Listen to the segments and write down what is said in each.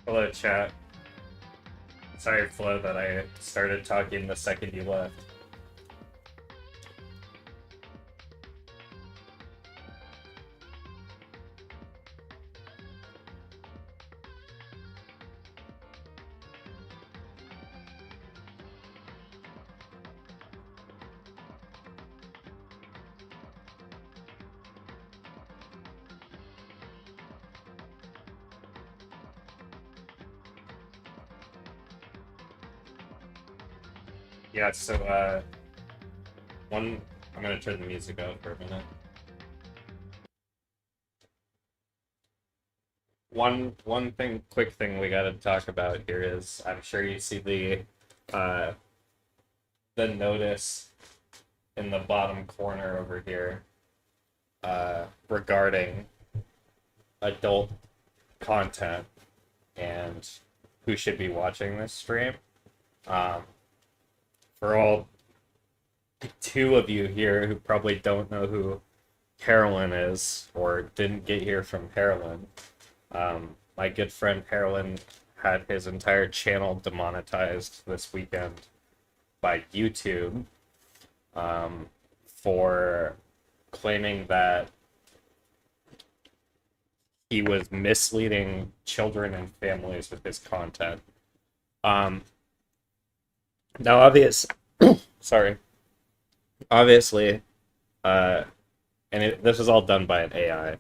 Hello, chat. Sorry, Flo, that I started talking the second you left. Yeah, so, one, I'm gonna turn the music out for a minute. Quick thing we gotta talk about here is I'm sure you see uh, the notice in the bottom corner over here, regarding adult content and who should be watching this stream. Um, for all two of you here who probably don't know who Carolyn is or didn't get here from Carolyn, my good friend Carolyn had his entire channel demonetized this weekend by YouTube, for claiming that he was misleading children and families with his content. Um, now, sorry, obviously, uh, this is all done by an AI.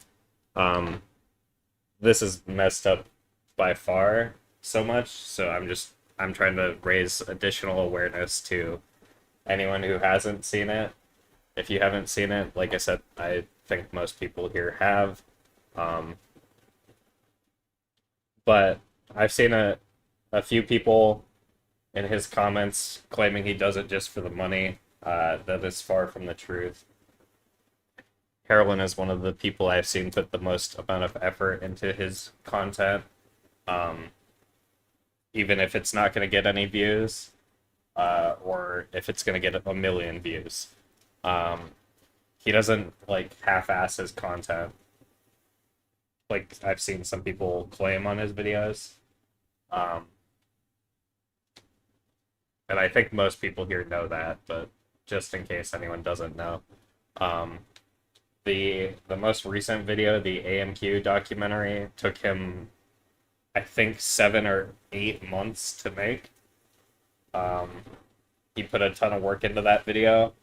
Um, this is messed up by far so much, so I'm trying to raise additional awareness to anyone who hasn't seen it. If you haven't seen it, like I said, I think most people here have. Um, but I've seen a few people in his comments claiming he does it just for the money. That is far from the truth. Carolyn is one of the people I've seen put the most amount of effort into his content, um, even if it's not going to get any views, or if it's going to get a million views. Um, he doesn't like half-ass his content, like I've seen some people claim on his videos. Um, and I think most people here know that, but just in case anyone doesn't know, um, the most recent video, the AMQ documentary, took him, I think, 7 or 8 months to make. Um, he put a ton of work into that video,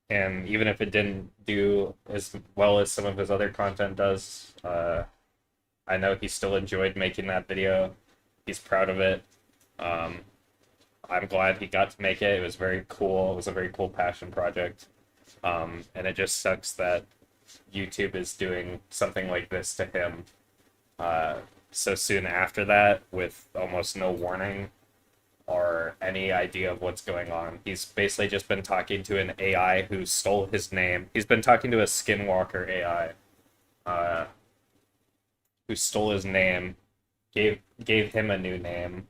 and even if it didn't do as well as some of his other content does, I know he still enjoyed making that video. He's proud of it. Um, I'm glad he got to make it. It was very cool. It was a very cool passion project. And it just sucks that YouTube is doing something like this to him, uh, so soon after that with almost no warning or any idea of what's going on. He's basically just been talking to an AI who stole his name. He's been talking to a Skinwalker AI, uh, who stole his name, gave him a new name,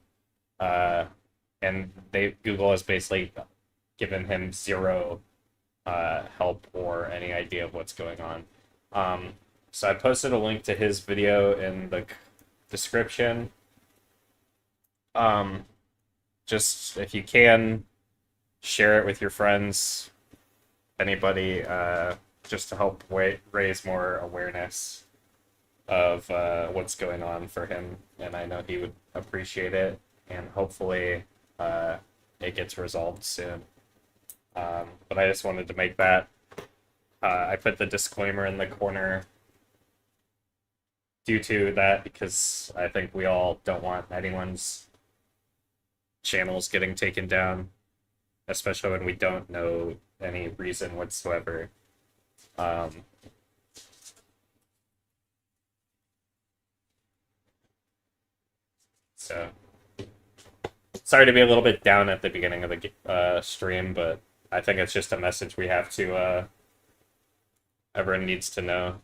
uh, and Google has basically given him zero help or any idea of what's going on. So I posted a link to his video in the description. Um, just if you can, share it with your friends, anybody, just to help raise more awareness of what's going on for him. And I know he would appreciate it, and hopefully it gets resolved soon. But I just wanted to make that. I put the disclaimer in the corner due to that because I think we all don't want anyone's channels getting taken down, especially when we don't know any reason whatsoever. Um, so, sorry to be a little bit down at the beginning of the stream, but I think it's just a message we have to, everyone needs to know.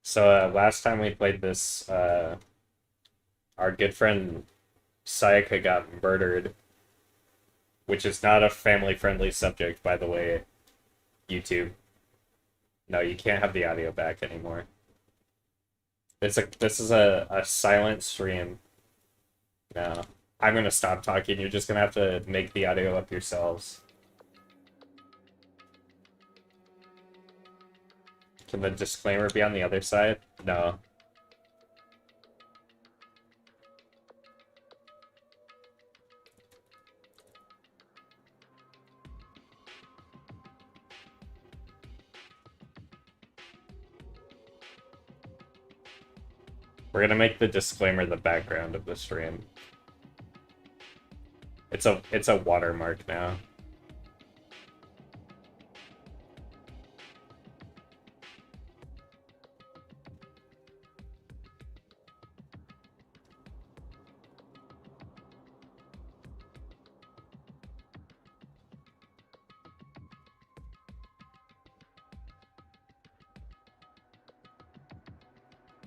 So last time we played this our good friend Sayaka got murdered, which is not a family-friendly subject, by the way, YouTube. No, you can't have the audio back anymore. This is a silent stream. No. I'm gonna stop talking, you're just gonna have to make the audio up yourselves. Can the disclaimer be on the other side? No. We're gonna make the disclaimer the background of the stream. It's a watermark now.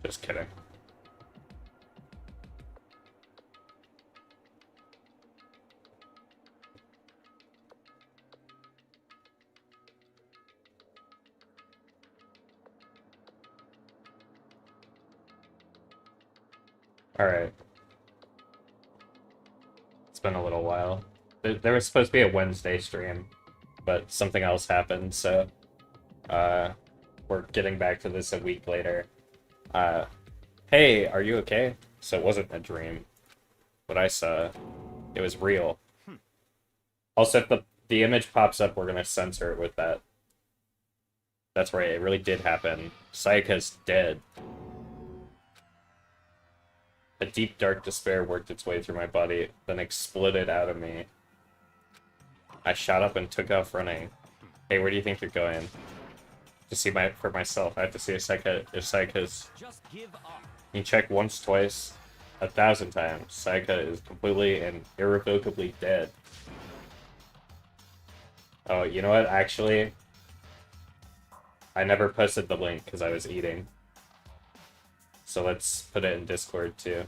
Just kidding. Alright. It's been a little while. There was supposed to be a Wednesday stream, but something else happened, so we're getting back to this a week later. Hey, are you okay? So it wasn't a dream. What I saw, it was real. Also, if the image pops up, we're gonna censor it with that. That's right, it really did happen. Sayaka's dead. A deep, dark despair worked its way through my body, then exploded out of me. I shot up and took off running. Hey, where do you think you're going? To see for myself. I have to see if Sayaka's... Just give up. You check once, twice, 1,000 times. Sayaka is completely and irrevocably dead. Oh, you know what? Actually, I never posted the link because I was eating. So let's put it in Discord too.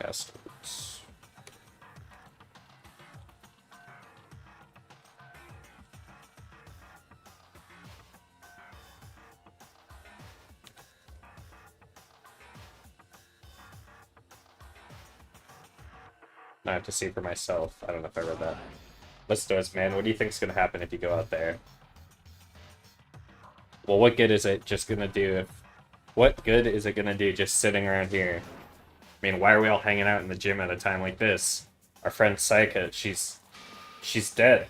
Passwords. I have to see for myself. I don't know if I read that. Listen to us, man. What do you think's gonna happen if you go out there? Well, what good is it just gonna do what good is it gonna do just sitting around here? I mean, why are we all hanging out in the gym at a time like this? Our friend Sayaka, she's dead.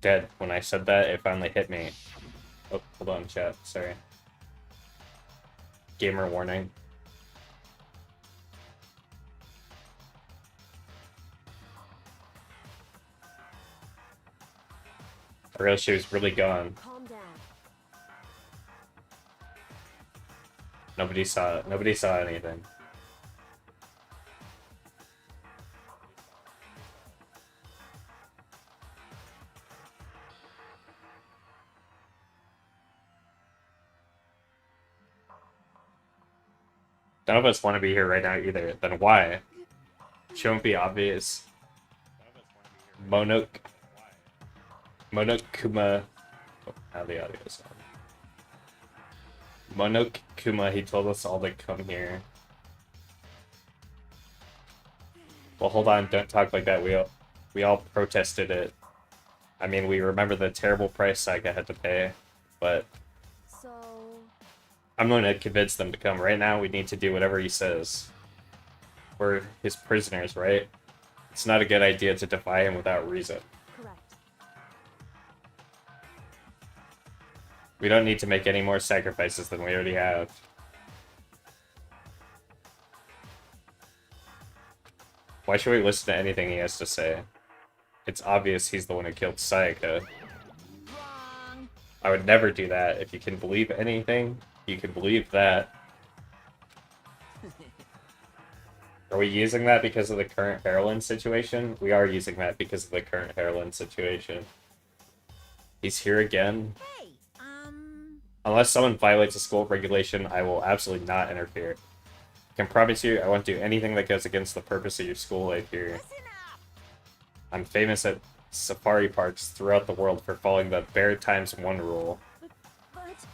Dead. When I said that, it finally hit me. Oh, hold on, chat. Sorry. Gamer warning. I realized she was really gone. Calm down. Nobody saw it. Nobody saw anything. None of us want to be here right now either. Then why? Shouldn't be obvious. Monokuma. Oh, now the audio's on. Monokuma, he told us all to come here. Well, hold on, don't talk like that. We all protested it. I mean, we remember the terrible price Saika had to pay, but So I'm going to convince them to come. Right now, we need to do whatever he says. We're his prisoners, right? It's not a good idea to defy him without reason. correct. We don't need to make any more sacrifices than we already have. Why should we listen to anything he has to say? It's obvious he's the one who killed Sayaka. Wrong. I would never do that. If you can believe anything, you can believe that. Are we using that because of the current heroin situation? We are using that because of the current heroin situation. He's here again. Hey, Unless someone violates a school regulation, I will absolutely not interfere. I can promise you I won't do anything that goes against the purpose of your school life here. listen up. I'm famous at safari parks throughout the world for following the Bear Times 1 rule. But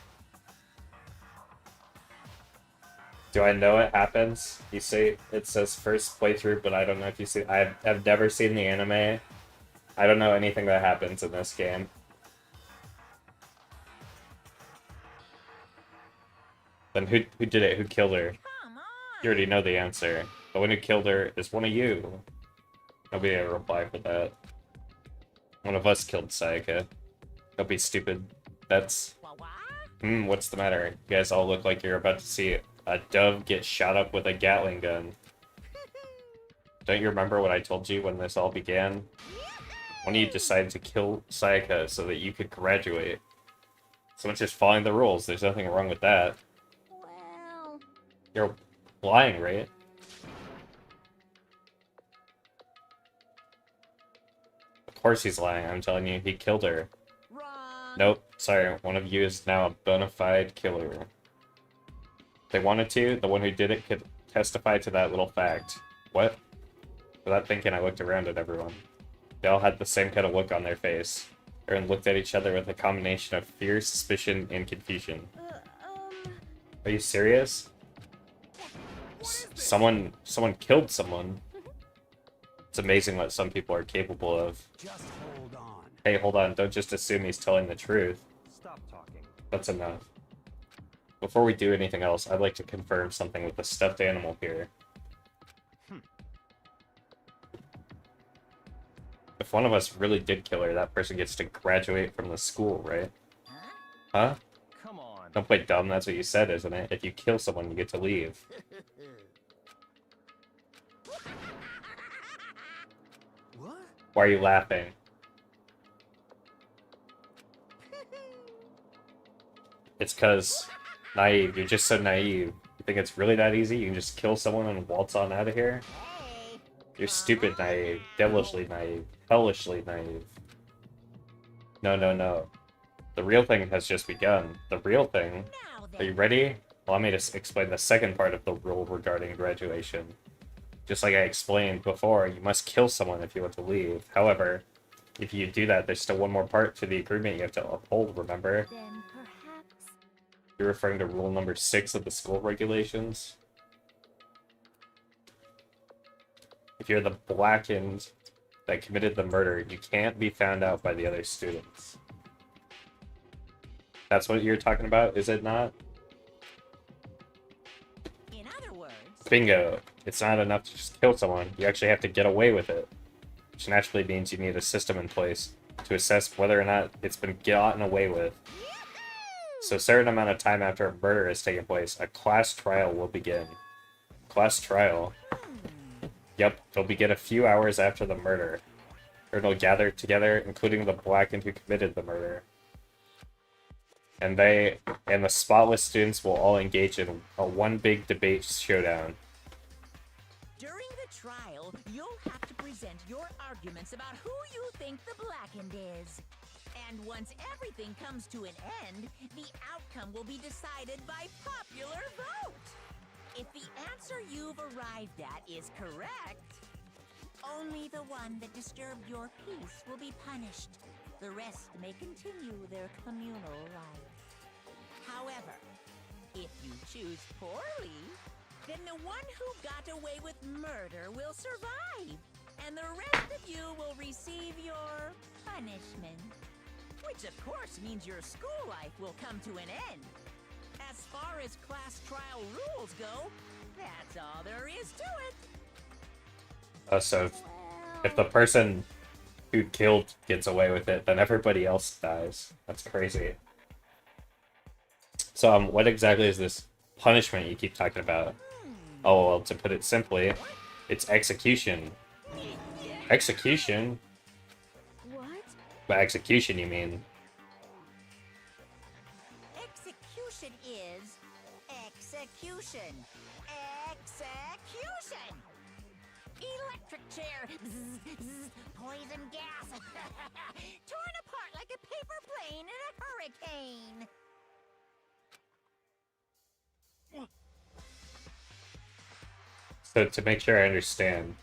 Do I know it happens? You say it says first playthrough, but I don't know if you see. I've never seen the anime. I don't know anything that happens in this game. Then who did it? Who killed her? come on. You already know the answer. The one who killed her is one of you. Nobody ever replied for that. One of us killed Sayaka. Don't be stupid. That's... What? what's the matter? You guys all look like you're about to see a dove get shot up with a Gatling gun. Don't you remember what I told you when this all began? When you decided to kill Sayaka so that you could graduate. Someone's just following the rules. There's nothing wrong with that. Well, You're lying, right? Of course he's lying. I'm telling you, he killed her. wrong. Nope. Sorry, one of you is now a bona fide killer. If they wanted to, the one who did it could testify to that little fact. What? Without thinking, I looked around at everyone. They all had the same kind of look on their face. Everyone looked at each other with a combination of fear, suspicion, and confusion. Are you serious? Someone killed someone. It's amazing what some people are capable of. Just hold on. Hey, hold on. Don't just assume he's telling the truth. Stop talking. That's enough. Before we do anything else, I'd like to confirm something with the stuffed animal here. If one of us really did kill her, that person gets to graduate from the school, right? Huh? Come on. Don't play dumb, that's what you said, isn't it? If you kill someone, you get to leave. What? Why are you laughing? It's cause naive. You're just so naive. You think it's really that easy? You can just kill someone and waltz on out of here? Hey. You're stupid naive. Devilishly naive. Hellishly naive. No, no, no. The real thing has just begun. The real thing. Now Are you then. ready? Allow me to explain the second part of the rule regarding graduation. Just like I explained before, you must kill someone if you want to leave. However, if you do that, there's still one more part to the agreement you have to uphold, remember? Then perhaps. You're referring to rule number 6 of the school regulations? If you're the blackened that committed the murder, you can't be found out by the other students. That's what you're talking about, is it not? In other words. Bingo. It's not enough to just kill someone. You actually have to get away with it. Which naturally means you need a system in place to assess whether or not it's been gotten away with. So a certain amount of time after a murder has taken place, a class trial will begin. Class trial? Yep, it'll begin a few hours after the murder. Everyone will gather together, including the blackened who committed the murder. And the spotless students will all engage in a one big debate showdown. During the trial, you'll have to present your arguments about who you think the blackened is. And once everything comes to an end, the outcome will be decided by popular vote. If the answer you've arrived at is correct, only the one that disturbed your peace will be punished. The rest may continue their communal life. However, if you choose poorly, then the one who got away with murder will survive, and the rest of you will receive your punishment. Which of course means your school life will come to an end. As far as class trial rules go, that's all there is to it. So if the person who killed gets away with it, then everybody else dies. That's crazy. So what exactly is this punishment you keep talking about? Oh, well, to put it simply, it's execution. Execution? What? By execution, you mean? Execution is execution. Execution! Electric chair. Zzz, zzz, poison gas. Torn apart like a paper plane in a hurricane. So to make sure I understand,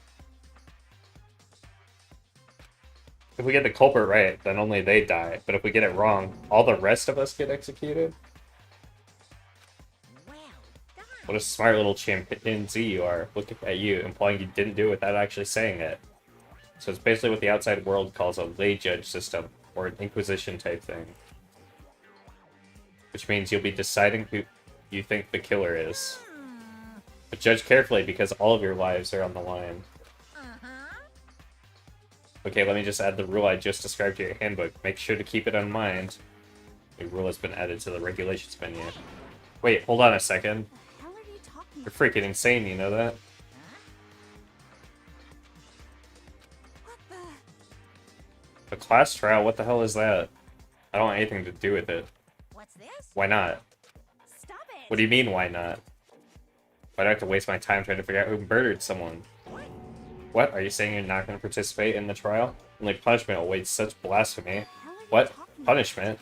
if we get the culprit right, then only they die. But if we get it wrong, all the rest of us get executed? Well done. What a smart little chimpanzee you are. Look at you, implying you didn't do it without actually saying it. So it's basically what the outside world calls a lay judge system, or an inquisition type thing. Which means you'll be deciding who you think the killer is. But judge carefully, because all of your lives are on the line. Okay, let me just add the rule I just described to your handbook. Make sure to keep it in mind. The rule has been added to the regulations menu. Wait, hold on a second. The hell are you talking You're freaking insane, you know that? What the? A class trial? What the hell is that? I don't want anything to do with it. What's this? Why not? Stop it. What do you mean, why not? Why do I have to waste my time trying to figure out who murdered someone? What? Are you saying you're not going to participate in the trial? Only punishment awaits such blasphemy. What? Punishment?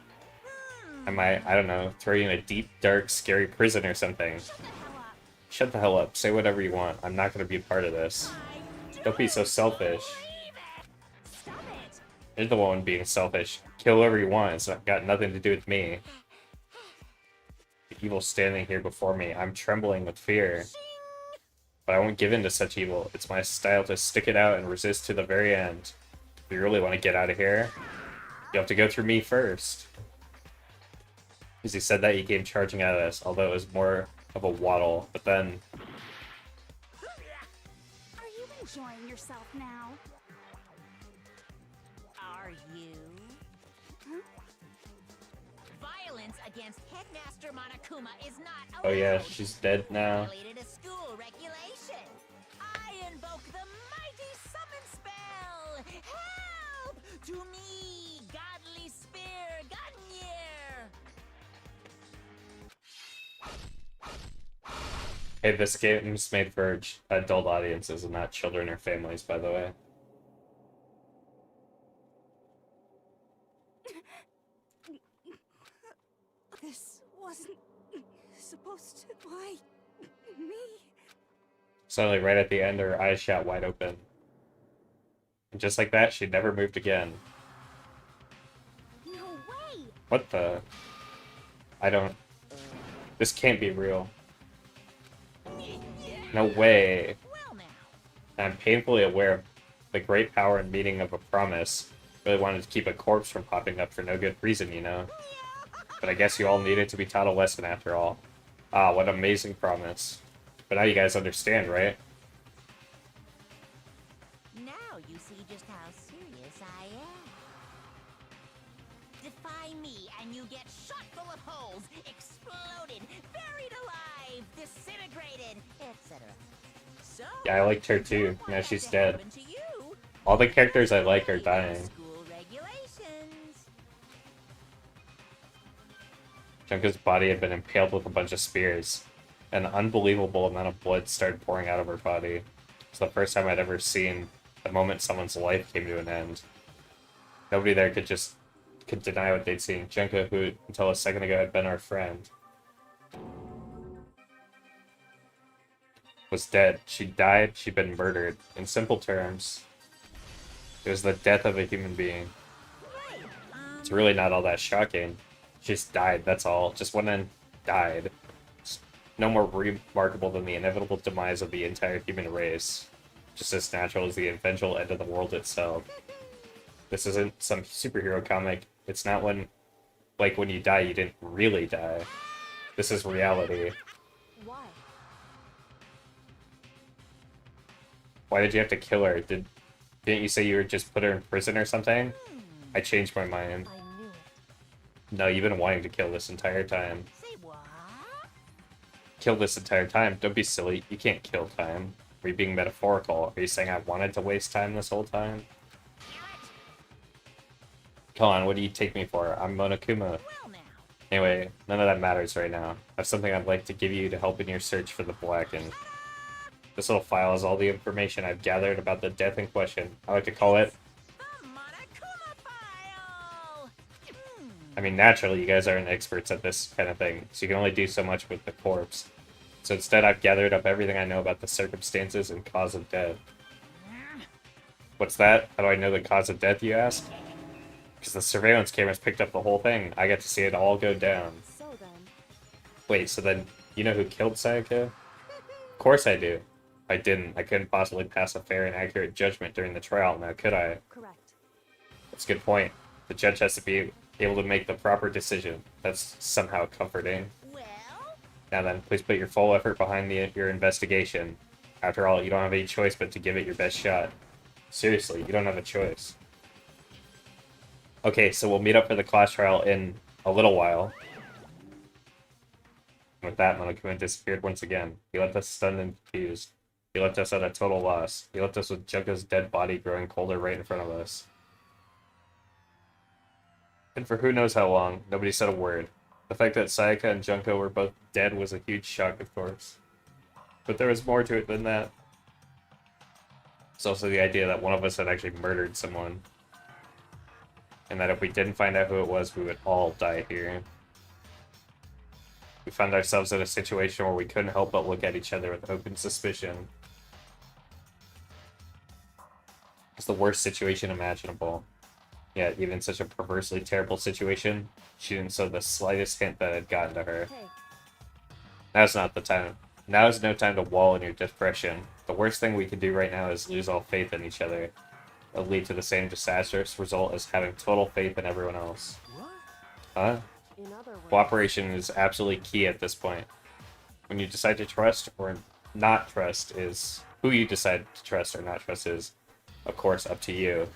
Am I don't know, throw you in a deep, dark, scary prison or something? Shut the hell up. Say whatever you want. I'm not going to be a part of this. Don't be so selfish. Stop it. You're the one being selfish. Kill whoever you want. It's got nothing to do with me. The evil standing here before me. I'm trembling with fear. But I won't give in to such evil. It's my style to stick it out and resist to the very end. If you really want to get out of here, you have to go through me first. As he said that, he came charging at us, although it was more of a waddle. But then, Are you enjoying yourself now? Are you? Violence against Headmaster Monokuma is not allowed. oh yeah, she's dead now. Violated a school regulation. I invoke the mighty summon spell. Help to me, godly spear, Gunyear. Hey, this game's made for adult audiences and not children or families, by the way. This wasn't supposed to. Why me? Suddenly, right at the end, her eyes shot wide open. And just like that, she never moved again. No way! What the? I don't... This can't be real. No way. Well now. I'm painfully aware of the great power and meaning of a promise. Really wanted to keep a corpse from popping up for no good reason, you know? But I guess you all needed to be taught a lesson after all. Ah, what an amazing promise. But now you guys understand, right? Now you see just how serious I am. Defy me and you get shot full of holes, exploded, buried alive, disintegrated, etc. So, Yeah, I liked her too. what Now had she's to dead. happen to you? All the characters I like are dying. School regulations. Junko's body had been impaled with a bunch of spears. An unbelievable amount of blood started pouring out of her body. It's the first time I'd ever seen the moment someone's life came to an end. Nobody there could deny what they'd seen. Junko, who until a second ago had been our friend, was dead. She died. She'd been murdered. In simple terms, it was the death of a human being. It's really not all that shocking. She just died, that's all. Just went and died. It's no more remarkable than the inevitable demise of the entire human race. Just as natural as the eventual end of the world itself. This isn't some superhero comic. It's not like when you die, you didn't really die. This is reality. Why? Why did you have to kill her? Didn't you say you would just put her in prison or something? I changed my mind. I knew it. No, you've been wanting to kill this entire time. Say what? Kill this entire time. Don't be silly. You can't kill time. Are you being metaphorical? Are you saying I wanted to waste time this whole time? Come on, what do you take me for? I'm Monokuma. Well now. Anyway, none of that matters right now. I have something I'd like to give you to help in your search for the Blackened. This little file has all the information I've gathered about the death in question. I like to call it The Monokuma file. I mean, naturally, you guys aren't experts at this kind of thing, so you can only do so much with the corpse. So instead, I've gathered up everything I know about the circumstances and cause of death. What's that? How do I know the cause of death, you ask? Because the surveillance cameras picked up the whole thing. I get to see it all go down. So then, Wait, so then you know who killed Sayaka? Of course I do. If I didn't, I couldn't possibly pass a fair and accurate judgment during the trial, now could I? correct. That's a good point. The judge has to be able to make the proper decision. That's somehow comforting. Well, Now then, please put your full effort behind your investigation. After all, you don't have any choice but to give it your best shot. Seriously, you don't have a choice. Okay, so we'll meet up for the class trial in a little while. With that, Monokuma disappeared once again. He left us stunned and confused. He left us at a total loss. He left us with Junko's dead body growing colder right in front of us. And for who knows how long, nobody said a word. The fact that Sayaka and Junko were both dead was a huge shock, of course. But there was more to it than that. It's also the idea that one of us had actually murdered someone. And that if we didn't find out who it was, we would all die here. We found ourselves in a situation where we couldn't help but look at each other with open suspicion. It's the worst situation imaginable. Yet, even such a perversely terrible situation, she didn't show the slightest hint that had gotten to her. Hey, Now's not the time. Now is no time to wallow in your depression. The worst thing we can do right now is lose all faith in each other. It'll lead to the same disastrous result as having total faith in everyone else. What? Huh? in other words, Cooperation is absolutely key at this point. When you decide to trust or not trust is... Who you decide to trust or not trust is, of course, up to you.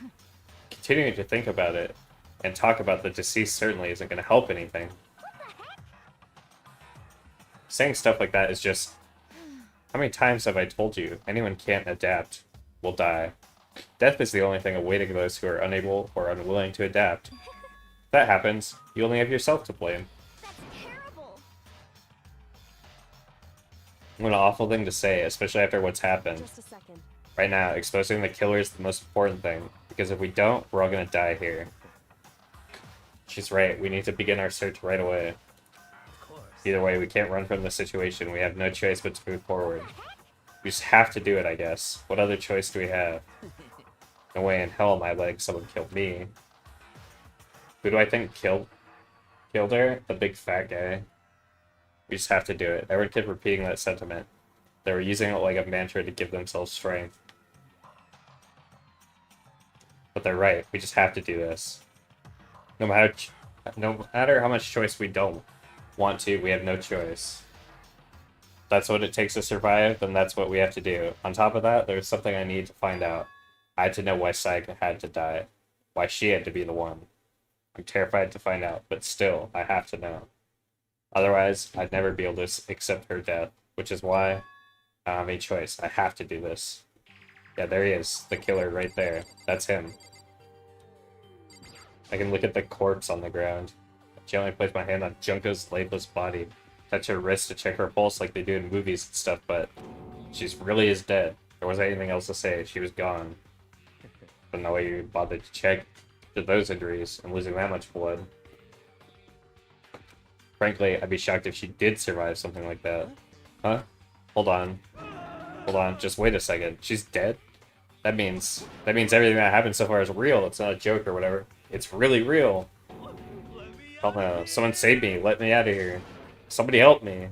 Continuing to think about it and talk about the deceased certainly isn't going to help anything. Saying stuff like that is just... How many times have I told you? Anyone can't adapt will die. Death is the only thing awaiting those who are unable or unwilling to adapt. If that happens, you only have yourself to blame. that's terrible. What an awful thing to say, especially after what's happened. Just a second. Right now, exposing the killer is the most important thing, because if we don't, we're all gonna die here. She's right, we need to begin our search right away. Of course. Either way, we can't run from the situation, we have no choice but to move forward. We just have to do it, I guess. What other choice do we have? No way in hell am I letting someone kill me. Who do I think killed her? The big fat guy. We just have to do it. Everyone kept repeating that sentiment. They were using it like a mantra to give themselves strength. But they're right. We just have to do this. No matter how much choice we don't want to, we have no choice. If that's what it takes to survive, then that's what we have to do. On top of that, there's something I need to find out. I had to know why Sayaka had to die. Why she had to be the one. I'm terrified to find out, but still, I have to know. Otherwise, I'd never be able to accept her death, which is why I don't have any choice. I have to do this. Yeah, there he is. The killer right there. That's him. I can look at the corpse on the ground. I gently place my hand on Junko's lifeless body. Touch her wrist to check her pulse like they do in movies and stuff, but she's really is dead. There wasn't anything else to say. She was gone. But no way you bothered to check to those injuries and losing that much blood. Frankly, I'd be shocked if she did survive something like that. Huh? Hold on. Hold on. Just wait a second. She's dead? That means everything that happened so far is real. It's not a joke or whatever. It's really real. Oh no. Someone save me. Let me out of here. Somebody help me.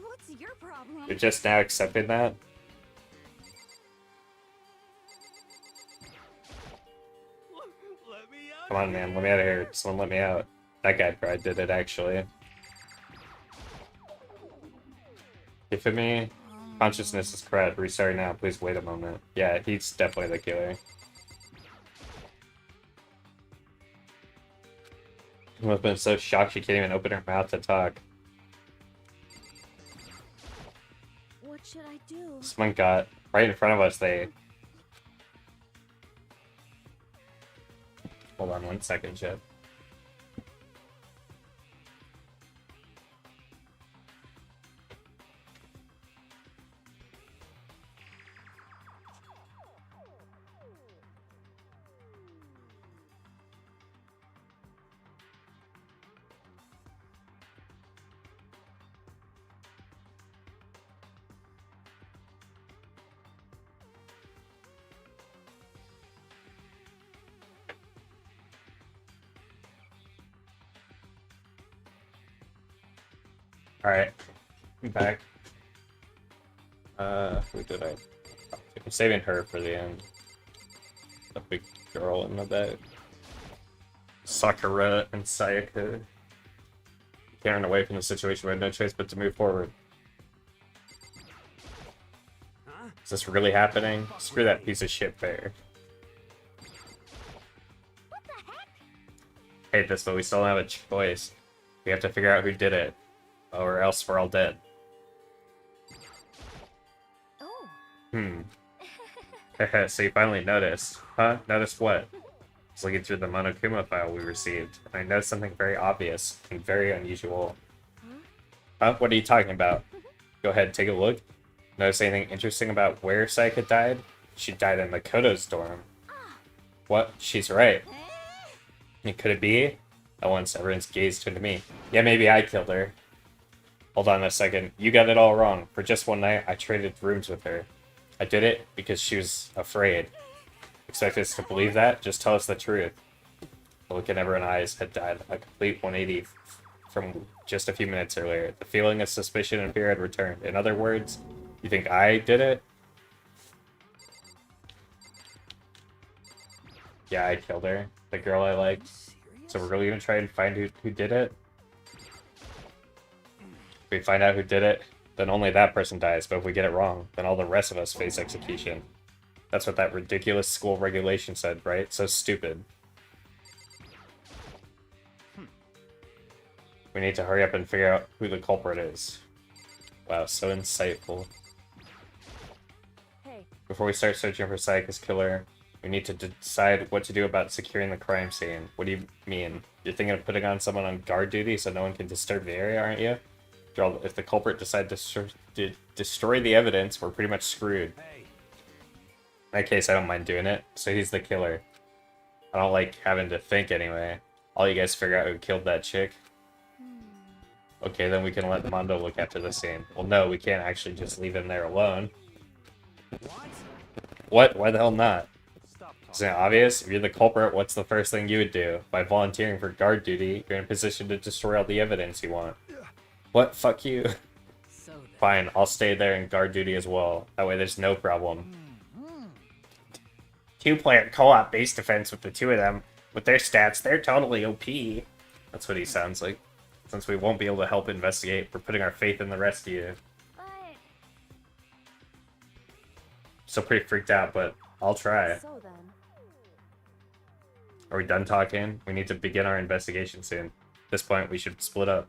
What's your problem? You're just now accepting that? Let me out. Come on, man. Let me out of here. Someone let me out. That guy probably did it, actually. If it me, consciousness is correct. Restart now. Please wait a moment. Yeah, he's definitely the killer. She must have been so shocked she can't even open her mouth to talk. What should I do? Someone got right in front of us. They... Hold on 1 second, Jeff. Alright, I'm back. Who did I? I'm saving her for the end. The big girl in the bed. Sakura and Sayaka. Can't run away from the situation. We had no choice but to move forward. Huh? Is this really happening? Screw that piece of shit bear. What the heck? Hate this, but we still don't have a choice. We have to figure out who did it, or else we're all dead. Oh. So you finally noticed. Huh? Noticed what? I was looking through the Monokuma file we received, and I noticed something very obvious and very unusual. Huh? What are you talking about? Go ahead, take a look. Notice anything interesting about where Sayaka died? She died in Makoto's dorm. What? She's right. And could it be? At once, everyone's gaze turned to me. Yeah, maybe I killed her. Hold on a second. You got it all wrong. For just one night, I traded rooms with her. I did it because she was afraid. Expect us to believe that? Just tell us the truth. The look in everyone's eyes had died a complete 180 from just a few minutes earlier. The feeling of suspicion and fear had returned. In other words, you think I did it? Yeah, I killed her. The girl I liked. So we're really gonna try and find who did it? If we find out who did it, then only that person dies, but if we get it wrong, then all the rest of us face execution. That's what that ridiculous school regulation said, right? So stupid. We need to hurry up and figure out who the culprit is. Wow, so insightful. Hey. Before we start searching for Sayaka's killer, we need to decide what to do about securing the crime scene. What do you mean? You're thinking of putting on someone on guard duty so no one can disturb the area, aren't you? If the culprit decides to destroy the evidence, we're pretty much screwed. Hey. In that case, I don't mind doing it. So he's the killer. I don't like having to think anyway. All you guys figure out who killed that chick. Okay, then we can let Mondo look after the scene. Well, no, we can't actually just leave him there alone. What? What? Why the hell not? Stop talking. Isn't it obvious? If you're the culprit, what's the first thing you would do? By volunteering for guard duty, you're in a position to destroy all the evidence you want. What? Fuck you. So then. Fine, I'll stay there in guard duty as well. That way there's no problem. Two-player co-op base defense with the two of them. With their stats, they're totally OP. That's what he sounds like. Since we won't be able to help investigate, we're putting our faith in the rest of you. But Still pretty freaked out, but I'll try. so then. Are we done talking? We need to begin our investigation soon. At this point, we should split up.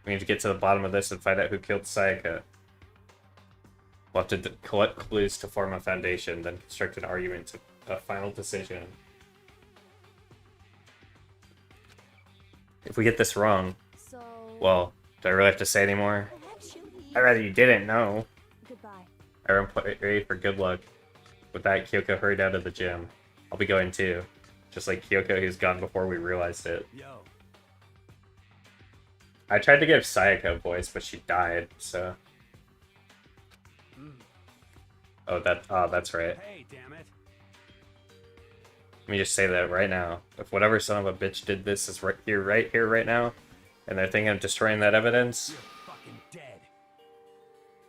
We need to get to the bottom of this and find out who killed Sayaka. We'll have to collect clues to form a foundation, then construct an argument to a final decision. If we get this wrong, So. well, do I really have to say anymore? I'd rather you didn't know. Goodbye. Everyone pray for good luck. With that, Kyoko hurried out of the gym. I'll be going too. Just like Kyoko, who's gone before we realized it. Yo. I tried to give Sayaka a voice, but she died, so... Oh, that's right. Hey, damn it. Let me just say that right now. If whatever son of a bitch did this is right here, right now, and they're thinking of destroying that evidence, You're fucking dead.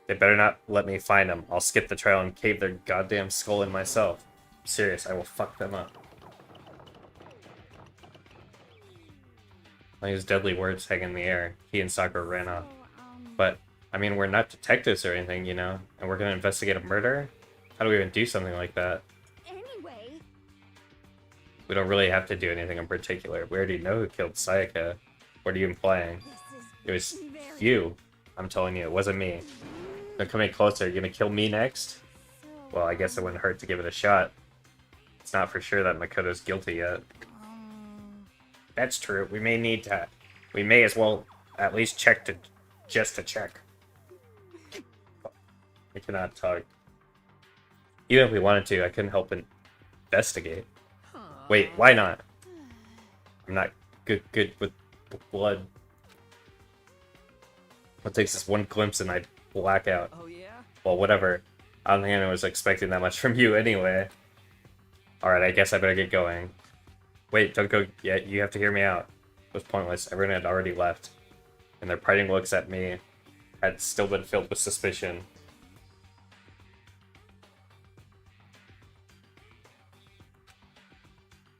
they better not let me find them. I'll skip the trial and cave their goddamn skull in myself. I'm serious, I will fuck them up. His deadly words hang in the air. He and Sakura ran off. So, But, I mean, we're not detectives or anything, you know? And we're gonna investigate a murder? How do we even do something like that? anyway. We don't really have to do anything in particular. We already know who killed Sayaka. What are you implying? This is It was very. you. I'm telling you, it wasn't me. Don't come any closer. You're gonna kill me next? So, Well, I guess it wouldn't hurt to give it a shot. It's not for sure that Makoto's guilty yet. That's true. We may need to... We may as well at least check to... Just to check. I cannot talk. Even if we wanted to, I couldn't help but investigate. Wait, why not? I'm not good with blood. What takes this one glimpse and I black out? Oh, yeah? Well, whatever. I don't think anyone was expecting that much from you anyway. Alright, I guess I better get going. Wait, don't go yet. You have to hear me out. It was pointless. Everyone had already left. and their parting looks at me had still been filled with suspicion.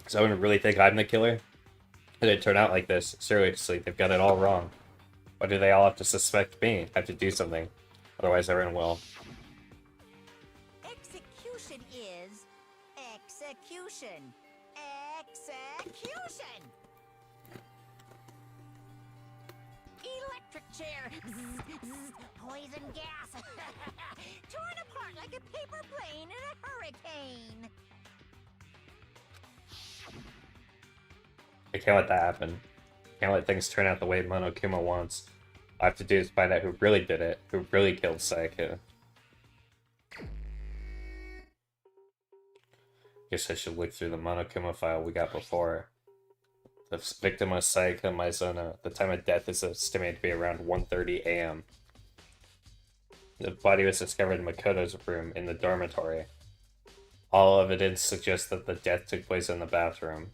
Does anyone really think I'm the killer? Did it turn out like this? Seriously, they've got it all wrong. Why do they all have to suspect me? I have to do something. Otherwise, everyone will. Execution is execution. Execution! Electric chair. Zzz, zzz, poison gas. Torn apart like a paper plane in a hurricane. I can't let that happen. Can't let things turn out the way Monokuma wants. All I have to do is find out who really did it, who really killed Sayaka. Guess I should look through the Monokuma file we got before. The victim was Sayaka Maizono. The time of death is estimated to be around 1:30 a.m. The body was discovered in Makoto's room in the dormitory. All evidence suggests that the death took place in the bathroom.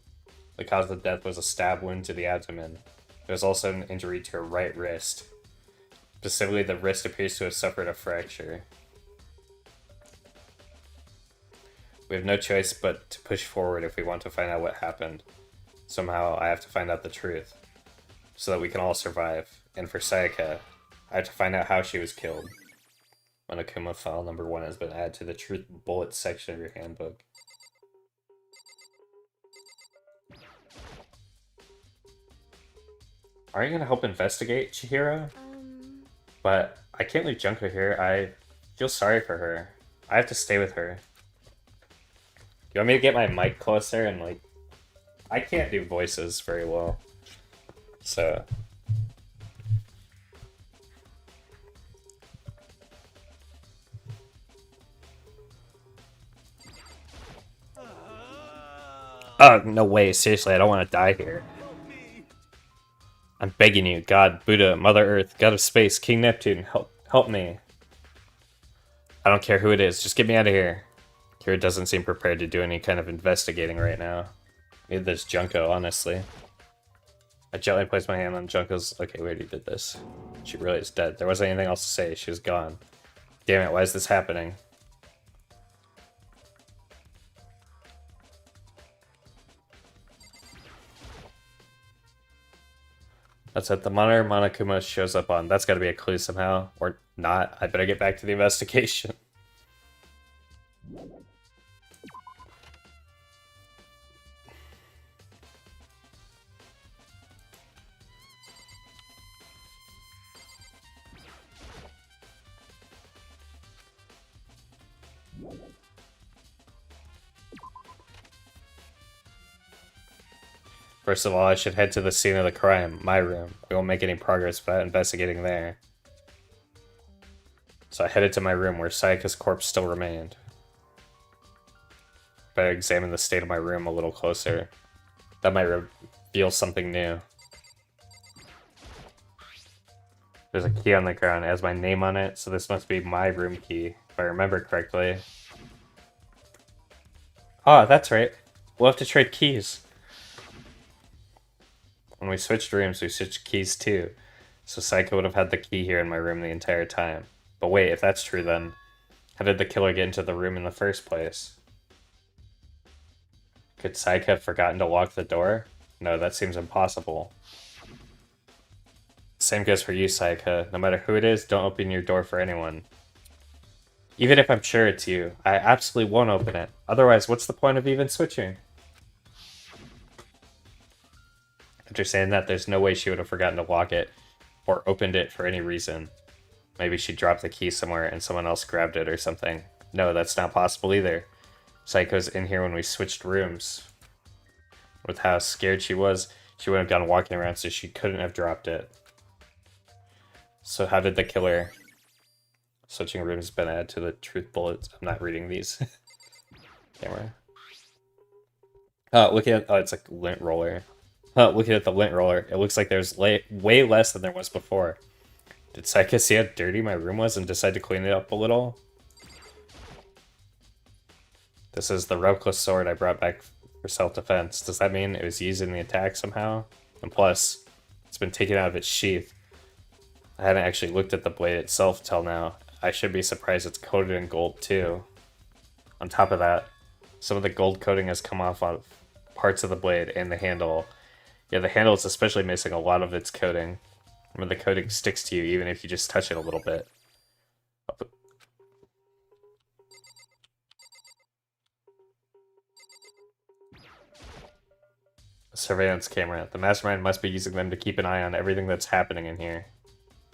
The cause of death was a stab wound to the abdomen. There was also an injury to her right wrist. Specifically, the wrist appears to have suffered a fracture. We have no choice but to push forward if we want to find out what happened. Somehow, I have to find out the truth, so that we can all survive. And for Sayaka, I have to find out how she was killed. Monokuma file number 1 has been added to the Truth Bullets section of your handbook. Are you gonna help investigate, Chihiro? But I can't leave Junko here. I feel sorry for her. I have to stay with her. You want me to get my mic closer and like... I can't do voices very well. So... Oh, no way. Seriously, I don't want to die here. I'm begging you, God, Buddha, Mother Earth, God of Space, King Neptune, help me. I don't care who it is, just get me out of here. Kira doesn't seem prepared to do any kind of investigating right now. Maybe there's Junko, honestly. I gently placed my hand on Junko's... Okay, we already did this. She really is dead. There wasn't anything else to say, she was gone. Damn it, why is this happening? That's it. The monitor Monokuma shows up on. That's got to be a clue somehow. Or not. I better get back to the investigation. First of all, I should head to the scene of the crime, my room. We won't make any progress without investigating there. So I headed to my room where Sayaka's corpse still remained. Better examine the state of my room a little closer. That might reveal something new. There's a key on the ground. It has my name on it, so this must be my room key, if I remember correctly. Oh, that's right. We'll have to trade keys. When we switched rooms, we switched keys too. So Sayaka would have had the key here in my room the entire time. But wait, if that's true then, how did the killer get into the room in the first place? Could Sayaka have forgotten to lock the door? No, that seems impossible. Same goes for you, Sayaka. No matter who it is, don't open your door for anyone. Even if I'm sure it's you, I absolutely won't open it. Otherwise, what's the point of even switching? After saying that, there's no way she would have forgotten to lock it or opened it for any reason. Maybe she dropped the key somewhere and someone else grabbed it or something. No, that's not possible either. Psycho's in here when we switched rooms. With how scared she was, she wouldn't have gone walking around, so she couldn't have dropped it. So how did the killer... Switching rooms has been added to the truth bullets. I'm not reading these. Camera. Oh, looking at... Oh, it's like lint roller. Looking at the lint roller, it looks like there's way less than there was before. Did Sayaka see how dirty my room was and decide to clean it up a little? This is the replica sword I brought back for self-defense. Does that mean it was used in the attack somehow? And plus, it's been taken out of its sheath. I hadn't actually looked at the blade itself till now. I should be surprised it's coated in gold too. On top of that, some of the gold coating has come off on parts of the blade and the handle. Yeah, the handle is especially missing a lot of its coating. Where the coating sticks to you even if you just touch it a little bit. Surveillance camera. The mastermind must be using them to keep an eye on everything that's happening in here.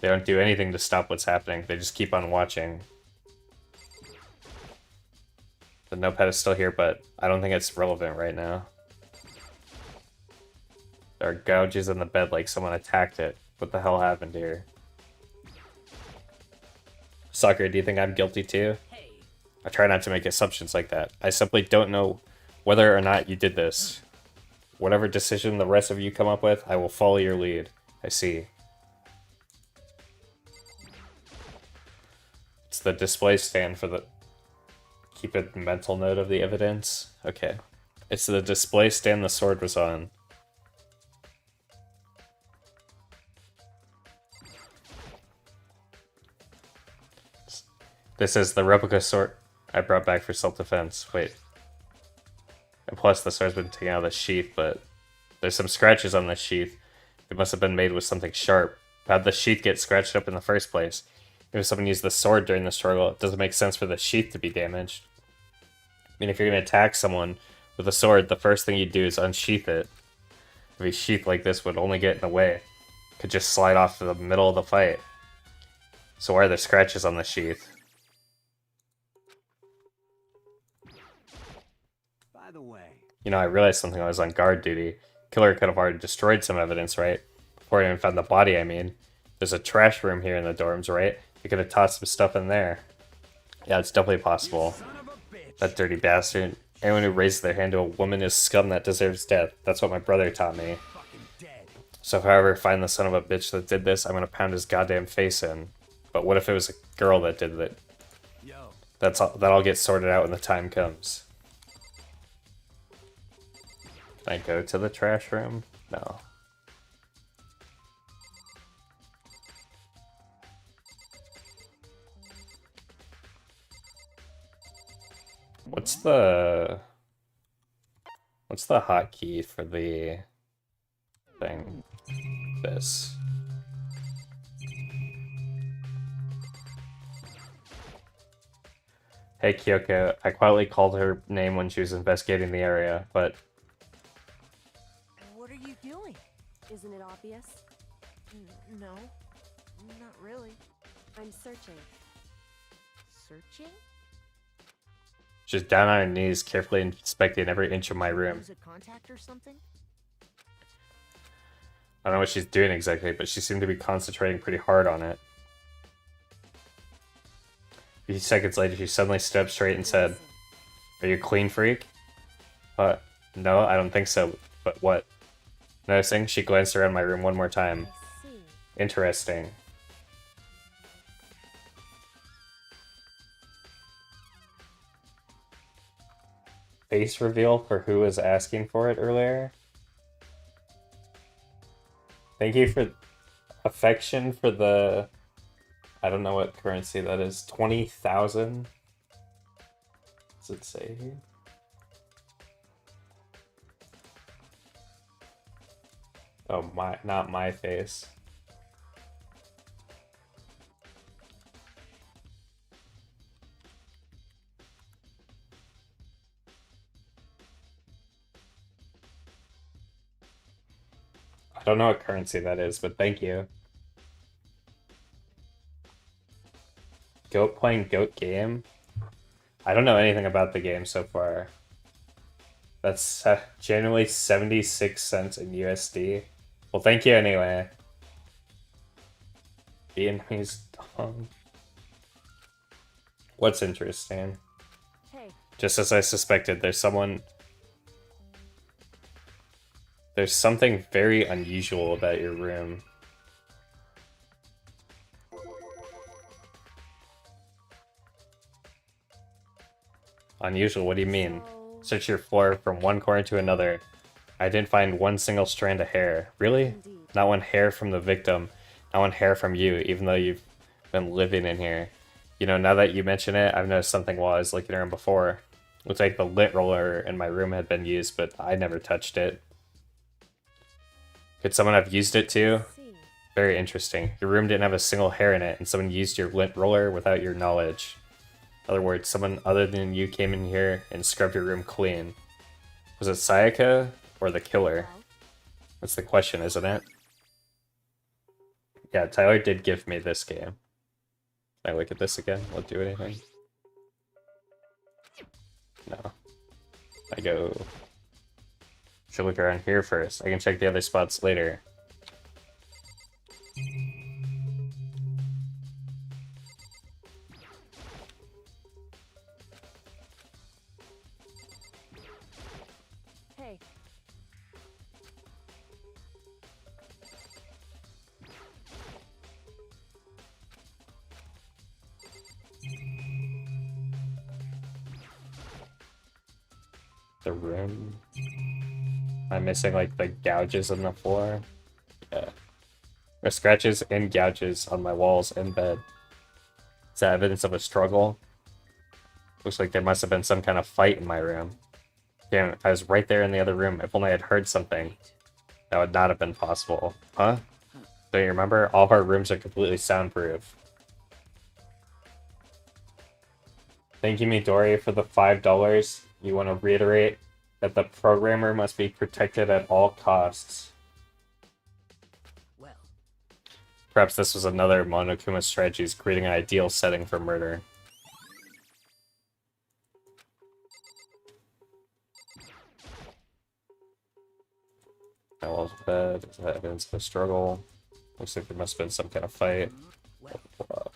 They don't do anything to stop what's happening. They just keep on watching. The notepad is still here, but I don't think it's relevant right now. There are gouges in the bed like someone attacked it. What the hell happened here? Soccer, do you think I'm guilty too? I try not to make assumptions like that. I simply don't know whether or not you did this. Whatever decision the rest of you come up with, I will follow your lead. I see. It's the display stand for the... Keep a mental note of the evidence. Okay. It's the display stand the sword was on. This is the replica sword I brought back for self-defense. Wait. And plus, the sword's been taken out of the sheath, but there's some scratches on the sheath. It must have been made with something sharp. How'd the sheath get scratched up in the first place? If someone used the sword during the struggle, it doesn't make sense for the sheath to be damaged. I mean, if you're going to attack someone with a sword, the first thing you do is unsheath it. If a sheath like this would only get in the way, it could just slide off to the middle of the fight. So why are there scratches on the sheath? By the way, You know, I realized something when I was on guard duty. Killer could have already destroyed some evidence, right? Before he even found the body, I mean. There's a trash room here in the dorms, right? He could have tossed some stuff in there. Yeah, it's definitely possible. son of a bitch. That dirty bastard. Anyone who raises their hand to a woman is scum that deserves death. That's what my brother taught me. Fucking dead. So if I ever find the son of a bitch that did this, I'm gonna pound his goddamn face in. But what if it was a girl that did it? Yo, That'll get sorted out when the time comes. Can I go to the trash room? No. What's the hotkey for the thing? This. Hey Kyoko, I quietly called her name when she was investigating the area, but What are you doing? Isn't it obvious? No, not really. I'm searching. Searching? she's down on her knees, carefully inspecting every inch of my room. Use a contact or something? I don't know what she's doing exactly, but she seemed to be concentrating pretty hard on it. A few seconds later, she suddenly stood up straight and said, "Are you a clean freak?" No, I don't think so. But what? Noticing, she glanced around my room one more time. I see. Interesting. Face reveal for who was asking for it earlier. Thank you for affection for the... I don't know what currency that is. 20,000? Does it say here? Oh, not my face. I don't know what currency that is, but thank you. Goat playing Goat game? I don't know anything about the game so far. That's generally 76 cents in USD. Well, thank you anyway. Vietnamese dong. What's interesting? Hey, Just as I suspected, there's something very unusual about your room. Unusual, what do you mean? so Search your floor from one corner to another. I didn't find one single strand of hair. Really? indeed. Not one hair from the victim. I want hair from you, even though you've been living in here. You know, now that you mention it, I've noticed something while I was looking around before. Looks like the lint roller in my room had been used, but I never touched it. Could someone have used it too? See. Very interesting. Your room didn't have a single hair in it, and someone used your lint roller without your knowledge. In other words, someone other than you came in here and scrubbed your room clean. Was it Sayaka or the killer? Well, That's the question, isn't it? Yeah, Tyler did give me this game. Can I look at this again? Will it do anything? No. I go... Should look around here first. I can check the other spots later. hey. The room. Am I missing like the gouges on the floor? Yeah. There are scratches and gouges on my walls and bed. Is that evidence of a struggle? Looks like there must have been some kind of fight in my room. Damn, I was right there in the other room. If only I had heard something. That would not have been possible. Huh? Don't you remember? All of our rooms are completely soundproof. Thank you, Midori, for the $5. You want to reiterate that the programmer must be protected at all costs. Well, Perhaps this was another Monokuma strategy's creating an ideal setting for murder. My walls of bed, is that evidence of a struggle? Looks like there must have been some kind of fight. well.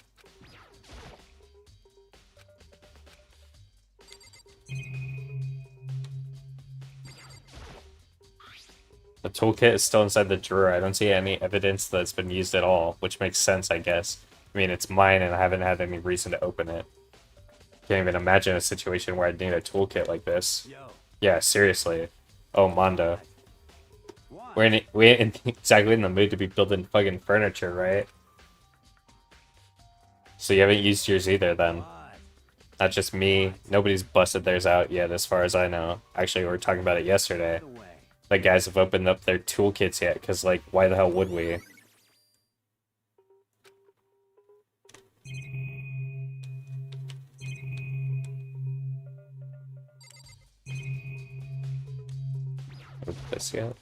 The toolkit is still inside the drawer. I don't see any evidence that it's been used at all, which makes sense, I guess. I mean, it's mine and I haven't had any reason to open it. Can't even imagine a situation where I'd need a toolkit like this. Yo. Yeah, seriously. Oh, Mondo. What? We ain't exactly in the mood to be building fucking furniture, right? So you haven't used yours either, then. What? Not just me. Nobody's busted theirs out yet, as far as I know. Actually, we were talking about it yesterday. By the way. The guys have opened up their toolkits yet, because, like, why the hell would we? Open this yet?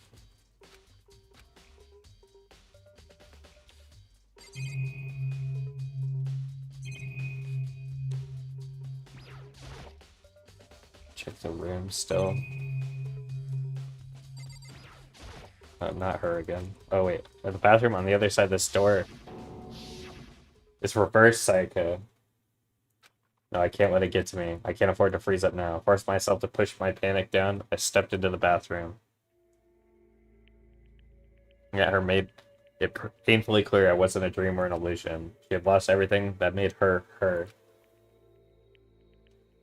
Check the room still. Not her again. Oh wait, the bathroom on the other side of this door. It's reverse Psycho. No, I can't let it get to me. I can't afford to freeze up now. Forced myself to push my panic down. I stepped into the bathroom. Yeah, her made it painfully clear I wasn't a dream or an illusion. She had lost everything that made her her.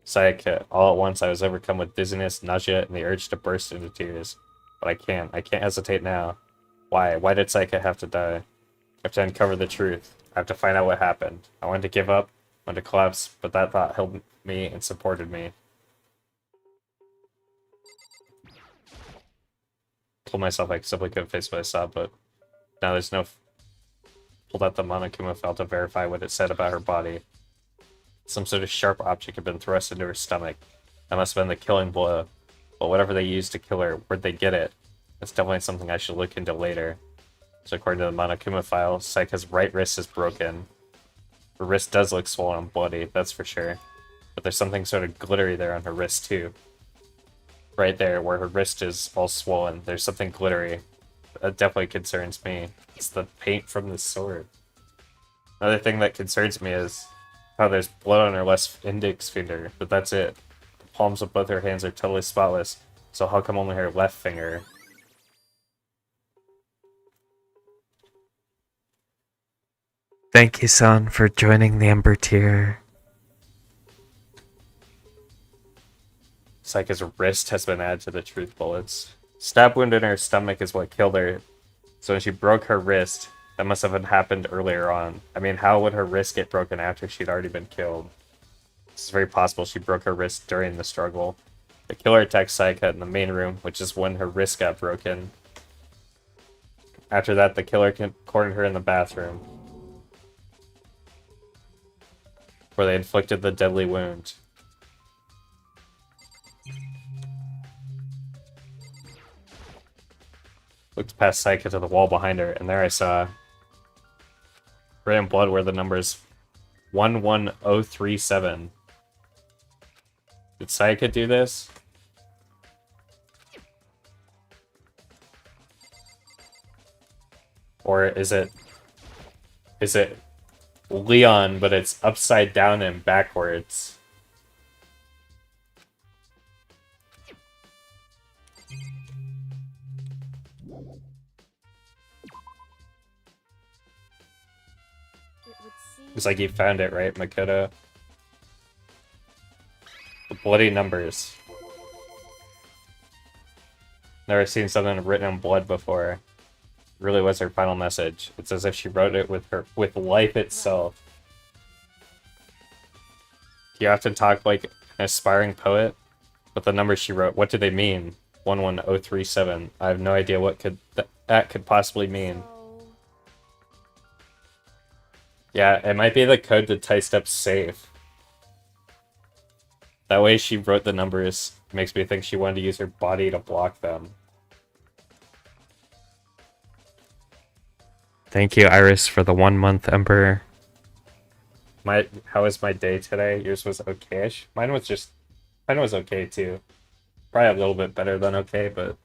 Psycho. All at once I was overcome with dizziness, nausea, and the urge to burst into tears. But I can't. I can't hesitate now. Why? Why did Psyche have to die? I have to uncover the truth. I have to find out what happened. I wanted to give up, wanted to collapse, but that thought held me and supported me. Told myself I simply couldn't face what I saw, but now there's no... Pulled out the Monokuma file to verify what it said about her body. Some sort of sharp object had been thrust into her stomach. That must have been the killing blow. But whatever they used to kill her, where'd they get it? That's definitely something I should look into later. So according to the Monokuma file, Psyche's right wrist is broken. Her wrist does look swollen and bloody, that's for sure. But there's something sort of glittery there on her wrist too. Right there, where her wrist is all swollen, there's something glittery. That definitely concerns me. It's the paint from the sword. Another thing that concerns me is how there's blood on her left index finger, but that's it. The palms of both her hands are totally spotless, so how come only her left finger? Thank you, son, for joining the Ember tier. Psyche's wrist has been added to the truth bullets. Stab wound in her stomach is what killed her. So when she broke her wrist, That must have happened earlier on. I mean, how would her wrist get broken after she'd already been killed? It's very possible she broke her wrist during the struggle. The killer attacked Sayaka in the main room, which is when her wrist got broken. After that, the killer cornered her in the bathroom, where they inflicted the deadly wound. Looked past Sayaka to the wall behind her, and there I saw red and blood where the numbers 11037. Did Sayaka do this? Or is it Leon, but it's upside down and backwards? It's like you found it, right, Makoto? The bloody numbers. Never seen something written in blood before. Really was her final message. It's as if she wrote it with life itself. Do you often talk like an aspiring poet? But the numbers she wrote, what do they mean? 11037. I have no idea what that could possibly mean. Yeah, it might be the code to tie steps safe. That way she wrote the numbers makes me think she wanted to use her body to block them. Thank you, Iris, for the 1 month Emperor. How was my day today? Yours was okay-ish. Mine was okay too. Probably a little bit better than okay, but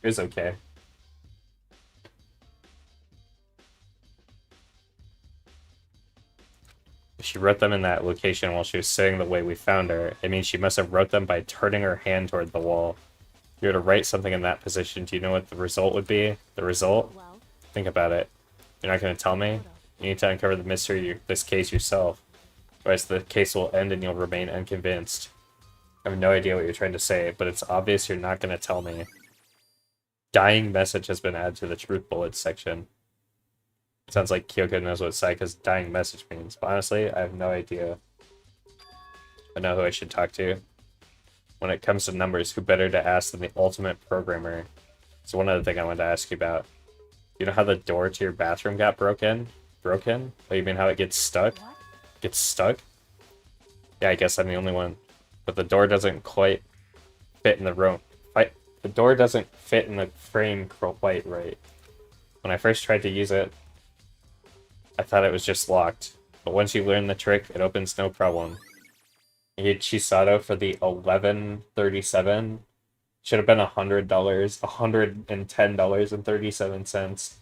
it was okay. She wrote them in that location while she was sitting the way we found her. It means she must have wrote them by turning her hand toward the wall. If you were to write something in that position, do you know what the result would be? The result? Think about it. You're not going to tell me? You need to uncover the mystery of this case yourself. Otherwise the case will end and you'll remain unconvinced. I have no idea what you're trying to say, but it's obvious you're not going to tell me. Dying message has been added to the truth bullets section. Sounds like Kyoko knows what Sayaka's dying message means, but honestly, I have no idea. I know who I should talk to. When it comes to numbers, who better to ask than the ultimate programmer? So one other thing I wanted to ask you about. You know how the door to your bathroom got broken? Broken? Oh, you mean how it gets stuck? Gets stuck? Yeah, I guess I'm the only one. But the door doesn't quite fit in the room. The door doesn't fit in the frame quite right. When I first tried to use it, I thought it was just locked, but once you learn the trick, it opens no problem. You get Chisato for the 1137. Should have been $100, $110.37.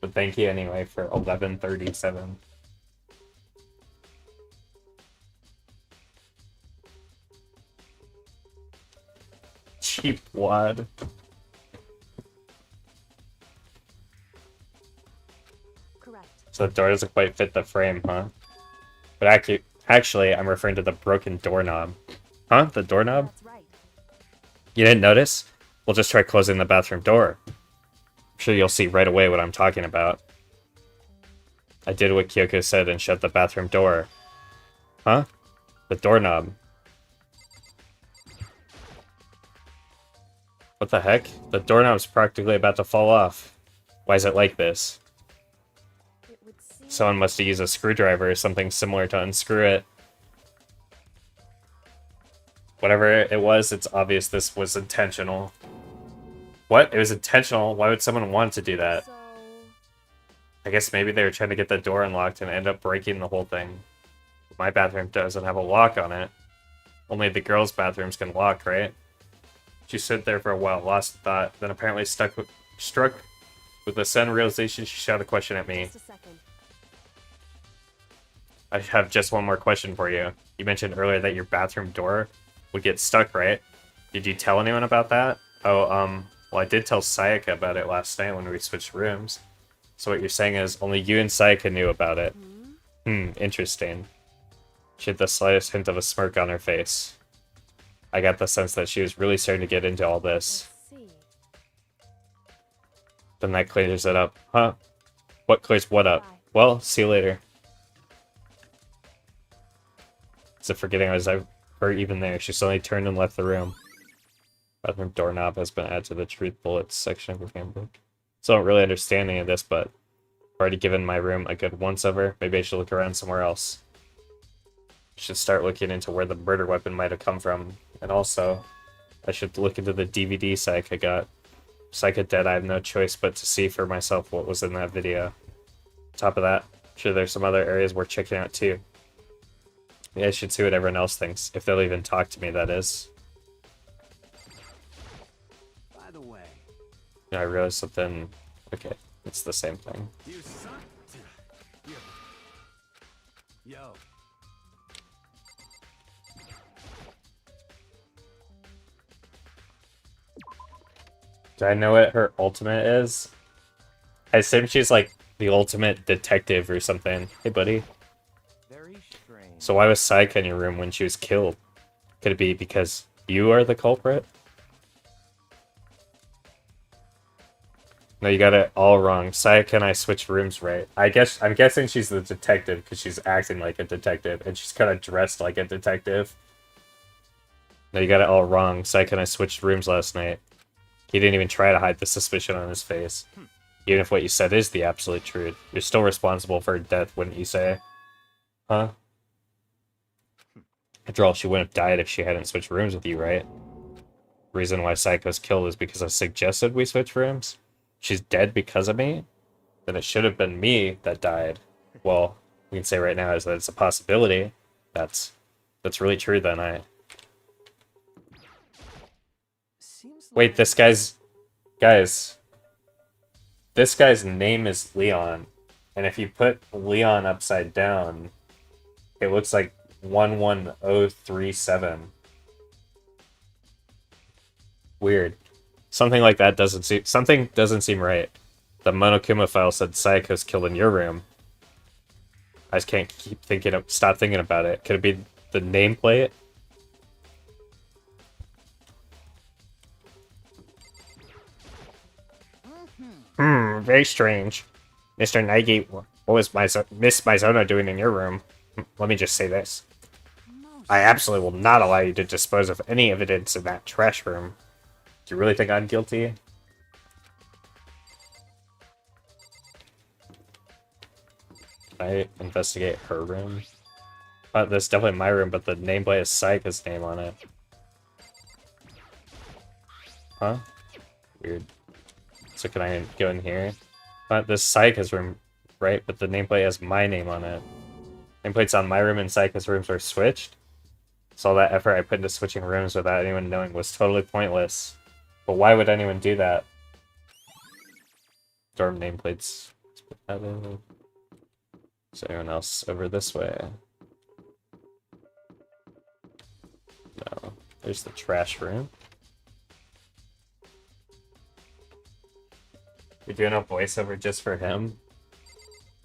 But thank you anyway for 1137. Cheap wad. So the door doesn't quite fit the frame, huh? But actually, I'm referring to the broken doorknob. Huh? The doorknob? That's right. You didn't notice? We'll just try closing the bathroom door. I'm sure you'll see right away what I'm talking about. I did what Kyoko said and shut the bathroom door. Huh? The doorknob. What the heck? The doorknob's practically about to fall off. Why is it like this? Someone must have used a screwdriver or something similar to unscrew it. Whatever it was, it's obvious this was intentional. What? It was intentional? Why would someone want to do that? I guess maybe they were trying to get the door unlocked and end up breaking the whole thing. My bathroom doesn't have a lock on it. Only the girls' bathrooms can lock, right? She stood there for a while, lost in thought, then apparently struck with a sudden realization. She shouted a question at me. Just a second. I have just one more question for you. You mentioned earlier that your bathroom door would get stuck, right? Did you tell anyone about that? Oh, well, I did tell Sayaka about it last night when we switched rooms. So what you're saying is only you and Sayaka knew about it. Interesting. She had the slightest hint of a smirk on her face. I got the sense that she was really starting to get into all this. Let's see. Then that clears it up. Huh? What clears what up? Bye. Well, see you later. Is it forgetting I was her even there? She suddenly turned and left the room. Bathroom doorknob has been added to the truth bullets section of the handbook. So I don't really understand any of this, but I've already given my room a good once-over. Maybe I should look around somewhere else. I should start looking into where the murder weapon might have come from. And also, I should look into the DVD psych I got. Psych Dead, I have no choice but to see for myself what was in that video. On top of that, I'm sure there's some other areas worth checking out too. Yeah, I should see what everyone else thinks. If they'll even talk to me, that is. By the way, Yeah, I realized something. Okay, it's the same thing. you suck. Yo. Do I know what her ultimate is? I assume she's like the ultimate detective or something. Hey, buddy. Very strange. So why was Saika in your room when she was killed? Could it be because you are the culprit? No, you got it all wrong. Saika and I switched rooms, right? I'm guessing she's the detective because she's acting like a detective and she's kind of dressed like a detective. No, you got it all wrong. Saika and I switched rooms last night. He didn't even try to hide the suspicion on his face. Even if what you said is the absolute truth, you're still responsible for her death, wouldn't you say? Huh? After all, she wouldn't have died if she hadn't switched rooms with you, right? The reason why Psycho's killed is because I suggested we switch rooms? She's dead because of me? Then it should have been me that died. Well, we can say right now is that it's a possibility. That's really true then. Seems Wait, like this guy's... Guys. This guy's name is Leon. And if you put Leon upside down, it looks like 11037. Weird. Something like that doesn't seem right. The Monokuma file said Sayako's killed in your room. I just can't stop thinking about it. Could it be the nameplate? Very strange. Mr. Nagi, what was Miss Mizono doing in your room? Let me just say this. I absolutely will not allow you to dispose of any evidence in that trash room. Do you really think I'm guilty? Can I investigate her room? That's definitely my room, but the nameplate has Saika's name on it. Huh? Weird. So can I go in here? This Saika's room, right? But the nameplate has my name on it. Nameplates on my room and Saika's rooms were switched. So all that effort I put into switching rooms without anyone knowing was totally pointless. But why would anyone do that? Dorm nameplates. Is anyone else over this way? No. There's the trash room. You're doing a voiceover just for him?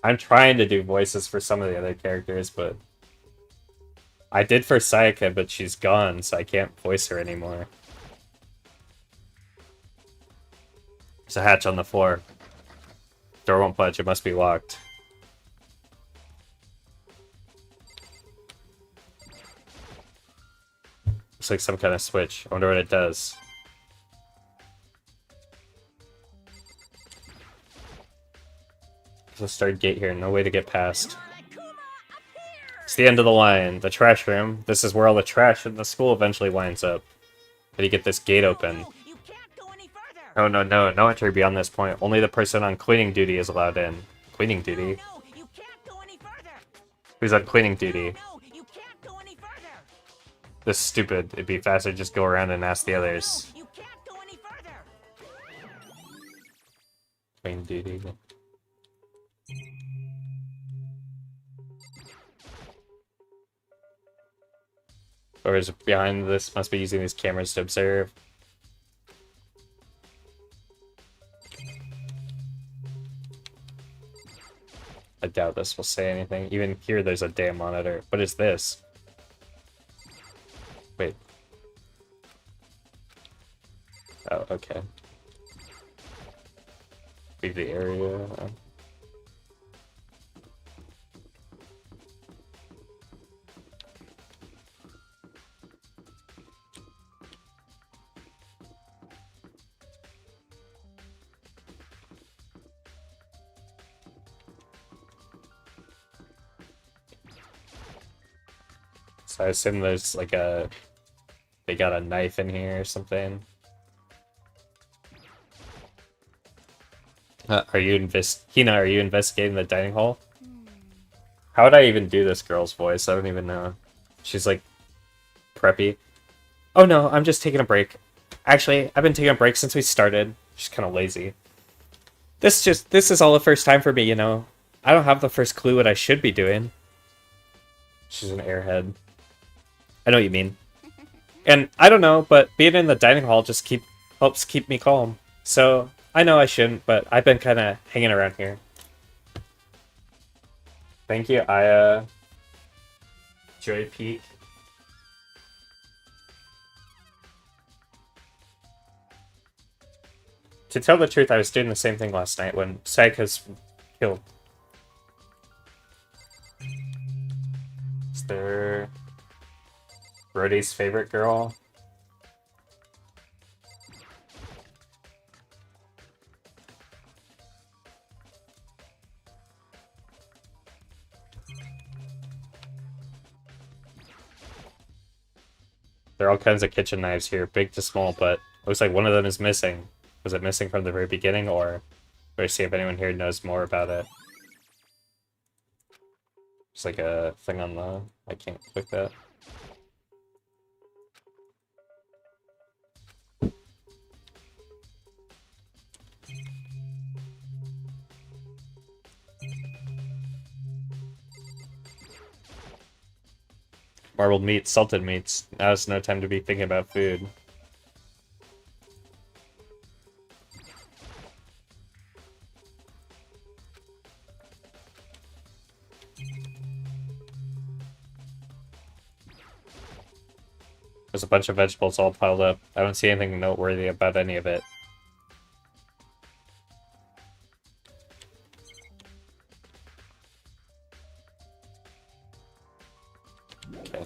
I'm trying to do voices for some of the other characters, but... I did for Sayaka, but she's gone, so I can't voice her anymore. There's a hatch on the floor. Door won't budge, it must be locked. Looks like some kind of switch. I wonder what it does. There's a starred gate here, no way to get past. It's the end of the line. The trash room. This is where all the trash in the school eventually winds up. How do you get this gate open? You can't go any further. No entry beyond this point. Only the person on cleaning duty is allowed in. Cleaning duty? No, you can't go any further. Who's on cleaning duty? No, you can't go any further. This is stupid. It'd be faster to just go around and ask the others. No, you can't go any further. Cleaning duty. Whoever's behind this must be using these cameras to observe. I doubt this will say anything. Even here there's a damn monitor. What is this? Wait. Oh, okay. Leave the area. So I assume there's like they got a knife in here or something. Hina, are you investigating the dining hall? How would I even do this girl's voice? I don't even know. She's like preppy. Oh no, I'm just taking a break. Actually, I've been taking a break since we started. She's kind of lazy. This is all the first time for me, you know. I don't have the first clue what I should be doing. She's an airhead. I know what you mean. And I don't know, but being in the dining hall just helps keep me calm. So I know I shouldn't, but I've been kind of hanging around here. Thank you, Aya. Joy Peak. To tell the truth, I was doing the same thing last night when Sayaka's killed. Is there Brody's favorite girl? There are all kinds of kitchen knives here, big to small, but looks like one of them is missing. Was it missing from the very beginning, or do I see if anyone here knows more about it? There's like a thing on the... I can't click that. Marbled meats, salted meats. Now is no time to be thinking about food. There's a bunch of vegetables all piled up. I don't see anything noteworthy about any of it. Okay.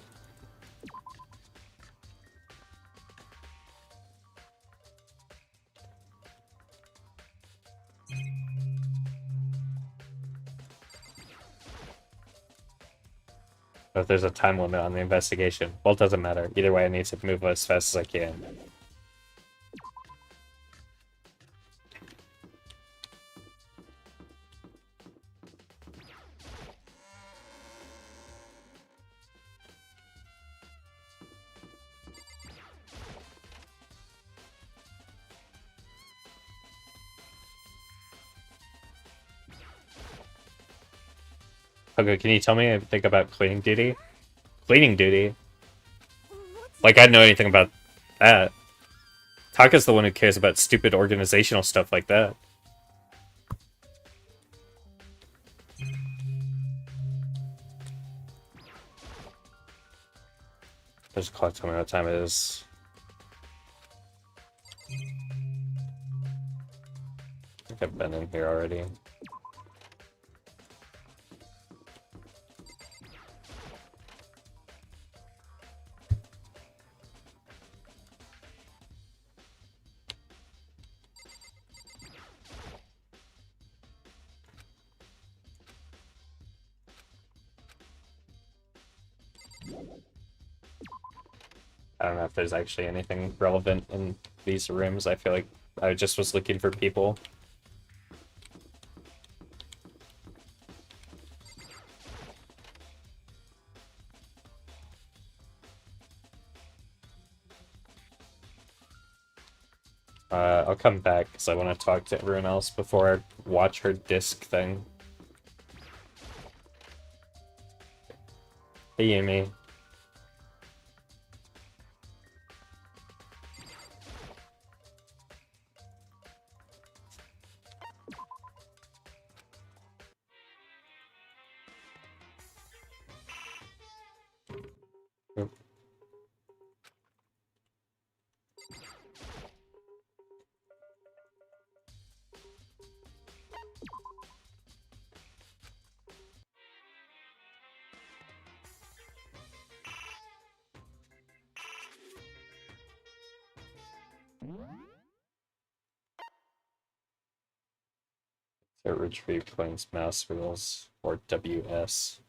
But there's a time limit on the investigation. Well, it doesn't matter. Either way, I need to move as fast as I can. Okay, can you tell me anything about cleaning duty? Cleaning duty? Like, I don't know anything about that. Taka's the one who cares about stupid organizational stuff like that. There's a clock telling me what time it is. I think I've been in here already. I don't know if there's actually anything relevant in these rooms. I feel like I just was looking for people. I'll come back because I want to talk to everyone else before I watch her disc thing. Hey, Yumi. So retrieve coins, mouse wheels, or WS.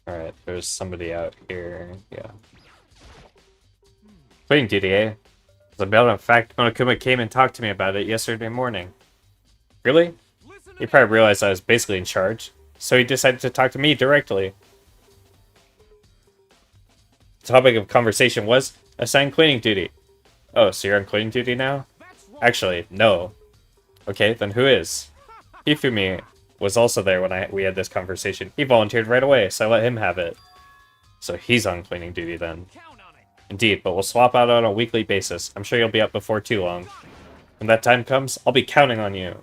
Alright, there's somebody out here. Yeah. Cleaning duty, eh? As a matter of fact, Monokuma came and talked to me about it yesterday morning. Really? He probably realized I was basically in charge, so he decided to talk to me directly. The topic of conversation was assigned cleaning duty. Oh, so you're on cleaning duty now? Actually, no. Okay, then who is? Hifumi was also there when we had this conversation. He volunteered right away, so I let him have it. So he's on cleaning duty then. Indeed, but we'll swap out on a weekly basis. I'm sure you'll be up before too long. When that time comes, I'll be counting on you.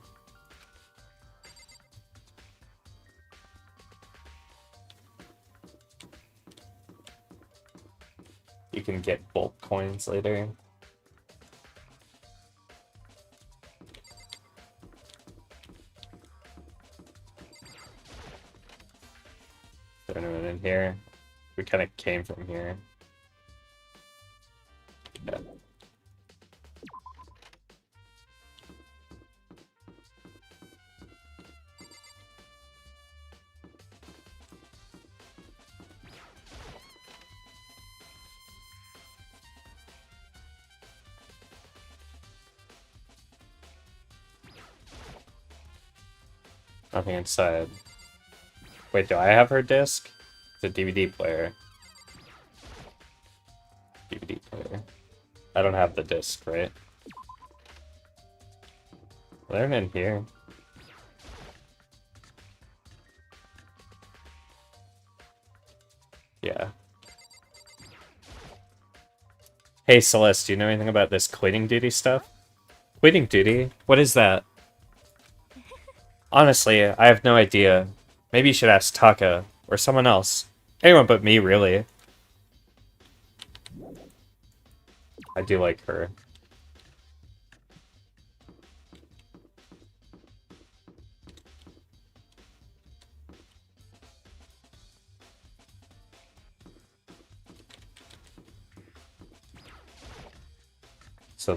You can get bulk coins later. Is there anyone in here? We kind of came from here. Yeah. Nothing inside. Wait, do I have her disc? It's a DVD player. DVD player. I don't have the disc, right? They're in here. Yeah. Hey Celeste, do you know anything about this cleaning duty stuff? Cleaning duty? What is that? Honestly, I have no idea. Maybe you should ask Taka, or someone else. Anyone but me, really. I do like her. So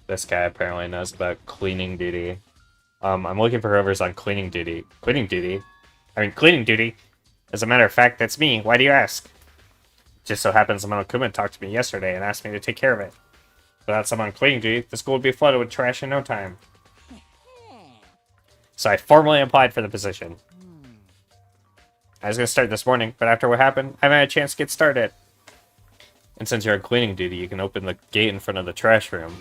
this guy apparently knows about cleaning duty. I'm looking for whoever's on cleaning duty. Cleaning duty? I mean, cleaning duty? As a matter of fact, that's me. Why do you ask? Just so happens Monokuma talked to me yesterday and asked me to take care of it. Without someone on cleaning duty, the school would be flooded with trash in no time. So I formally applied for the position. I was going to start this morning, but after what happened, I haven't had a chance to get started. And since you're on cleaning duty, you can open the gate in front of the trash room.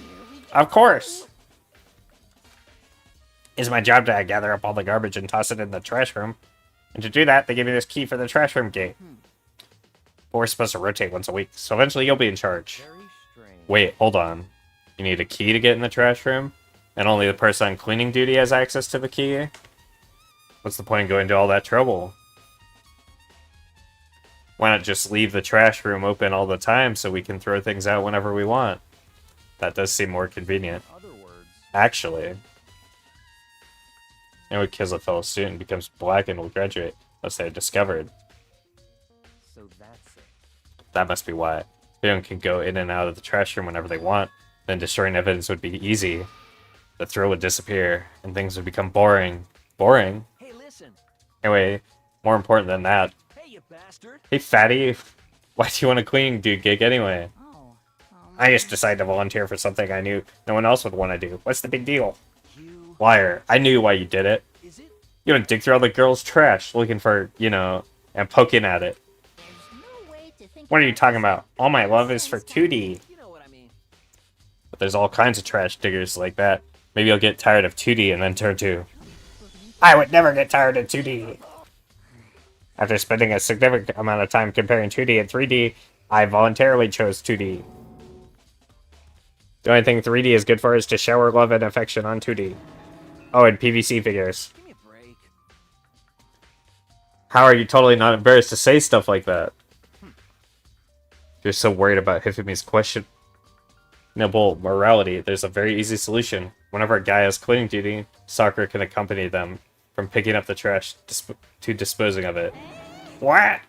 Of course! It's my job to gather up all the garbage and toss it in the trash room. And to do that, they give me this key for the trash room gate. But we're supposed to rotate once a week, so eventually you'll be in charge. Wait, hold on. You need a key to get in the trash room? And only the person on cleaning duty has access to the key? What's the point in going to all that trouble? Why not just leave the trash room open all the time so we can throw things out whenever we want? That does seem more convenient. Actually. Anyone who kills a fellow student becomes black and will graduate, unless they are discovered. So that's it. That must be why. Anyone can go in and out of the trash room whenever they want, then destroying evidence would be easy. The thrill would disappear, and things would become boring. Boring? Hey, listen. Anyway, more important than that. Hey, you bastard. Hey, fatty. Why do you want a cleaning dude gig anyway? Oh, I just decided to volunteer for something I knew no one else would want to do. What's the big deal? You... Liar. I knew why you did it. Is it? You don't dig through all the girls' trash looking for, you know, and poking at it. There's no way to think What are you about talking this about? All my love is for sense, guys. 2D. You know what I mean. But there's all kinds of trash diggers like that. Maybe you'll get tired of 2D and then turn to... I would never get tired of 2D. After spending a significant amount of time comparing 2D and 3D, I voluntarily chose 2D. The only thing 3D is good for is to shower love and affection on 2D. Oh, and PVC figures. Give me a break. How are you totally not embarrassed to say stuff like that? You're so worried about Hifumi's questionable morality. There's a very easy solution. Whenever a guy has cleaning duty, Sakura can accompany them from picking up the trash to disposing of it. What?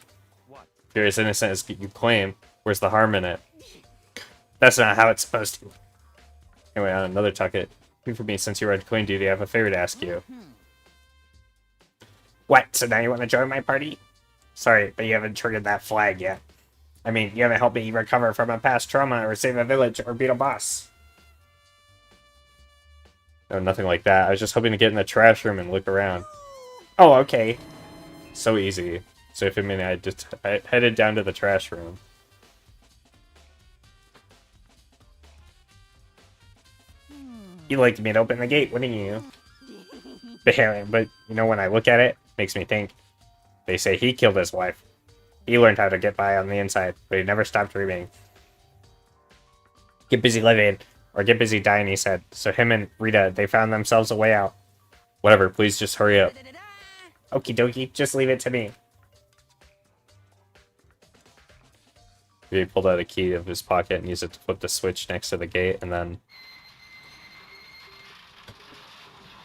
What? If you're as innocent as you claim, where's the harm in it? That's not how it's supposed to. Anyway, on another tucket. For me, since you're on clean duty, I have a favor to ask you. What? So now you want to join my party? Sorry, but you haven't triggered that flag yet. I mean, you haven't helped me recover from a past trauma, or save a village, or beat a boss. No, nothing like that. I was just hoping to get in the trash room and look around. Oh, okay. So easy. So if I headed down to the trash room. You'd like me to open the gate, wouldn't you? But you know, when I look at it, it makes me think. They say he killed his wife. He learned how to get by on the inside, but he never stopped dreaming. Get busy living, or get busy dying, he said. So him and Rita, they found themselves a way out. Whatever, please just hurry up. Okie dokie, just leave it to me. He pulled out a key of his pocket and used it to flip the switch next to the gate, and then...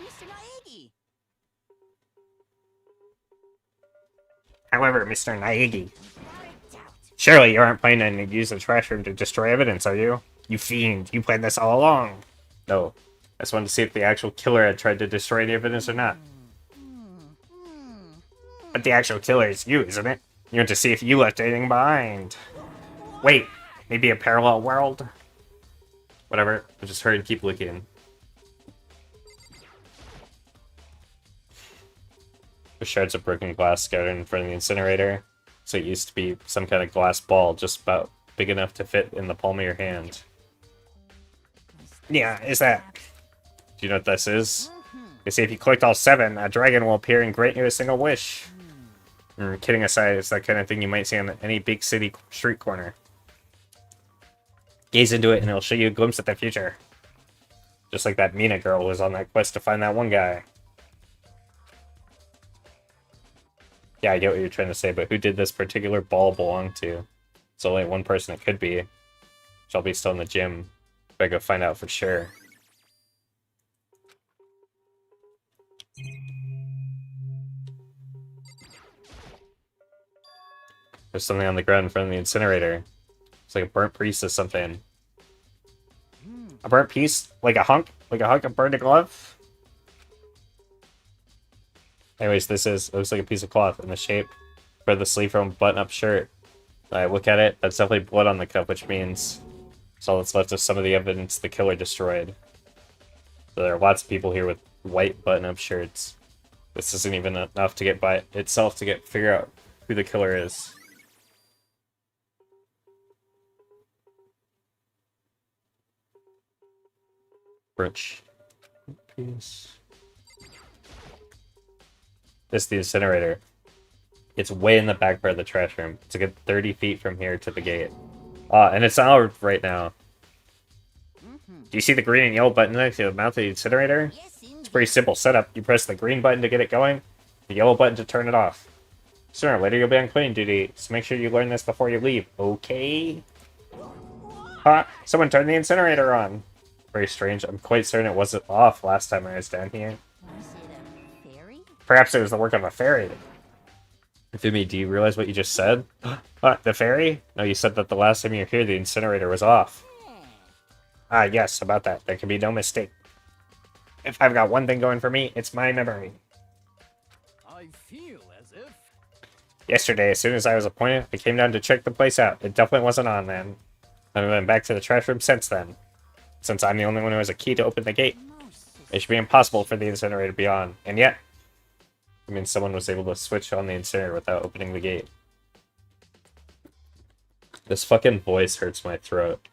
Mr. Naegi. However, Mr. Naegi, surely you aren't planning to use the trash room to destroy evidence, are you? You fiend, you planned this all along. No, I just wanted to see if the actual killer had tried to destroy any evidence or not. But the actual killer is you, isn't it? You want to see if you left anything behind. Wait, maybe a parallel world? Whatever, I'll just hurry and keep looking. There's shards of broken glass scattered in front of the incinerator. So it used to be some kind of glass ball just about big enough to fit in the palm of your hand. Yeah, is that... Do you know what this is? They say if you collect all 7, a dragon will appear and grant you a single wish. Kidding aside, it's that kind of thing you might see on any big city street corner. Gaze into it and it'll show you a glimpse at the future. Just like that Mina girl who was on that quest to find that one guy. Yeah, I get what you're trying to say, but who did this particular ball belong to? It's only one person it could be. She'll be still in the gym. Better go find out for sure. There's something on the ground in front of the incinerator. It's like a burnt piece of something. A burnt piece? Like a hunk? Like a hunk of burnt glove? Anyways, it looks like a piece of cloth in the shape for the sleeve from a button-up shirt. I look at it, that's definitely blood on the cup, which means it's all that's left of some of the evidence the killer destroyed. So there are lots of people here with white button-up shirts. This isn't even enough to get by itself to figure out who the killer is. Birch piece. This is the incinerator. It's way in the back part of the trash room. It's a good 30 feet from here to the gate. And it's out right now. Do you see the green and yellow button next to the mouth of the incinerator? It's a pretty simple setup. You press the green button to get it going, the yellow button to turn it off. Sooner or later you'll be on cleaning duty, so make sure you learn this before you leave, okay? Someone turned the incinerator on. Very strange. I'm quite certain it wasn't off last time I was down here. You say the fairy? Perhaps it was the work of a fairy. Fimi, do you realize what you just said? The fairy? No, you said that the last time you were here, the incinerator was off. Yes, about that. There can be no mistake. If I've got one thing going for me, it's my memory. I feel as if... Yesterday, as soon as I was appointed, I came down to check the place out. It definitely wasn't on then. I've been back to the trash room since then. Since I'm the only one who has a key to open the gate, it should be impossible for the incinerator to be on. And yet, I mean, someone was able to switch on the incinerator without opening the gate. This fucking voice hurts my throat.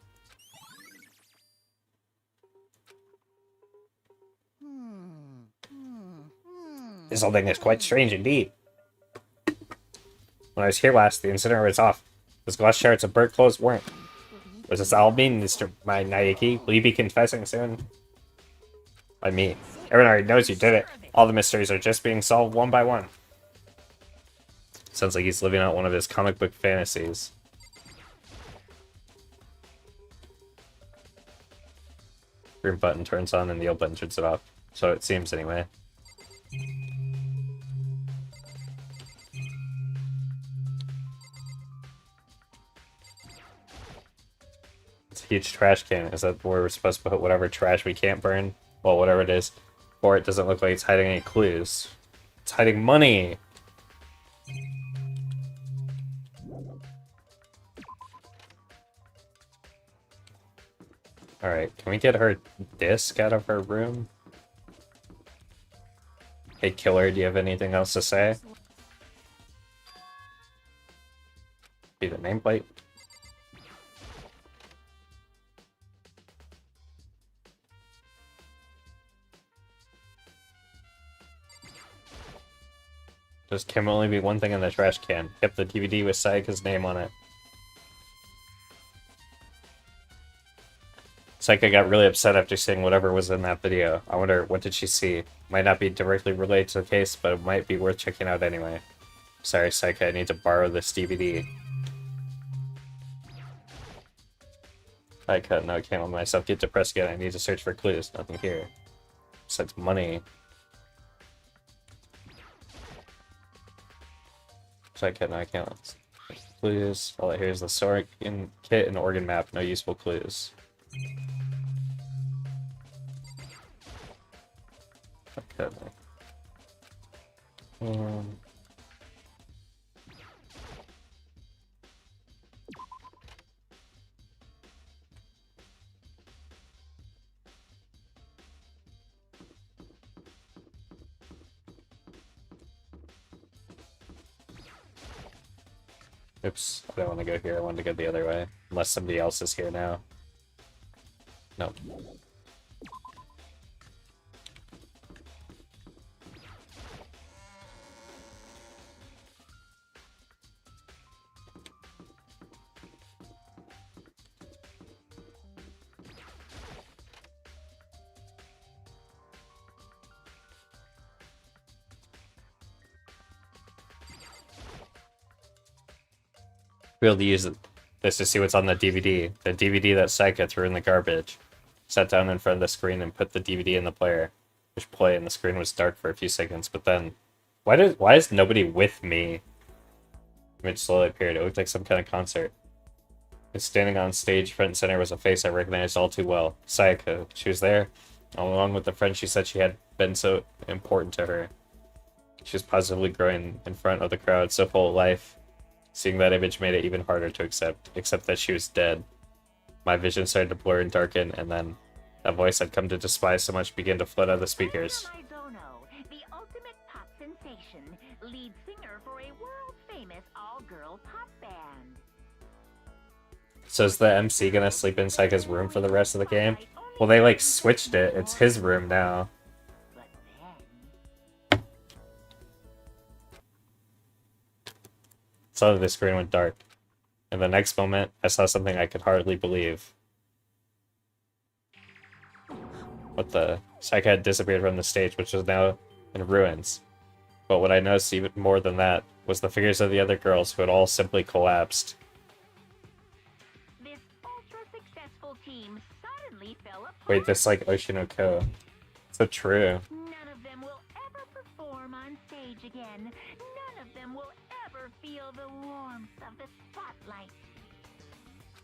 This whole thing is quite strange indeed. When I was here last, the incinerator was off. Those glass shards of burnt clothes weren't. What does this all mean, Mr. Naiki? Will you be confessing soon? By me. Everyone already knows you did it. All the mysteries are just being solved one by one. Sounds like he's living out one of his comic book fantasies. Green button turns on and the yellow button turns it off. So it seems anyway. It's a huge trash can. Is that where we're supposed to put whatever trash we can't burn? Well, whatever it is. Or it doesn't look like it's hiding any clues. It's hiding money! Alright, can we get her disc out of her room? Hey, killer, do you have anything else to say? Be the nameplate. There can only be one thing in the trash can. Yep, the DVD with Sayaka's name on it. Sayaka got really upset after seeing whatever was in that video. I wonder, what did she see? Might not be directly related to the case, but it might be worth checking out anyway. Sorry, Sayaka, I need to borrow this DVD. Sayaka, no, I can't let myself get depressed again. I need to search for clues. Nothing here. Besides money. Sayaka, no, I can't. Clues. All right, here's the sword kit and organ map. No useful clues. Okay. Oops, I don't want to go here. I wanted to go the other way. Unless somebody else is here now. No. Be able to use this to see what's on the DVD. The DVD that Sayaka threw in the garbage. Sat down in front of the screen and put the DVD in the player. Push play and the screen was dark for a few seconds, but then... Why is nobody with me? Image slowly appeared. It looked like some kind of concert. And standing on stage, front and center, was a face I recognized all too well. Sayaka. She was there, along with the friend she said she had been so important to her. She was positively growing in front of the crowd, so full of life. Seeing that image made it even harder to accept, except that she was dead. My vision started to blur and darken, and then that voice I'd come to despise so much began to flood out of the speakers. The ultimate pop sensation, lead singer for a world-famous all-girl pop band. So is the MC gonna sleep in Sayaka's room for the rest of the game? Well, they like switched it. It's his room now. Suddenly the screen went dark. In the next moment, I saw something I could hardly believe. What the? Sayaka had disappeared from the stage, which was now in ruins. But what I noticed even more than that was the figures of the other girls who had all simply collapsed. This ultra-successful team suddenly fell apart. Wait, this like Oshinoko. So true. None of them will ever perform on stage again. None of them will ever feel the warmth of the spotlight.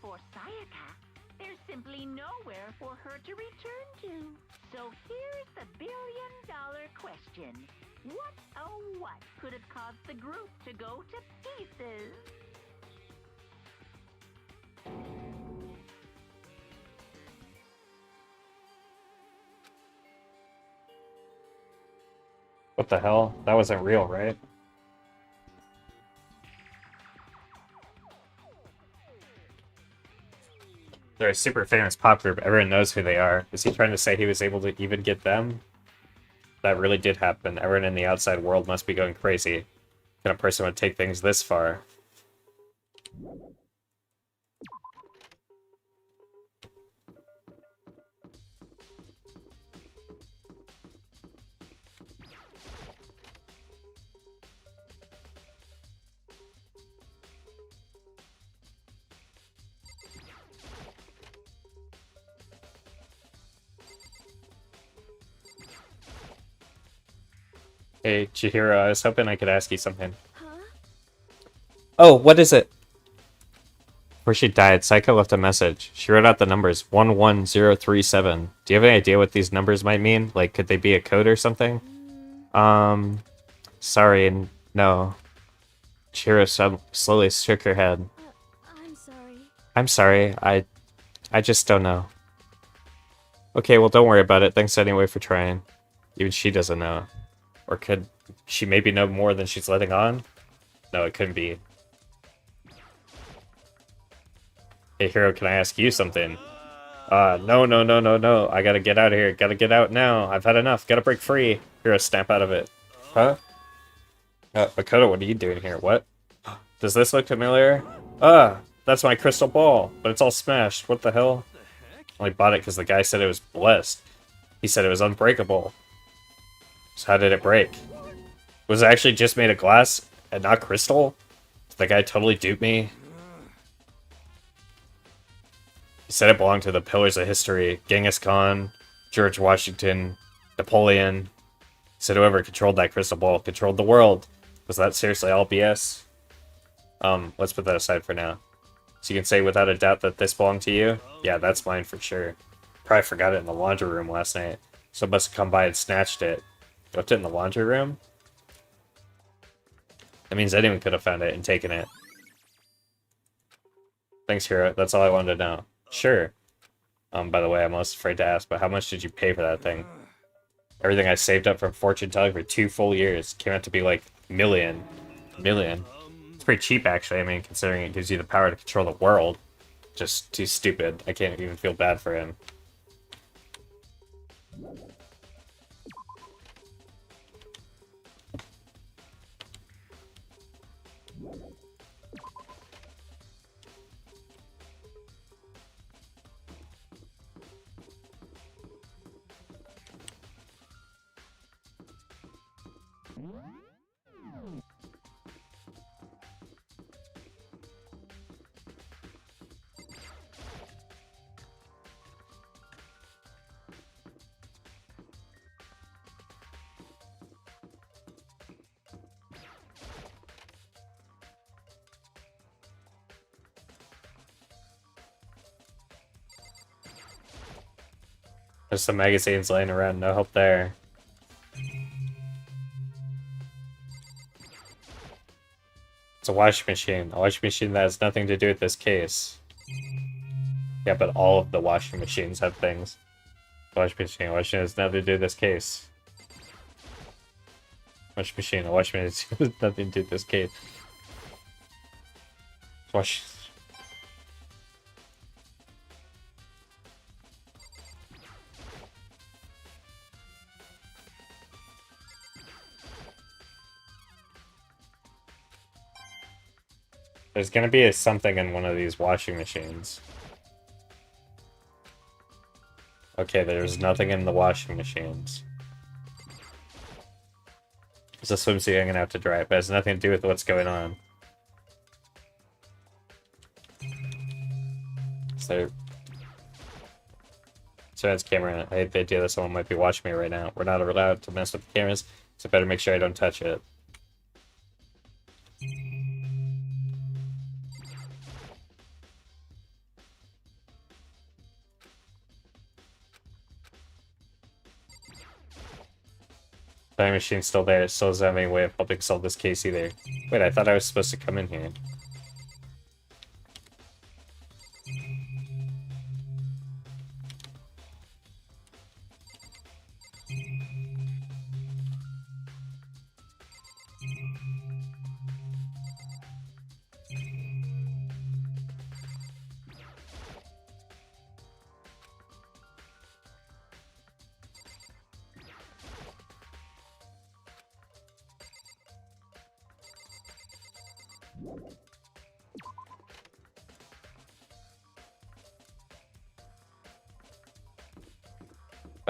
For Sayaka, there's simply nowhere for her to return to. So here's the billion-dollar question. What, oh what, could have caused the group to go to pieces? What the hell? That wasn't real, right? They're a super famous pop group. Everyone knows who they are. Is he trying to say he was able to even get them? That really did happen. Everyone in the outside world must be going crazy. Can a person would take things this far? Hey, Chihiro, I was hoping I could ask you something. Huh? Oh, what is it? Before she died, Psycho left a message. She wrote out the numbers 11037. Do you have any idea what these numbers might mean? Like, could they be a code or something? Sorry, no. Chihiro slowly shook her head. I'm sorry. I'm sorry, I just don't know. Okay, well, don't worry about it. Thanks anyway for trying. Even she doesn't know. Or could she maybe know more than she's letting on? No, it couldn't be. Hey, Hero, can I ask you something? No. I gotta get out of here. Gotta get out now. I've had enough. Gotta break free. Hero, snap out of it. Huh? Makoto, what are you doing here? What? Does this look familiar? That's my crystal ball, but it's all smashed. What the hell? I only bought it because the guy said it was blessed. He said it was unbreakable. So how did it break? Was it actually just made of glass and not crystal? Did the guy totally dupe me? He said it belonged to the pillars of history. Genghis Khan, George Washington, Napoleon. He said whoever controlled that crystal ball controlled the world. Was that seriously all BS? Let's put that aside for now. So you can say without a doubt that this belonged to you? Yeah, that's mine for sure. Probably forgot it in the laundry room last night. Someone must have come by and snatched it. Left it in the laundry room? That means anyone could have found it and taken it. Thanks, Hero. That's all I wanted to know. Sure. By the way, I'm almost afraid to ask, but how much did you pay for that thing? Everything I saved up from fortune telling for 2 full years came out to be like million. It's pretty cheap, actually. I mean, considering it gives you the power to control the world. Just too stupid. I can't even feel bad for him. There's some magazines laying around, no help there. It's a washing machine. A washing machine that has nothing to do with this case. Yeah, but all of the washing machines have things. Washing machine has nothing to do with this case. Washing machine, a washing machine has nothing to do with this case. Wash. There's gonna be a something in one of these washing machines. Okay, there's nothing in the washing machines. It's a swimsuit hanging out to dry, but it has nothing to do with what's going on. So it's camera. I hate the idea that someone might be watching me right now. We're not allowed to mess with the cameras, so better make sure I don't touch it. Time machine's still there. It still doesn't have any way of helping solve this case either. Wait, I thought I was supposed to come in here.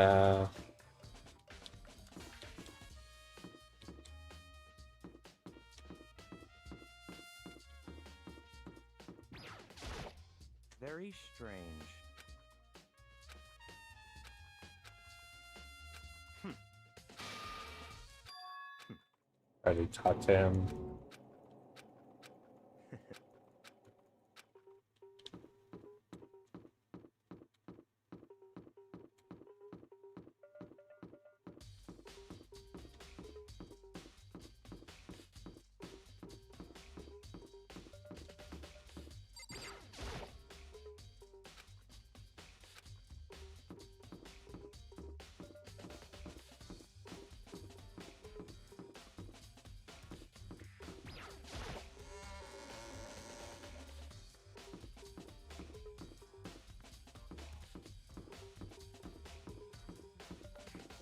bow. Very strange. Try to talk to him.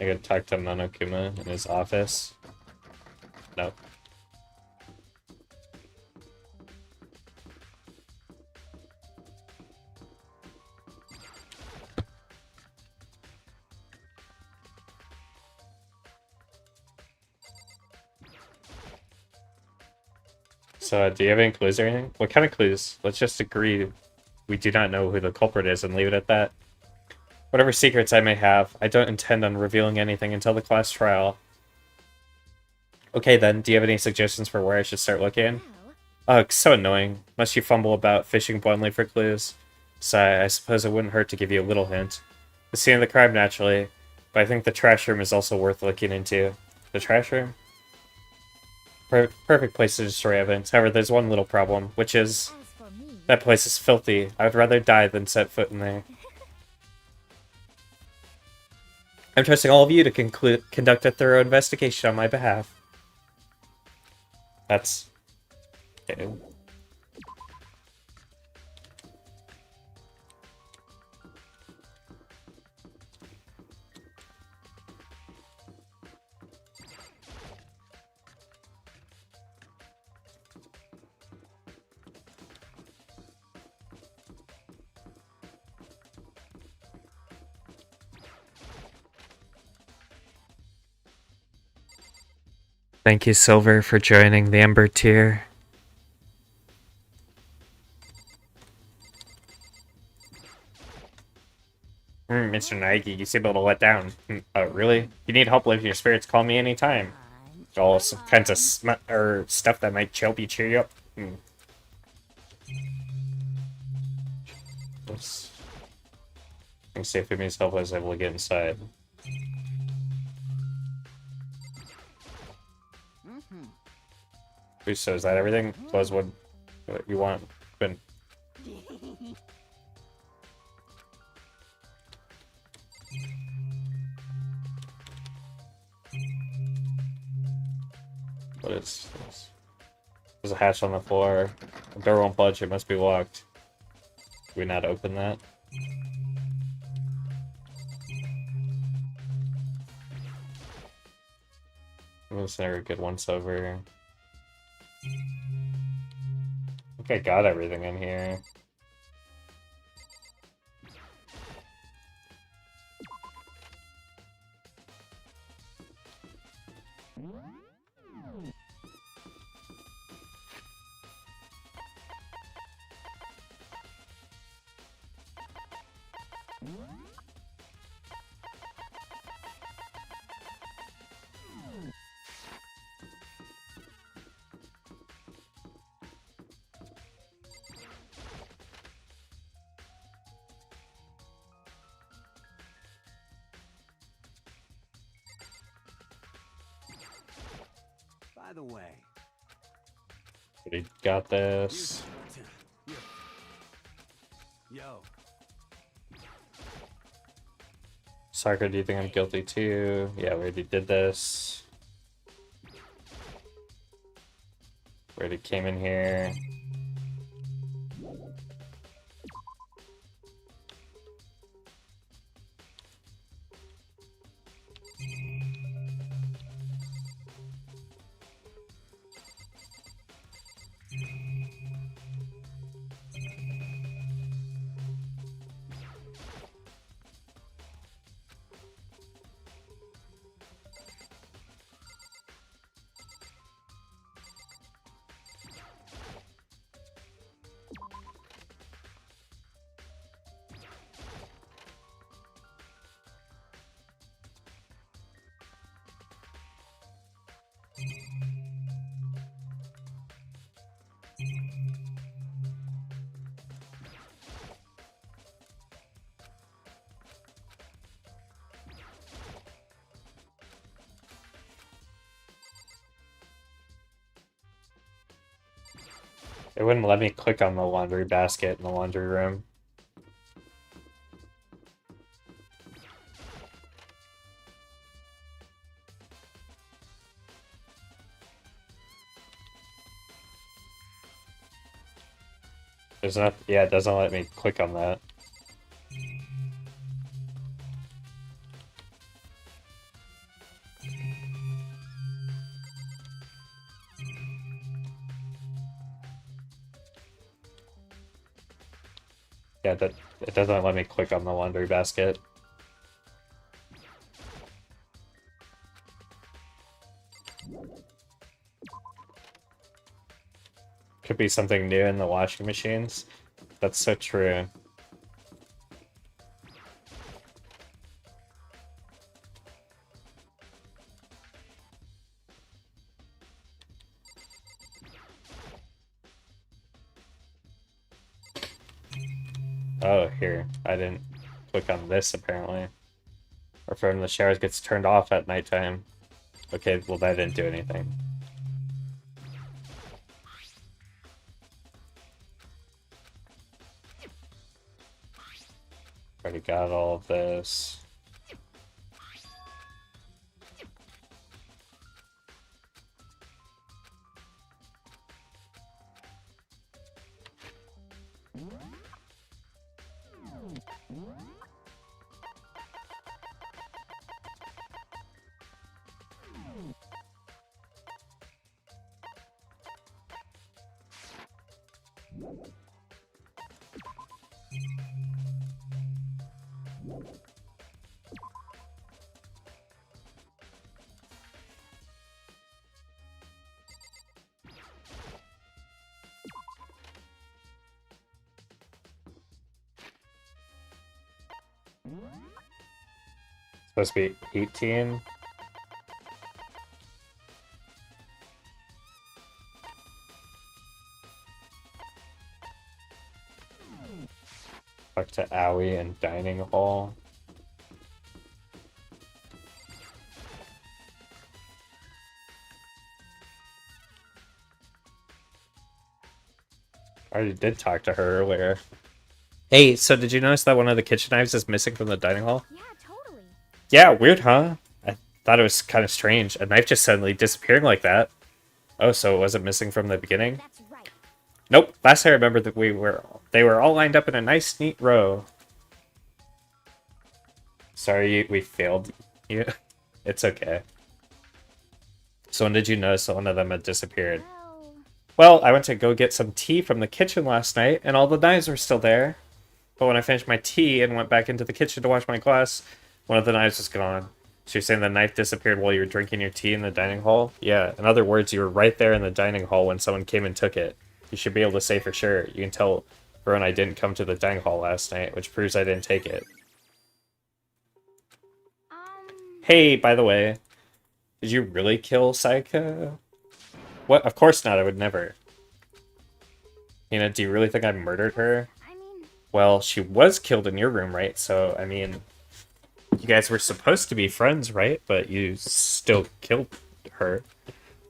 I could talk to Monokuma in his office. No. So, do you have any clues or anything? What kind of clues? Let's just agree we do not know who the culprit is and leave it at that. Whatever secrets I may have, I don't intend on revealing anything until the class trial. Okay then, do you have any suggestions for where I should start looking? Oh, it's so annoying. Must you fumble about fishing bluntly for clues? Sigh, I suppose it wouldn't hurt to give you a little hint. The scene of the crime, naturally, but I think the trash room is also worth looking into. The trash room? Perfect place to destroy evidence. However, there's one little problem, which is... that place is filthy. I would rather die than set foot in there. I'm trusting all of you to conduct a thorough investigation on my behalf. That's... okay. Thank you, Silver, for joining the Ember tier. Mr. Nike, you seem a little let down. Oh, really? If you need help lifting your spirits, call me anytime. All kinds of stuff that might help you cheer you up. Let's see if it means help I was able to get inside. So is that everything? Was what you want? Been. What is this? There's a hatch on the floor. The door won't budge. It must be locked. Can we not open that? This never a good once over. I think I got everything in here. By the way, We got this. yo, Sakura, do you think I'm guilty too? Yeah, we already did this. We already came in here. It wouldn't let me click on the laundry basket in the laundry room. There's not, yeah, it doesn't let me click on that. Yeah, that it doesn't let me click on the laundry basket. Could be something new in the washing machines. That's so true. Oh, here. I didn't click on this, apparently. Or from the showers gets turned off at nighttime. Okay, well, that didn't do anything. Already got all of this. Supposed to be 18. Talk to Owie and dining hall. I already did talk to her earlier. Hey, so did you notice that one of the kitchen knives is missing from the dining hall? Yeah, totally. Yeah, weird, huh? I thought it was kind of strange. A knife just suddenly disappearing like that. Oh, so it wasn't missing from the beginning? That's right. Nope. Last I remember that they were all lined up in a nice, neat row. Sorry, we failed you. It's okay. So when did you notice that one of them had disappeared? Well, I went to go get some tea from the kitchen last night, and all the knives were still there. But when I finished my tea and went back into the kitchen to wash my glass, one of the knives was gone. So you're saying the knife disappeared while you were drinking your tea in the dining hall? Yeah, in other words, you were right there in the dining hall when someone came and took it. You should be able to say for sure. You can tell Vern I didn't come to the dining hall last night, which proves I didn't take it. Hey, by the way, did you really kill Saika? What? Of course not, I would never. You know, do you really think I murdered her? I mean... Well, she was killed in your room, right? So, I mean, you guys were supposed to be friends, right? But you still killed her.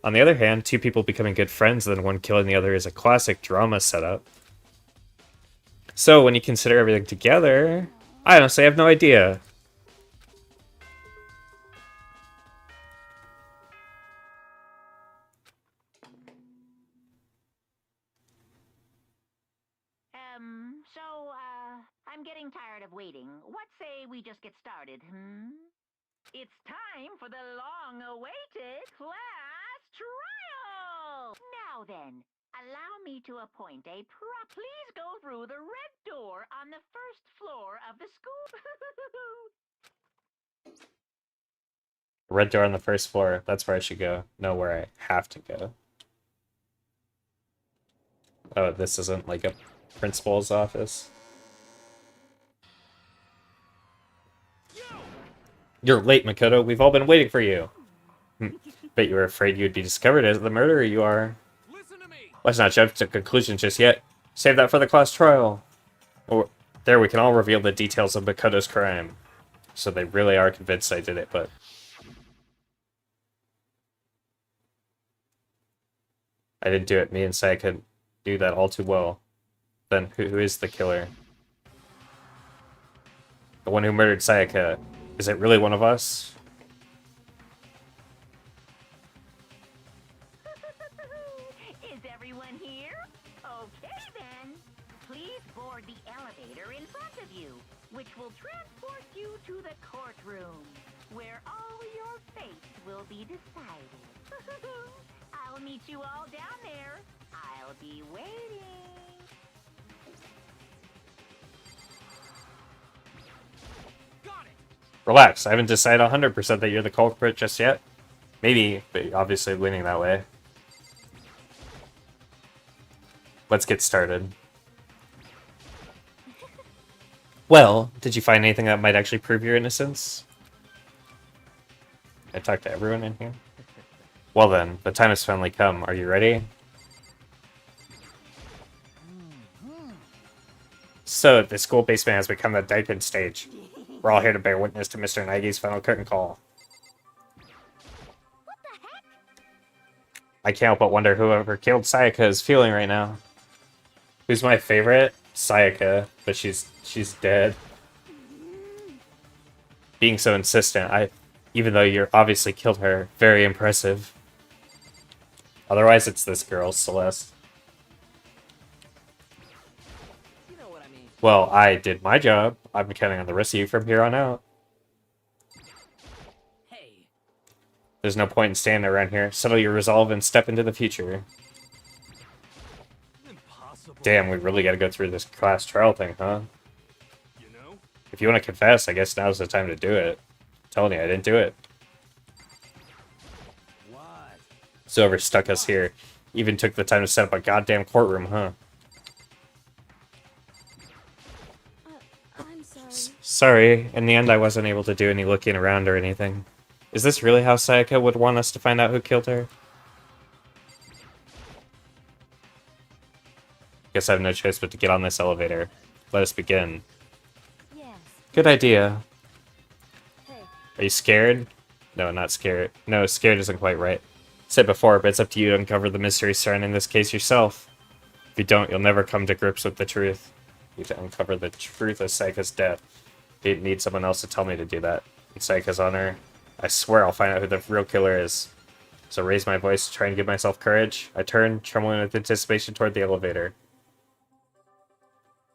On the other hand, two people becoming good friends and then one killing the other is a classic drama setup. So, when you consider everything together, I honestly have no idea. I'm getting tired of waiting. What say we just get started, It's time for the long-awaited class trial! Now then, allow me to appoint a please go through the red door on the first floor of the school. Red door on the first floor. That's where I should go. No, where I have to go. Oh, this isn't like a principal's office. You're late, Makoto. We've all been waiting for you. Bet you were afraid you'd be discovered as the murderer you are. Listen to me. Let's not jump to conclusions just yet. Save that for the class trial. Or there, we can all reveal the details of Makoto's crime. So they really are convinced I did it, but... I didn't do it. Me and Sayaka do that all too well. Then who is the killer? The one who murdered Sayaka. Is it really one of us? Is everyone here? Okay then. Please board the elevator in front of you, which will transport you to the courtroom, where all your fates will be decided. I'll meet you all down there. I'll be waiting. Got it. Relax, I haven't decided 100% that you're the culprit just yet. Maybe, but obviously leaning that way. Let's get started. Well, did you find anything that might actually prove your innocence? I talked to everyone in here? Well then, the time has finally come. Are you ready? So, the school basement has become the Daikin stage. We're all here to bear witness to Mr. Nagi's final curtain call. What the heck? I can't help but wonder whoever killed Sayaka is feeling right now. Who's my favorite? Sayaka, but she's dead. Being so insistent, even though you obviously killed her, very impressive. Otherwise, it's this girl, Celeste. You know what I mean. Well, I did my job. I'm counting on the rest of you from here on out. Hey. There's no point in standing around here. Settle your resolve and step into the future. Impossible. Damn, we really gotta go through this class trial thing, huh? You know? If you want to confess, I guess now's the time to do it. I'm telling you, I didn't do it. What? So whoever stuck us here even took the time to set up a goddamn courtroom, huh? I'm sorry. Sorry, in the end I wasn't able to do any looking around or anything. Is this really how Sayaka would want us to find out who killed her? Guess I have no choice but to get on this elevator. Let us begin. Yes. Good idea. Hey. Are you scared? No, not scared. No, scared isn't quite right. Said before, but it's up to you to uncover the mystery surrounding this case yourself. If you don't, you'll never come to grips with the truth. You need to uncover the truth of Sayaka's death. I need someone else to tell me to do that. In Sayaka's honor, I swear I'll find out who the real killer is. So raise my voice to try and give myself courage. I turn, trembling with anticipation, toward the elevator.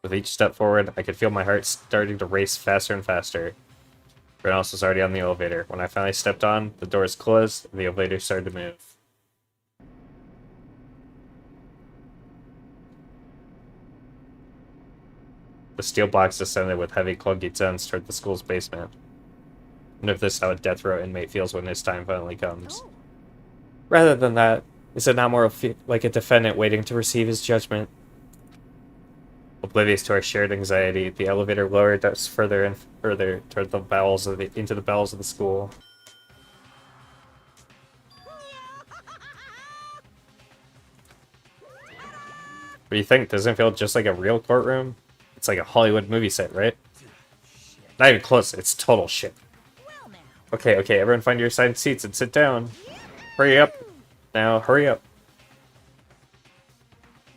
With each step forward, I could feel my heart starting to race faster and faster. Everyone else was already on the elevator. When I finally stepped on, the doors closed, and the elevator started to move. The steel blocks descended with heavy, clunky sounds toward the school's basement. I wonder if this is how a death row inmate feels when his time finally comes. Oh. Rather than that, is it not more like a defendant waiting to receive his judgment? Oblivious to our shared anxiety, the elevator lowered us further and further toward the bowels of into the bowels of the school. What do you think? Doesn't it feel just like a real courtroom? It's like a Hollywood movie set, right? Not even close. It's total shit. Well now. Okay, everyone find your assigned seats and sit down. Hurry up. Now, hurry up.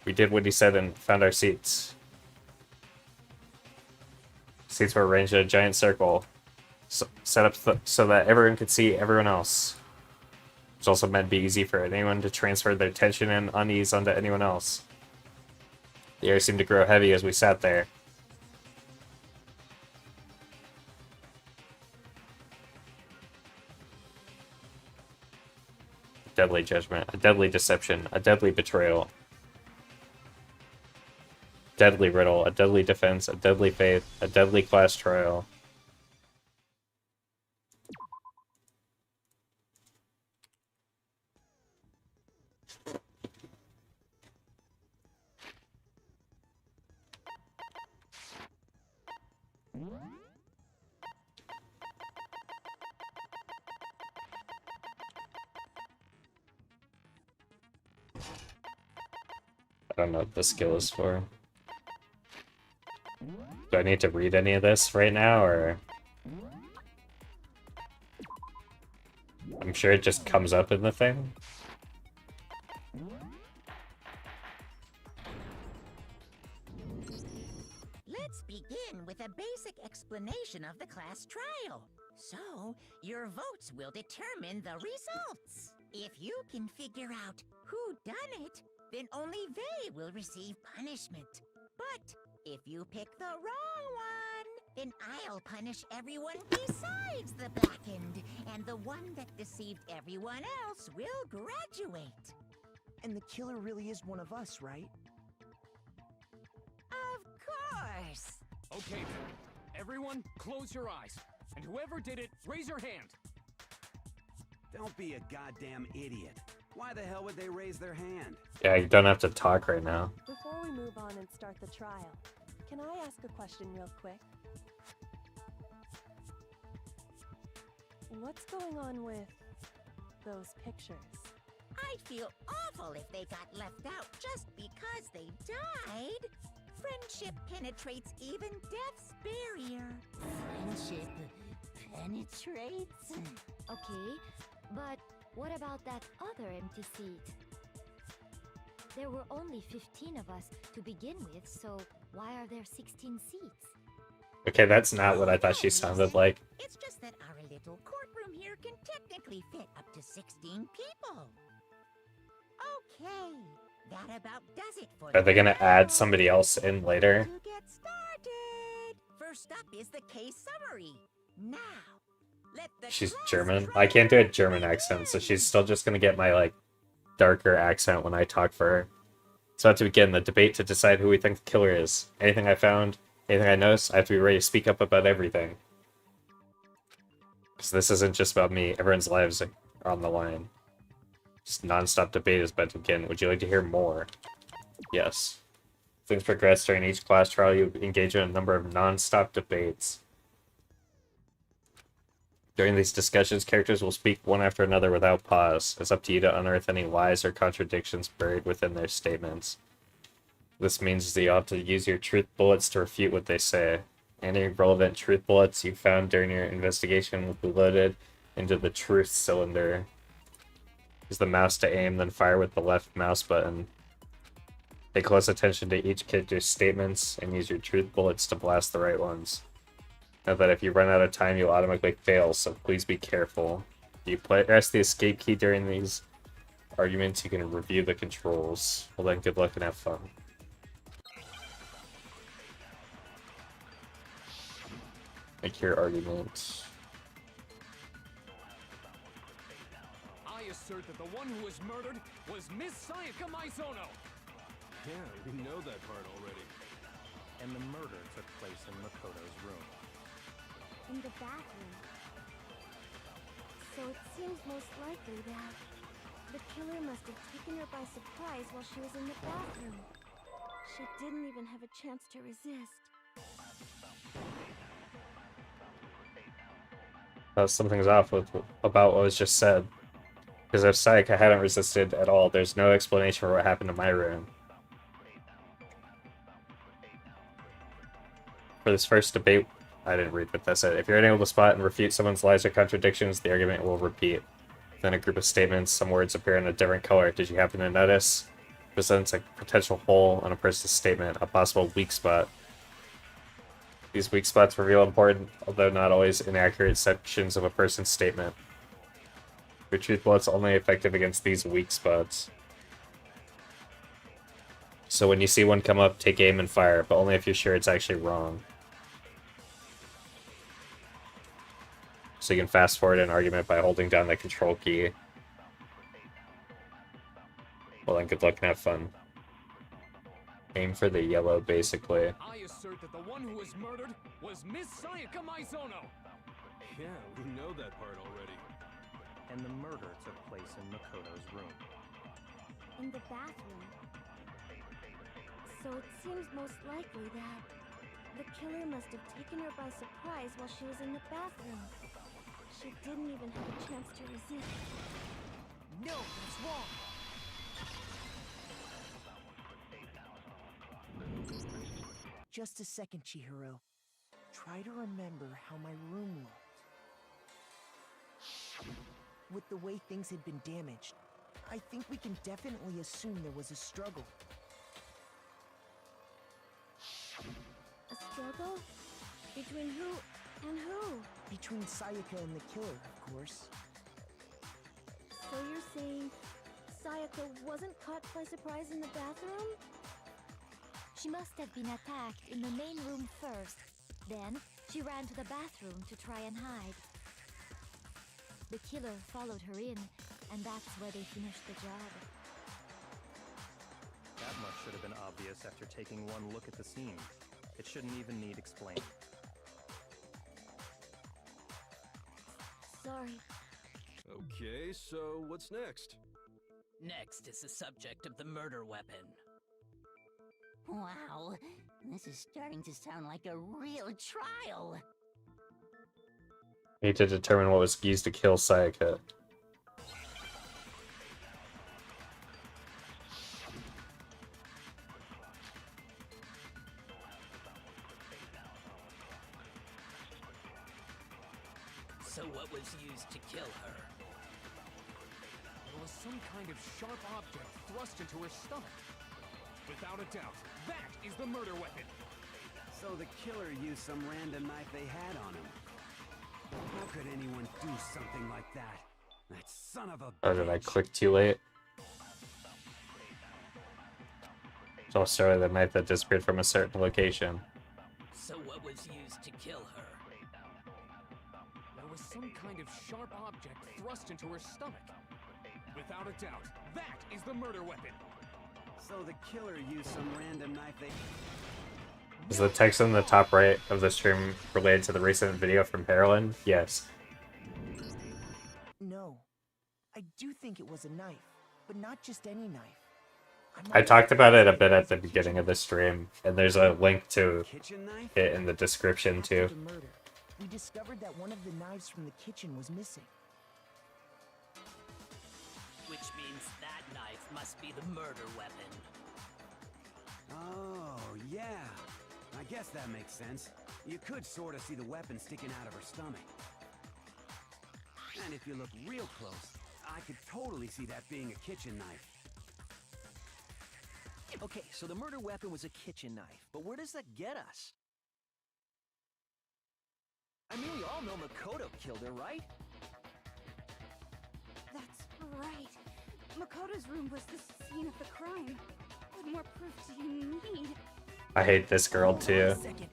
We did what he said and found our seats. Seats were arranged in a giant circle, set up so that everyone could see everyone else. Which also meant it'd be easy for anyone to transfer their tension and unease onto anyone else. The air seemed to grow heavy as we sat there. A deadly judgment, a deadly deception, a deadly betrayal. Deadly riddle, a deadly defense, a deadly faith, a deadly class trial. I don't know what the skill is for. Do I need to read any of this right now, or... I'm sure it just comes up in the thing. Let's begin with a basic explanation of the class trial. So, your votes will determine the results. If you can figure out who done it, then only they will receive punishment. But if you pick the wrong one, then I'll punish everyone besides the blackened, and the one that deceived everyone else will graduate. And the killer really is one of us, right? Of course. Okay, then. Everyone, close your eyes. And whoever did it, raise your hand. Don't be a goddamn idiot. Why the hell would they raise their hand? Yeah, you don't have to talk right now. Before we move on and start the trial, can I ask a question real quick? What's going on with those pictures? I'd feel awful if they got left out just because they died. Friendship penetrates even death's barrier. Friendship penetrates? Okay, but what about that other empty seat? There were only 15 of us to begin with, so why are there 16 seats? Okay, that's not what I thought she sounded like. It's just that our little courtroom here can technically fit up to 16 people. Okay, that about does it for Are they gonna trial. add somebody else in later? To get started, first up is the case summary. Now, let the She's class German. trial I can't do a German accent, so she's still just gonna get my, like, darker accent when I talk for her. So to begin the debate to decide who we think the killer is. Anything I found, anything I noticed, I have to be ready to speak up about everything. Because this isn't just about me. Everyone's lives are on the line. Just non-stop debate is about to begin. Would you like to hear more? Yes. Things progress during each class trial. You engage in a number of non-stop debates. During these discussions, characters will speak one after another without pause. It's up to you to unearth any lies or contradictions buried within their statements. This means that you have to use your truth bullets to refute what they say. Any relevant truth bullets you found during your investigation will be loaded into the truth cylinder. Use the mouse to aim, then fire with the left mouse button. Pay close attention to each character's statements, and use your truth bullets to blast the right ones. Note that if you run out of time, you'll automatically fail, so please be careful. If you press the escape key during these arguments, you can review the controls. Well then, good luck and have fun. Make your argument. I assert that the one who was murdered was Miss Sayaka Maizono. Yeah, we know that part already. And the murder took place in Makoto's room. In the bathroom. So it seems most likely that the killer must have taken her by surprise while she was in the bathroom. She didn't even have a chance to resist. Something's off about what was just said. Because if Sayaka hadn't resisted at all, there's no explanation for what happened in my room. For this first debate, I didn't read what that said. If you're unable to spot and refute someone's lies or contradictions, the argument will repeat. Then a group of statements, some words appear in a different color. Did you happen to notice? Presents a potential hole on a person's statement, a possible weak spot. These weak spots reveal important, although not always inaccurate, sections of a person's statement. Your truth bullet's only effective against these weak spots. So when you see one come up, take aim and fire, but only if you're sure it's actually wrong. So you can fast forward an argument by holding down the control key. Well then, good luck and have fun. Aim for the yellow, basically. I assert that the one who was murdered was Miss Sayaka Maizono. Yeah, we know that part already. And the murder took place in Makoto's room. In the bathroom. So it seems most likely that the killer must have taken her by surprise while she was in the bathroom. She didn't even have a chance to resist. No, that's wrong. Just a second, Chihiro. Try to remember how my room looked. With the way things had been damaged, I think we can definitely assume there was a struggle. A struggle? Between who and who? Between Sayaka and the killer, of course. So you're saying Sayaka wasn't caught by surprise in the bathroom? She must have been attacked in the main room first. Then, she ran to the bathroom to try and hide. The killer followed her in, and that's where they finished the job. That much should have been obvious after taking one look at the scene. It shouldn't even need explaining. Sorry. Okay, so what's next? Next is the subject of the murder weapon. Wow, this is starting to sound like a real trial. Need to determine what was used to kill Sayaka. So what was used to kill her? There was some kind of sharp object thrust into her stomach. Without a doubt, that is the murder weapon. So the killer used some random knife they had on him. How could anyone do something like that? That son of a Oh, did I bitch. click too late? So I'll start with a knife that disappeared from a certain location. So what was used to kill her? There was some kind of sharp object thrust into her stomach. Without a doubt, that is the murder weapon. So the killer used some random knife they... Is the text in the top right of the stream related to the recent video from Heroin? Yes. No. I do think it was a knife, but not just any knife. I talked about it a bit at the beginning of the stream, and there's a link to Kitchen knife? it in the description After too. the murder, we discovered that one of the knives from the kitchen was missing. Which means that knife must be the murder weapon. Oh, yeah. I guess that makes sense. You could sort of see the weapon sticking out of her stomach. And if you look real close, I could totally see that being a kitchen knife. Okay, so the murder weapon was a kitchen knife, but where does that get us? I mean, we all know Makoto killed her, right? That's right. Makoto's room was the scene of the crime. What more proof do you need? I hate this girl Hold on too. a second.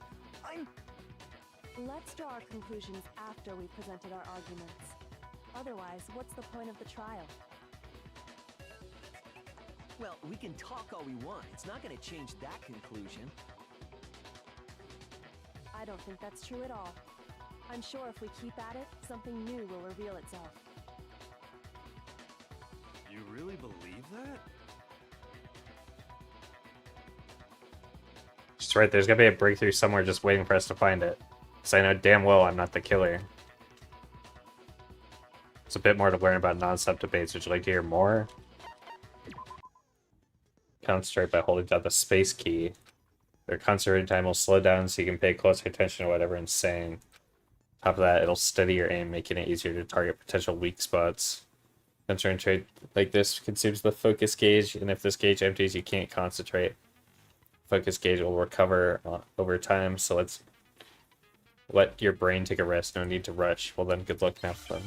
Let's draw our conclusions after we presented our arguments. Otherwise, what's the point of the trial? Well, we can talk all we want. It's not going to change that conclusion. I don't think that's true at all. I'm sure if we keep at it, something new will reveal itself. You really believe that? Just right, there's gonna be a breakthrough somewhere just waiting for us to find it. Because I know damn well I'm not the killer. It's a bit more to learn about non-stop debates. Would you like to hear more? Concentrate by holding down the space key. Their concentrated time will slow down so you can pay closer attention to what everyone's saying. Top of that, it'll steady your aim, making it easier to target potential weak spots. Concentrate like this consumes the focus gauge, and if this gauge empties, you can't concentrate. Focus gauge will recover over time, so let's let your brain take a rest. No need to rush. Well then, good luck and have fun.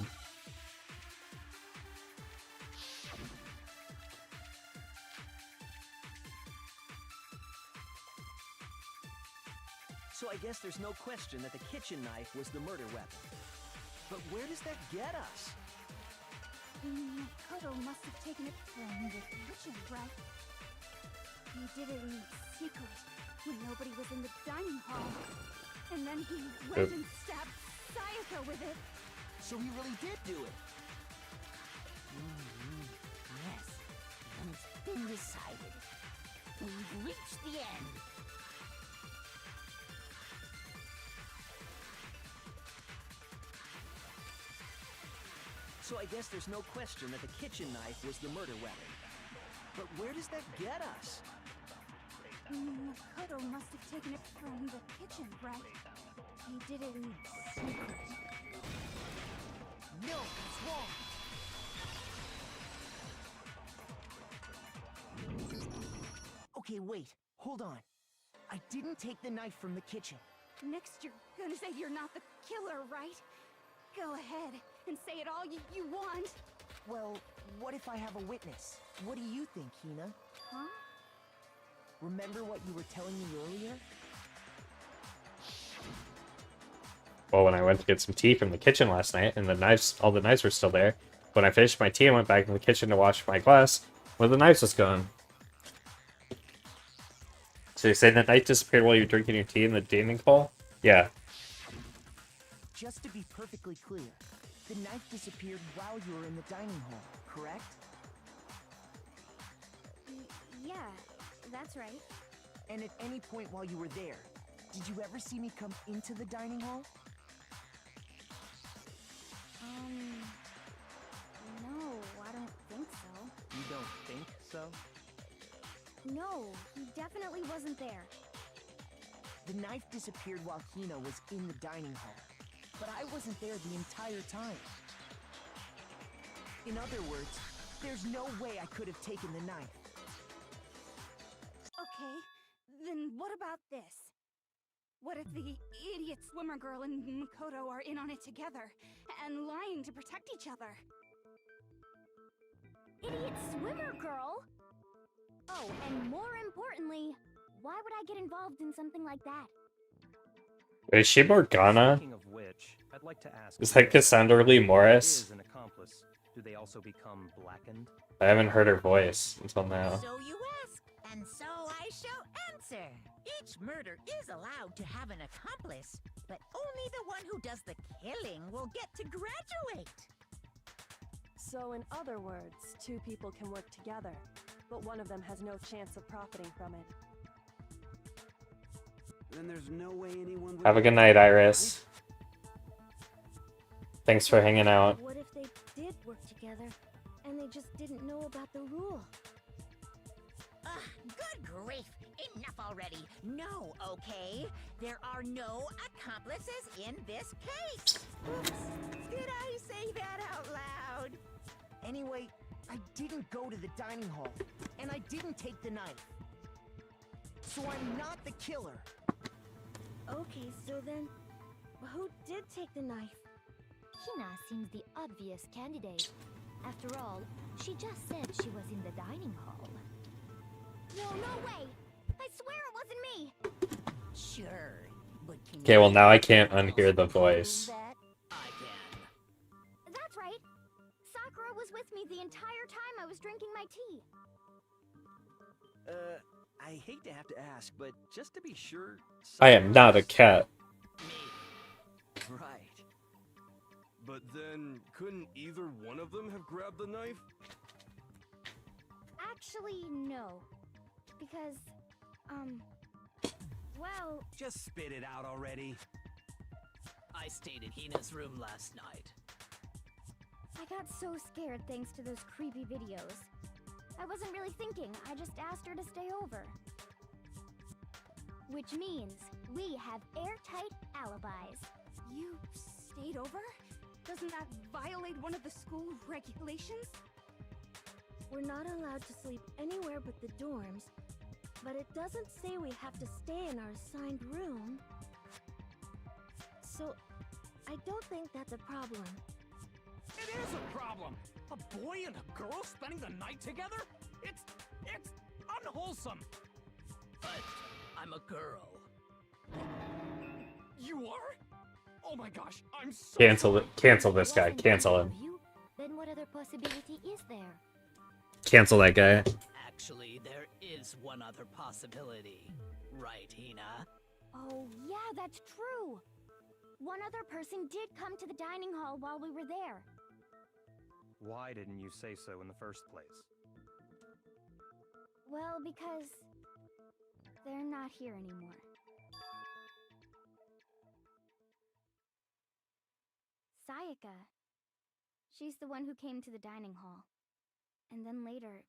So I guess there's no question that the kitchen knife was the murder weapon. But where does that get us? Makoto must have taken it from the kitchen, right? He did it in secret, when nobody was in the dining hall. And then he went and stabbed Sayaka with it. So he really did do it. Yes, and it's been decided. We've reached the end. So I guess there's no question that the kitchen knife was the murder weapon. But where does that get us? Makoto must have taken it from the kitchen, right? He did it in secret. No, that's wrong. Okay, wait. Hold on. I didn't take the knife from the kitchen. Next, you're gonna say you're not the killer, right? Go ahead and say it all you want. Well, what if I have a witness? What do you think, Hina? Huh? Remember what you were telling me earlier? Well, when I went to get some tea from the kitchen last night, and all the knives were still there. When I finished my tea, I went back in the kitchen to wash my glass, where the knives was gone. So you're saying the knife disappeared while you were drinking your tea in the dining hall? Yeah. Just to be perfectly clear, the knife disappeared while you were in the dining hall, correct? Yeah, that's right. And at any point while you were there, did you ever see me come into the dining hall? No, I don't think so. You don't think so? No, he definitely wasn't there. The knife disappeared while Hina was in the dining hall, but I wasn't there the entire time. In other words, there's no way I could have taken the knife. Okay, then what about this? What if the idiot swimmer girl and Makoto are in on it together, and lying to protect each other? Idiot swimmer girl? Oh, and more importantly, why would I get involved in something like that? Is she Morgana? Speaking of which, I'd like to ask. Is that Cassandra Lee Morris? Is an accomplice. Do they also become blackened? I haven't heard her voice until now. So you ask, and so I shall answer. Each murder is allowed to have an accomplice, but only the one who does the killing will get to graduate. So in other words, two people can work together, but one of them has no chance of profiting from it. Then there's no way anyone would... Have a good night, Iris. Thanks for hanging out. What if they did work together, and they just didn't know about the rule? Good grief! Enough already! No, okay? There are no accomplices in this case! Oops! Did I say that out loud? Anyway, I didn't go to the dining hall, and I didn't take the knife. So I'm not the killer. Okay, so then, who did take the knife? Hina seems the obvious candidate. After all, she just said she was in the dining hall. No way! I swear it wasn't me! Sure, but can Okay, well now I can't unhear the voice. I can. That's right! Sakura was with me the entire time I was drinking my tea. I hate to have to ask, but just to be sure... I am not a cat. Right. But then, couldn't either one of them have grabbed the knife? Actually, no. Because, well... Just spit it out already. I stayed in Hina's room last night. I got so scared thanks to those creepy videos. I wasn't really thinking, I just asked her to stay over. Which means we have airtight alibis. You stayed over? Doesn't that violate one of the school regulations? We're not allowed to sleep anywhere but the dorms, but it doesn't say we have to stay in our assigned room. So, I don't think that's a problem. It is a problem! A boy and a girl spending the night together? It's unwholesome! But I'm a girl. You are? Oh my gosh, I'm so Cancel this guy. Cancel him. Then what other possibility is there? Cancel that guy. Actually, there is one other possibility. Right, Hina? Oh, yeah, that's true! One other person did come to the dining hall while we were there. Why didn't you say so in the first place? Well, because they're not here anymore. Sayaka. She's the one who came to the dining hall. And then later,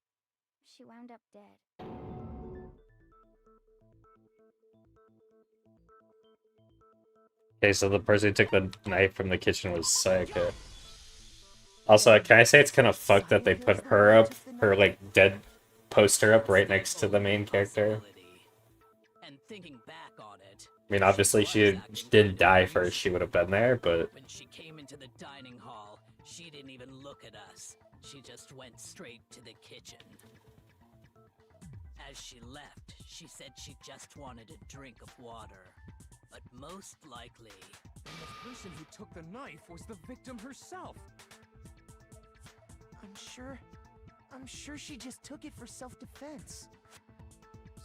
she wound up dead. Okay, so the person who took the knife from the kitchen was Sayaka. Also, can I say it's kind of fucked that they put her up, her like dead poster up right next to the main character? And thinking back on it, I mean, obviously she did die first, she would have been there, but... when she came into the dining hall, she didn't even look at us. She just went straight to the kitchen. As she left, she said she just wanted a drink of water. But most likely... And the person who took the knife was the victim herself. I'm sure she just took it for self-defense.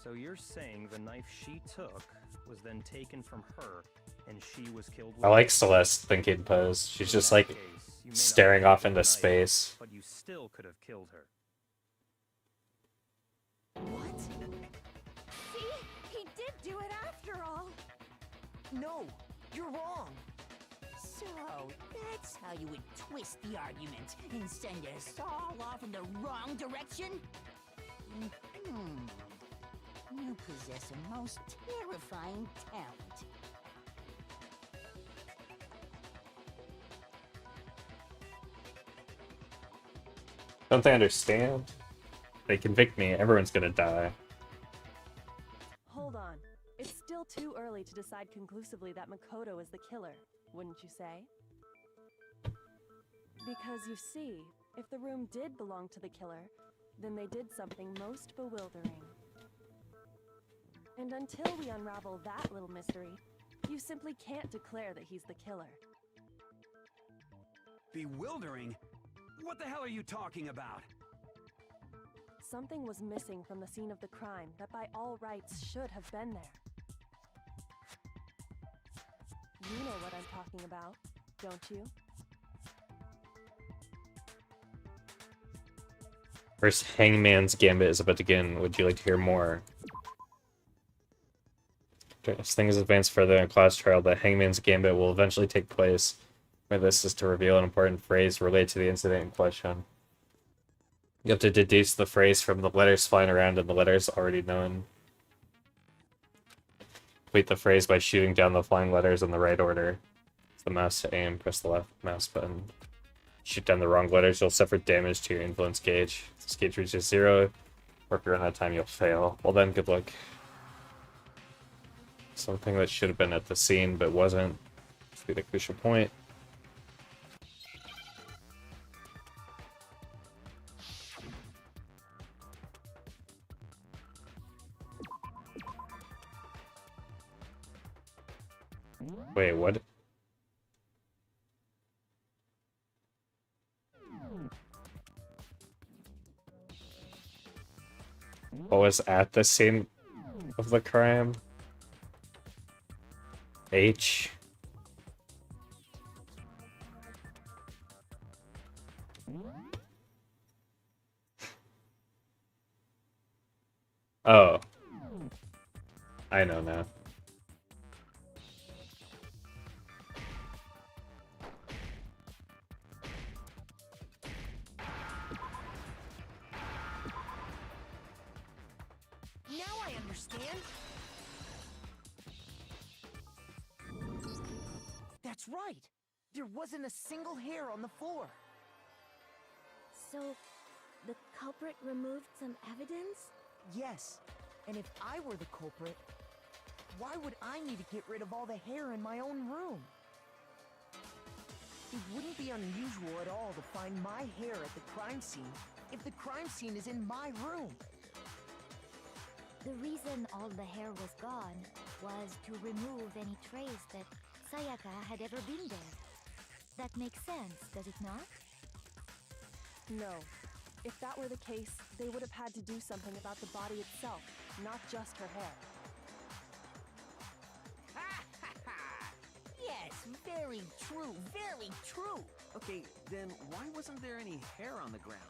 So you're saying the knife she took was then taken from her, and she was killed with I like Celeste's thinking pose. She's just like staring off into space. But you still could have killed her. What? See? He did do it after all. No, you're wrong. So, that's how you would twist the argument and send us all off in the wrong direction? You possess a most terrifying talent. Don't they understand? They convict me, everyone's gonna die. Hold on. It's still too early to decide conclusively that Makoto is the killer, wouldn't you say? Because you see, if the room did belong to the killer, then they did something most bewildering. And until we unravel that little mystery, you simply can't declare that he's the killer. Bewildering? What the hell are you talking about? Something was missing from the scene of the crime that by all rights should have been there. You know what I'm talking about, don't you? First, Hangman's Gambit is about to begin. Would you like to hear more? As things advance further in a class trial, the Hangman's Gambit will eventually take place. Where this is to reveal an important phrase related to the incident in question. You have to deduce the phrase from the letters flying around and the letters already known. Complete the phrase by shooting down the flying letters in the right order. Use the mouse to aim, press the left mouse button. Shoot down the wrong letters, you'll suffer damage to your influence gauge. If this gauge reaches 0, or if you run out of time, you'll fail. Well then, good luck. Something that should have been at the scene, but wasn't. This be the crucial point. Wait, what? What was at the scene of the crime? H. Oh. I know now. Now I understand. That's right. There wasn't a single hair on the floor. So, the culprit removed some evidence? Yes. And if I were the culprit, why would I need to get rid of all the hair in my own room? It wouldn't be unusual at all to find my hair at the crime scene if the crime scene is in my room. The reason all the hair was gone was to remove any trace that Sayaka had ever been there. That makes sense, does it not? No. If that were the case, they would have had to do something about the body itself, not just her hair. Yes, very true, very true. Okay, then why wasn't there any hair on the ground?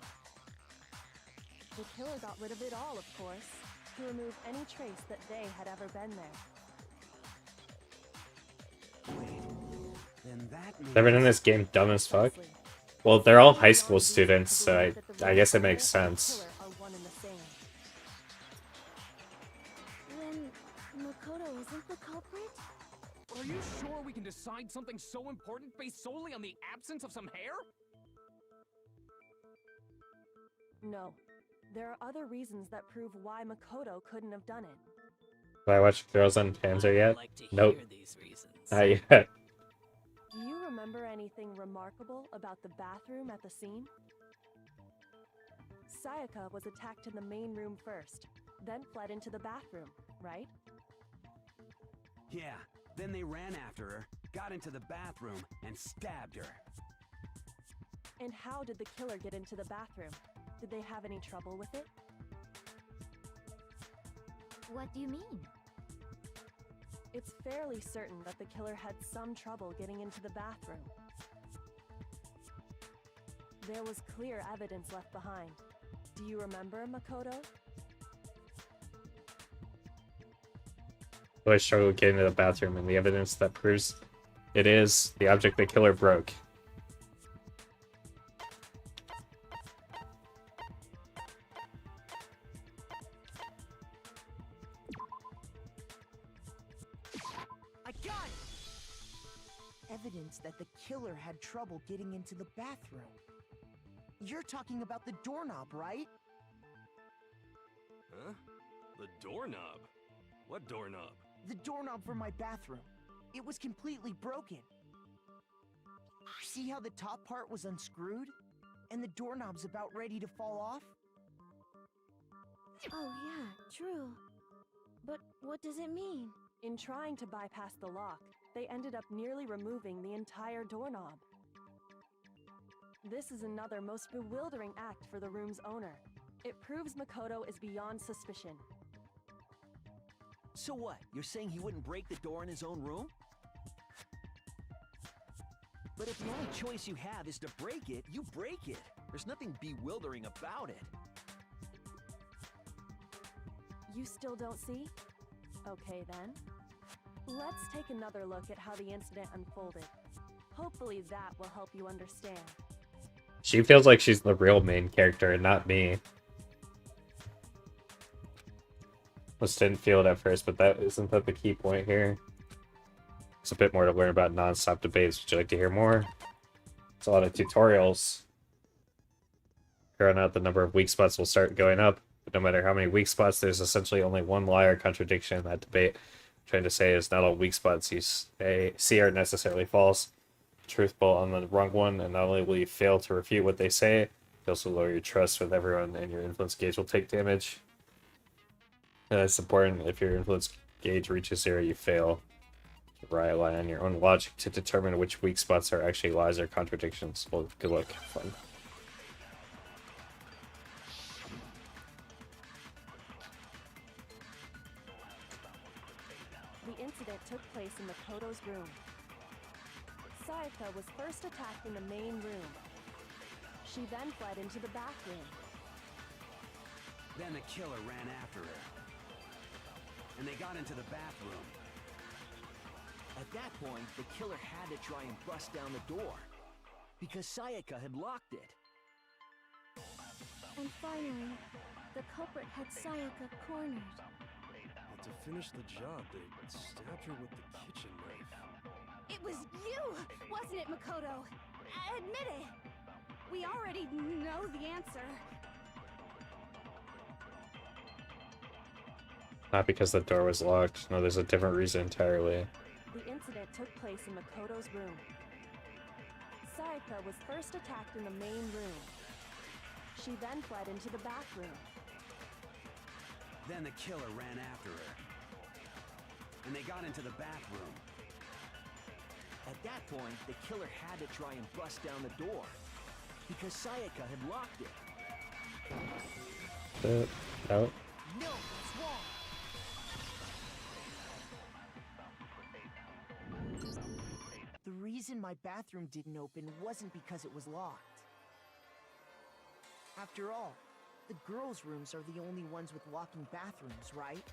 The killer got rid of it all, of course, to remove any trace that they had ever been there. Then that means... Everyone in this game dumb as fuck. Well, they're all high school students, so I guess it makes sense. Then Makoto isn't the culprit? Are you sure we can decide hide something so important based solely on the absence of some hair? No. There are other reasons that prove why Makoto couldn't have done it. Have I watched Girls on Panzer yet? Like to Nope. hear these reasons. Not yet. Do you remember anything remarkable about the bathroom at the scene? Sayaka was attacked in the main room first, then fled into the bathroom, right? Yeah, then they ran after her, got into the bathroom, and stabbed her. And how did the killer get into the bathroom? Did they have any trouble with it? What do you mean? It's fairly certain that the killer had some trouble getting into the bathroom. There was clear evidence left behind. Do you remember, Makoto? I struggle getting to the bathroom, and the evidence that proves it is the object the killer broke. I got it! Evidence that the killer had trouble getting into the bathroom. You're talking about the doorknob, right? Huh? The doorknob? What doorknob? The doorknob for my bathroom. It was completely broken. See how the top part was unscrewed? And the doorknob's about ready to fall off? Oh yeah, true. But what does it mean? In trying to bypass the lock, they ended up nearly removing the entire doorknob. This is another most bewildering act for the room's owner. It proves Makoto is beyond suspicion. So what? You're saying he wouldn't break the door in his own room? But if the only choice you have is to break it, you break it. There's nothing bewildering about it. You still don't see? Okay then. Let's take another look at how the incident unfolded. Hopefully that will help you understand. She feels like she's the real main character and not me. Just didn't feel it at first, but isn't that the key point here? There's a bit more to learn about non-stop debates. Would you like to hear more? It's a lot of tutorials. Here on out, the number of weak spots will start going up. But no matter how many weak spots, there's essentially only one lie or contradiction in that debate. I'm trying to say is not all weak spots you see are necessarily false. Truthful on the wrong one, and not only will you fail to refute what they say, you also lower your trust with everyone, and your influence gauge will take damage. And that's important. If your influence gauge reaches 0, you fail. Rely on your own logic to determine which weak spots are actually lies or contradictions. Well, good luck. Fun. The incident took place in Makoto's room. Sayaka was first attacked in the main room. She then fled into the bathroom. Then the killer ran after her. And they got into the bathroom. At that point, the killer had to try and bust down the door. Because Sayaka had locked it. And finally, the culprit had Sayaka cornered. But to finish the job, they stabbed her with the kitchen knife. It was you, wasn't it, Makoto? Admit it! We already know the answer. Not because the door was locked. No, there's a different reason entirely. The incident took place in Makoto's room. Sayaka was first attacked in the main room. She then fled into the bathroom. Then the killer ran after her. And they got into the bathroom. At that point, the killer had to try and bust down the door. Because Sayaka had locked it. No. No, it's wrong. The reason my bathroom didn't open wasn't because it was locked. After all, the girls' rooms are the only ones with locking bathrooms, right?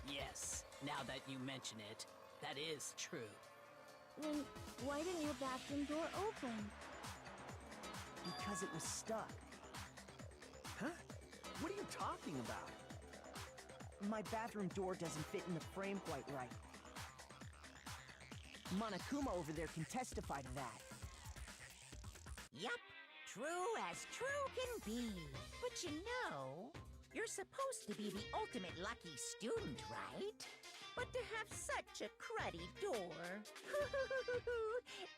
Yes, now that you mention it, that is true. Then why didn't your bathroom door open? Because it was stuck. Huh? What are you talking about? My bathroom door doesn't fit in the frame quite right. Monokuma over there can testify to that. Yup, true as true can be. But you know, you're supposed to be the ultimate lucky student, right? But to have such a cruddy door,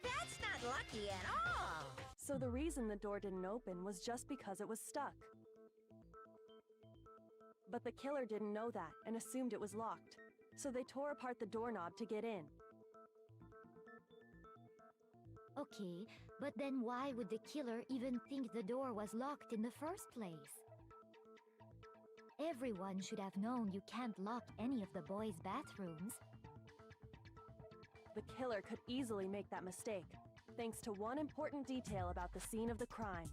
that's not lucky at all. So the reason the door didn't open was just because it was stuck. But the killer didn't know that and assumed it was locked. So they tore apart the doorknob to get in. Okay, but then why would the killer even think the door was locked in the first place? Everyone should have known you can't lock any of the boys' bathrooms. The killer could easily make that mistake, thanks to one important detail about the scene of the crime.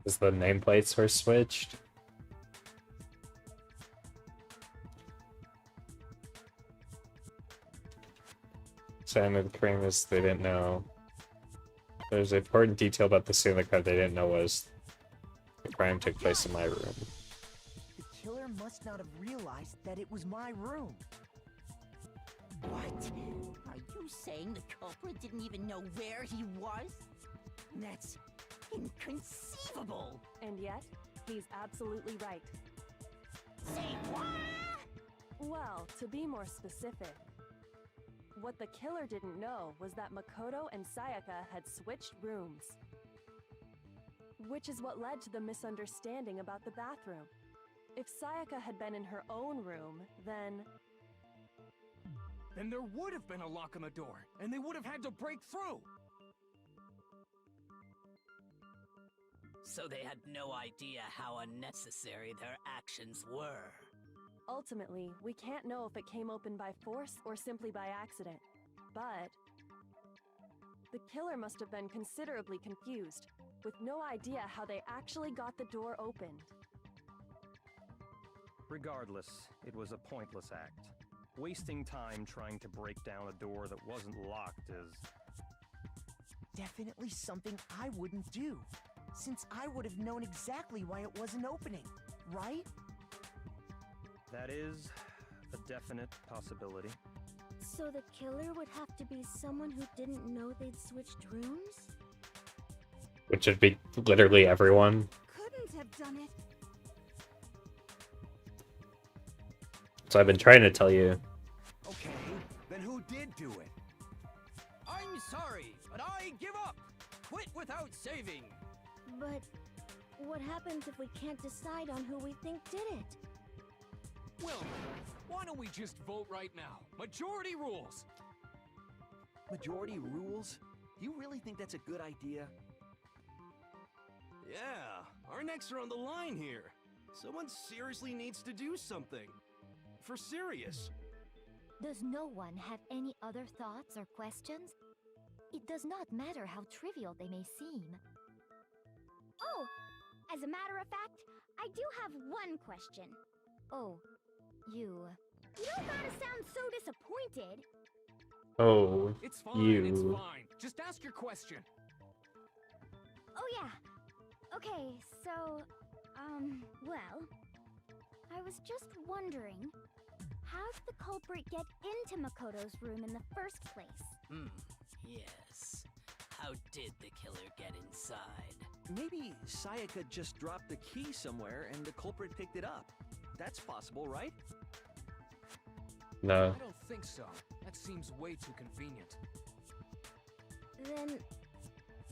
Is the nameplates were switched? Sign of the crime is they didn't know. There's an important detail about the scene of the crime they didn't know was the crime took place in my room. The killer must not have realized that it was my room. What? Are you saying the culprit didn't even know where he was? That's inconceivable. And yet, he's absolutely right. Say what? Well, to be more specific, what the killer didn't know was that Makoto and Sayaka had switched rooms. Which is what led to the misunderstanding about the bathroom. If Sayaka had been in her own room, then Then there would have been a lock on the door, and they would have had to break through! So they had no idea how unnecessary their actions were. ultimately, we can't know if it came open by force or simply by accident. But the killer must have been considerably confused, with no idea how they actually got the door opened. Regardless, it was a pointless act. Wasting time trying to break down a door that wasn't locked is... definitely something I wouldn't do, since I would have known exactly why it wasn't opening, right? That is a definite possibility. So the killer would have to be someone who didn't know they'd switched rooms? Which would be literally everyone. Couldn't have done it. So I've been trying to tell you. Okay, then who did do it? I'm sorry, but I give up! Quit without saving! But what happens if we can't decide on who we think did it? Well, why don't we just vote right now? Majority rules! Majority rules? Do you really think that's a good idea? Yeah, our necks are on the line here. Someone seriously needs to do something. For serious. Does no one have any other thoughts or questions? It does not matter how trivial they may seem. Oh, as a matter of fact, I do have one question. Oh, you... You don't gotta sound so disappointed. Oh, It's fine, you. it's fine. Just ask your question. Oh yeah. Okay, so, well, I was just wondering, how did the culprit get into Makoto's room in the first place? Yes. How did the killer get inside? Maybe Sayaka just dropped the key somewhere and the culprit picked it up. That's possible, right? No. I don't think so. That seems way too convenient. Then...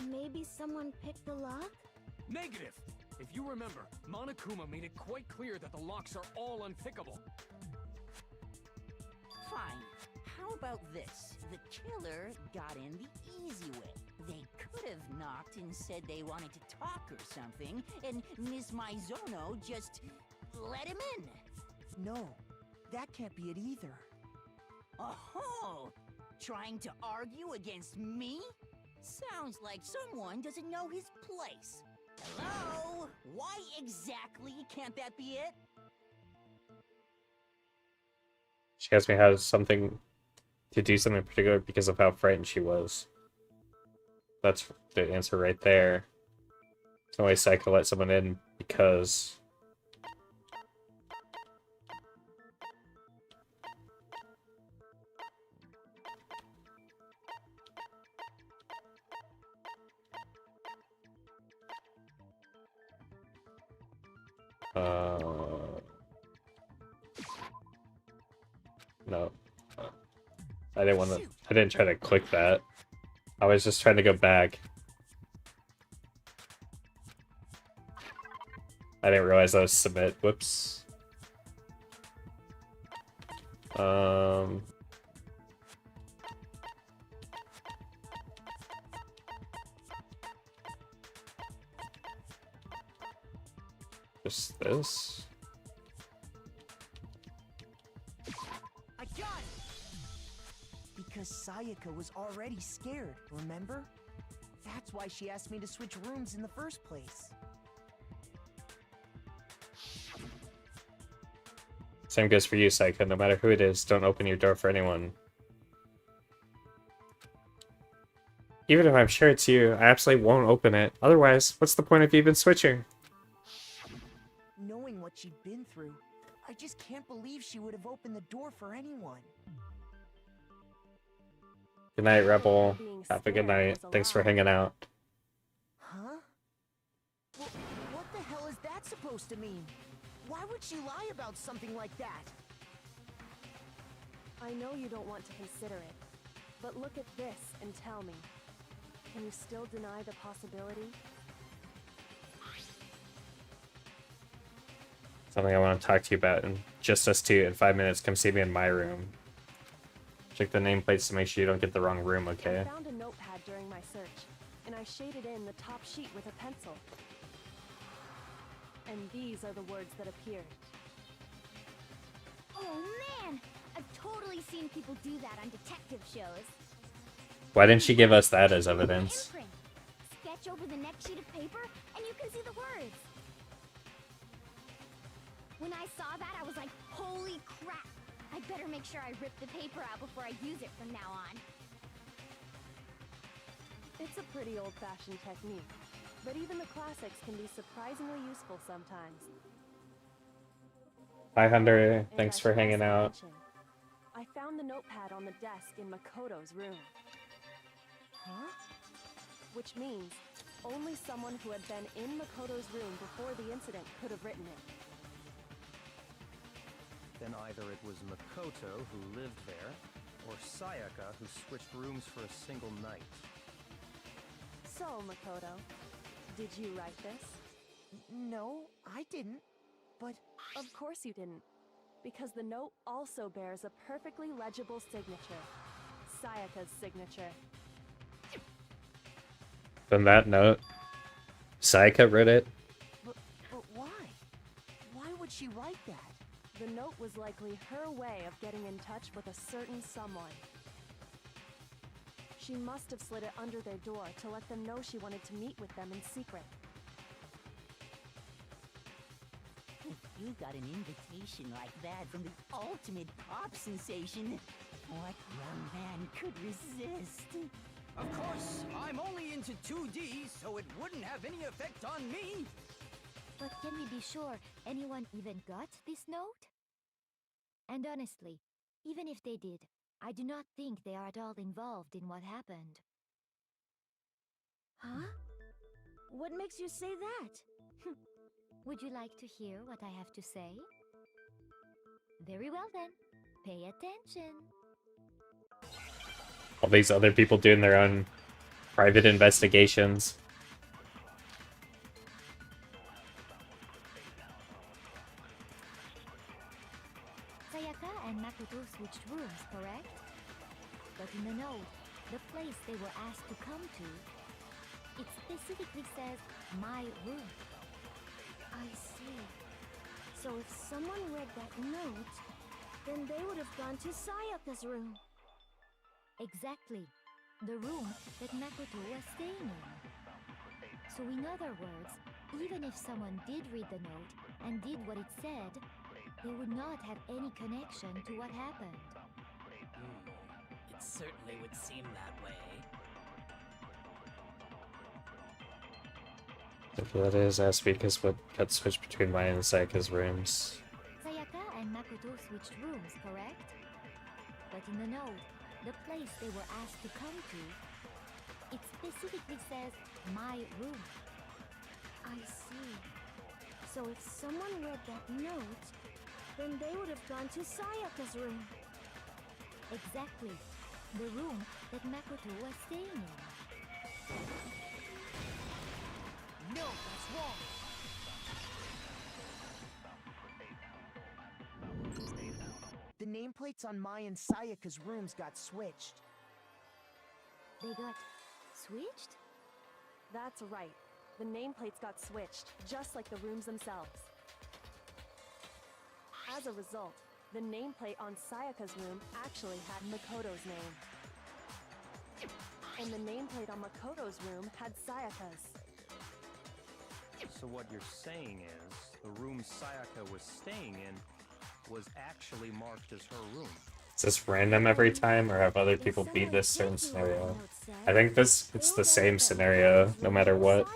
maybe someone picked the lock? Negative! If you remember, Monokuma made it quite clear that the locks are all unpickable. Fine. How about this? The killer got in the easy way. They could have knocked and said they wanted to talk or something, and Miss Maizono just let him in. No, that can't be it either. Oh, trying to argue against me? Sounds like someone doesn't know his place. Hello? Why exactly can't that be it? She asked me how something to do something in particular because of how frightened she was. That's the answer right there. There's no way Psycho let someone in because No. I didn't want to. I didn't try to click that. I was just trying to go back. I didn't realize that was submit. Whoops. Just this. I got it! Because Sayaka was already scared, remember? That's why she asked me to switch rooms in the first place. Same goes for you, Sayaka. No matter who it is, don't open your door for anyone. Even if I'm sure it's you, I absolutely won't open it. Otherwise, what's the point of even switching? Knowing what she'd been through, I just can't believe she would have opened the door for anyone. Good night, Rebel. Have a good night. Thanks for hanging out. Huh? What the hell is that supposed to mean? Why would she lie about something like that? I know you don't want to consider it, but look at this and tell me. Can you still deny the possibility? Something I want to talk to you about, and just us two in 5 minutes. Come see me in my room. Check the nameplates to make sure you don't get the wrong room, okay? I found a notepad during my search, and I shaded in the top sheet with a pencil. And these are the words that appeared. Oh man! I've totally seen people do that on detective shows. Why didn't she give us that as evidence? Imprint. Sketch over the next sheet of paper, and you can see the words. When I saw that, I was like, holy crap! I better make sure I rip the paper out before I use it from now on. It's a pretty old-fashioned technique, but even the classics can be surprisingly useful sometimes. Hi, Hunter. And Thanks I for should hanging also out. mention, I found the notepad on the desk in Makoto's room. Huh? Which means only someone who had been in Makoto's room before the incident could have written it. Then either it was Makoto who lived there, or Sayaka who switched rooms for a single night. So, Makoto, did you write this? No, I didn't. But of course you didn't, because the note also bears a perfectly legible signature. Sayaka's signature. Then that note, Sayaka wrote it. But why? Why would she write that? The note was likely her way of getting in touch with a certain someone. She must have slid it under their door to let them know she wanted to meet with them in secret. If you got an invitation like that from the ultimate pop sensation, what young man could resist? Of course, I'm only into 2D, so it wouldn't have any effect on me. But can we be sure anyone even got this note? And honestly, even if they did, I do not think they are at all involved in what happened. Huh? What makes you say that? Would you like to hear what I have to say? Very well then, pay attention. All these other people doing their own private investigations. Sayaka and Makoto switched rooms, correct? But in the note, the place they were asked to come to, it specifically says, my room. I see. So if someone read that note, then they would have gone to Sayaka's room. Exactly. The room that Makoto was staying in. So in other words, even if someone did read the note and did what it said, they would not have any connection to what happened. It certainly would seem that way. If that is, ask because what got switched between mine and Sayaka's rooms. Sayaka and Makoto switched rooms, correct? But in the note, the place they were asked to come to, it specifically says, my room. I see. So if someone read that note, then they would have gone to Sayaka's room. Exactly. The room that Makoto was staying in. No, that's wrong. The nameplates on Mai and Sayaka's rooms got switched. They got switched? That's right. The nameplates got switched, just like the rooms themselves. As a result, the nameplate on Sayaka's room actually had Makoto's name. And the nameplate on Makoto's room had Sayaka's. So what you're saying is, the room Sayaka was staying in was actually marked as her room. Is this random every time, or have other people beat this certain scenario? I think it's the same scenario, no matter what.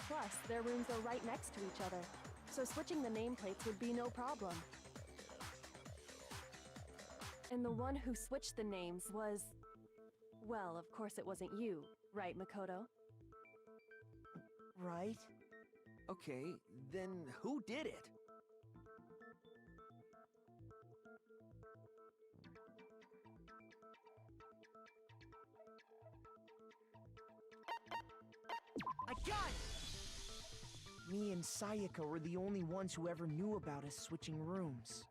Plus, their rooms are right next to each other, so switching the nameplates would be no problem. And the one who switched the names was... Well, of course it wasn't you, right, Makoto? Right? Okay, then who did it? I got it! Me and Sayaka were the only ones who ever knew about us switching rooms.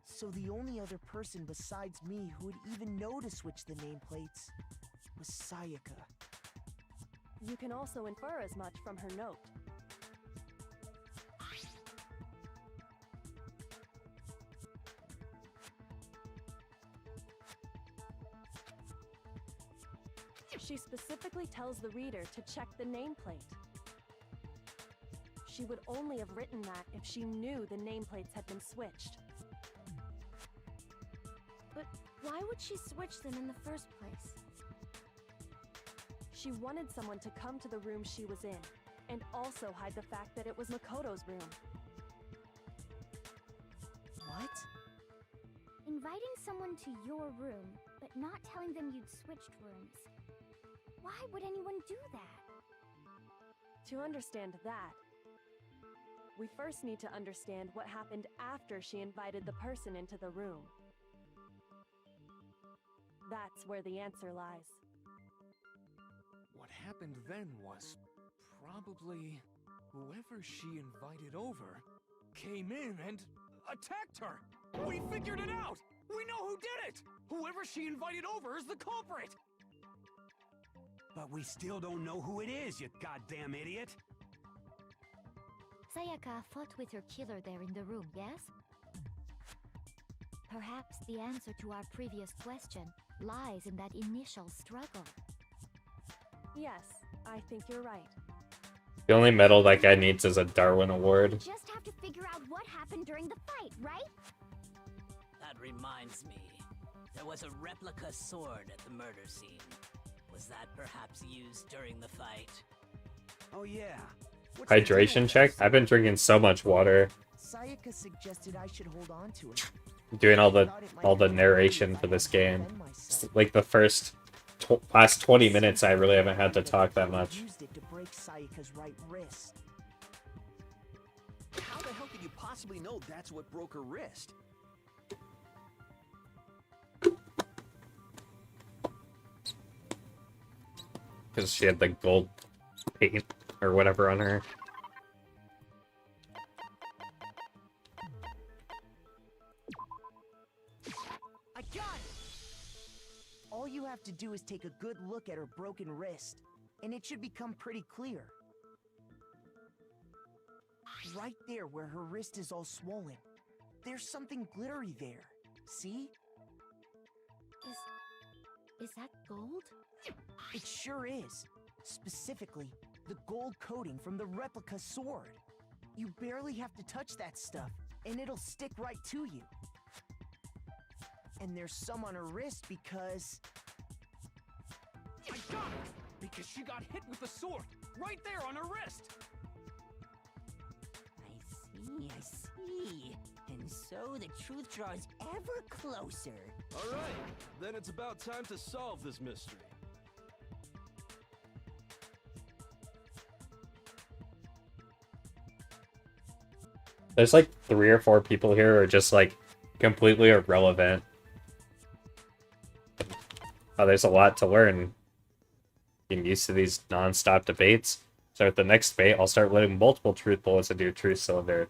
So the only other person besides me who would even know to switch the nameplates was Sayaka. You can also infer as much from her note. She specifically tells the reader to check the nameplate. She would only have written that if she knew the nameplates had been switched. But why would she switch them in the first place? She wanted someone to come to the room she was in, and also hide the fact that it was Makoto's room. What? Inviting someone to your room, but not telling them you'd switched rooms. Why would anyone do that? To understand that, we first need to understand what happened after she invited the person into the room. That's where the answer lies. What happened then was probably whoever she invited over came in and attacked her. We figured it out! We know who did it! Whoever she invited over is the culprit! But we still don't know who it is, you goddamn idiot! Sayaka fought with her killer there in the room, yes? Perhaps the answer to our previous question lies in that initial struggle. Yes, I think you're right. The only medal that guy needs is a Darwin Award. Just have to figure out what happened during the fight, right? That reminds me. There was a replica sword at the murder scene. Was that perhaps used during the fight? Oh yeah. What's the Hydration deal? check? I've been drinking so much water. Sayaka suggested I should hold on to it. Doing all the narration for this game. It's like the first last 20 minutes I really haven't had to talk that much. Used it to break Sayaka's right wrist. How the hell could you possibly know that's what broke her wrist? Because she had the gold paint or whatever on her. I got it! All you have to do is take a good look at her broken wrist, and it should become pretty clear. Right there where her wrist is all swollen, there's something glittery there. See? Is that gold? It sure is. Specifically, the gold coating from the replica sword. You barely have to touch that stuff, and it'll stick right to you. And there's some on her wrist because... I got it! Because she got hit with the sword, right there on her wrist! I see. And so the truth draws ever closer. Alright, then it's about time to solve this mystery. There's like 3 or 4 people here who are just like completely irrelevant. Oh, there's a lot to learn. Getting used to these non-stop debates. So with the next debate, I'll start loading multiple truth bullets into your truth cylinder.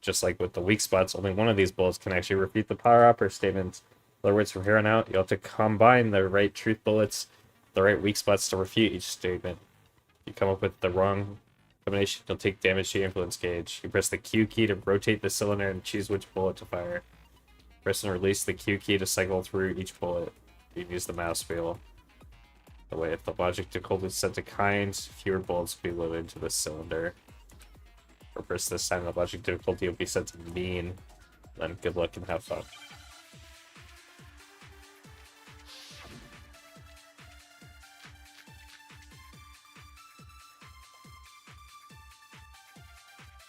Just like with the weak spots, only one of these bullets can actually refute the power-up or statements. In other words, from here on out, you'll have to combine the right truth bullets, the right weak spots to refute each statement. If you come up with the wrong combination, you'll take damage to your influence gauge. You press the Q key to rotate the cylinder and choose which bullet to fire. Press and release the Q key to cycle through each bullet. You can use the mouse wheel. The way, if the logic difficulty is set to kind, fewer bullets will be loaded into the cylinder. Or press this time, the logic difficulty will be set to mean. Then good luck and have fun.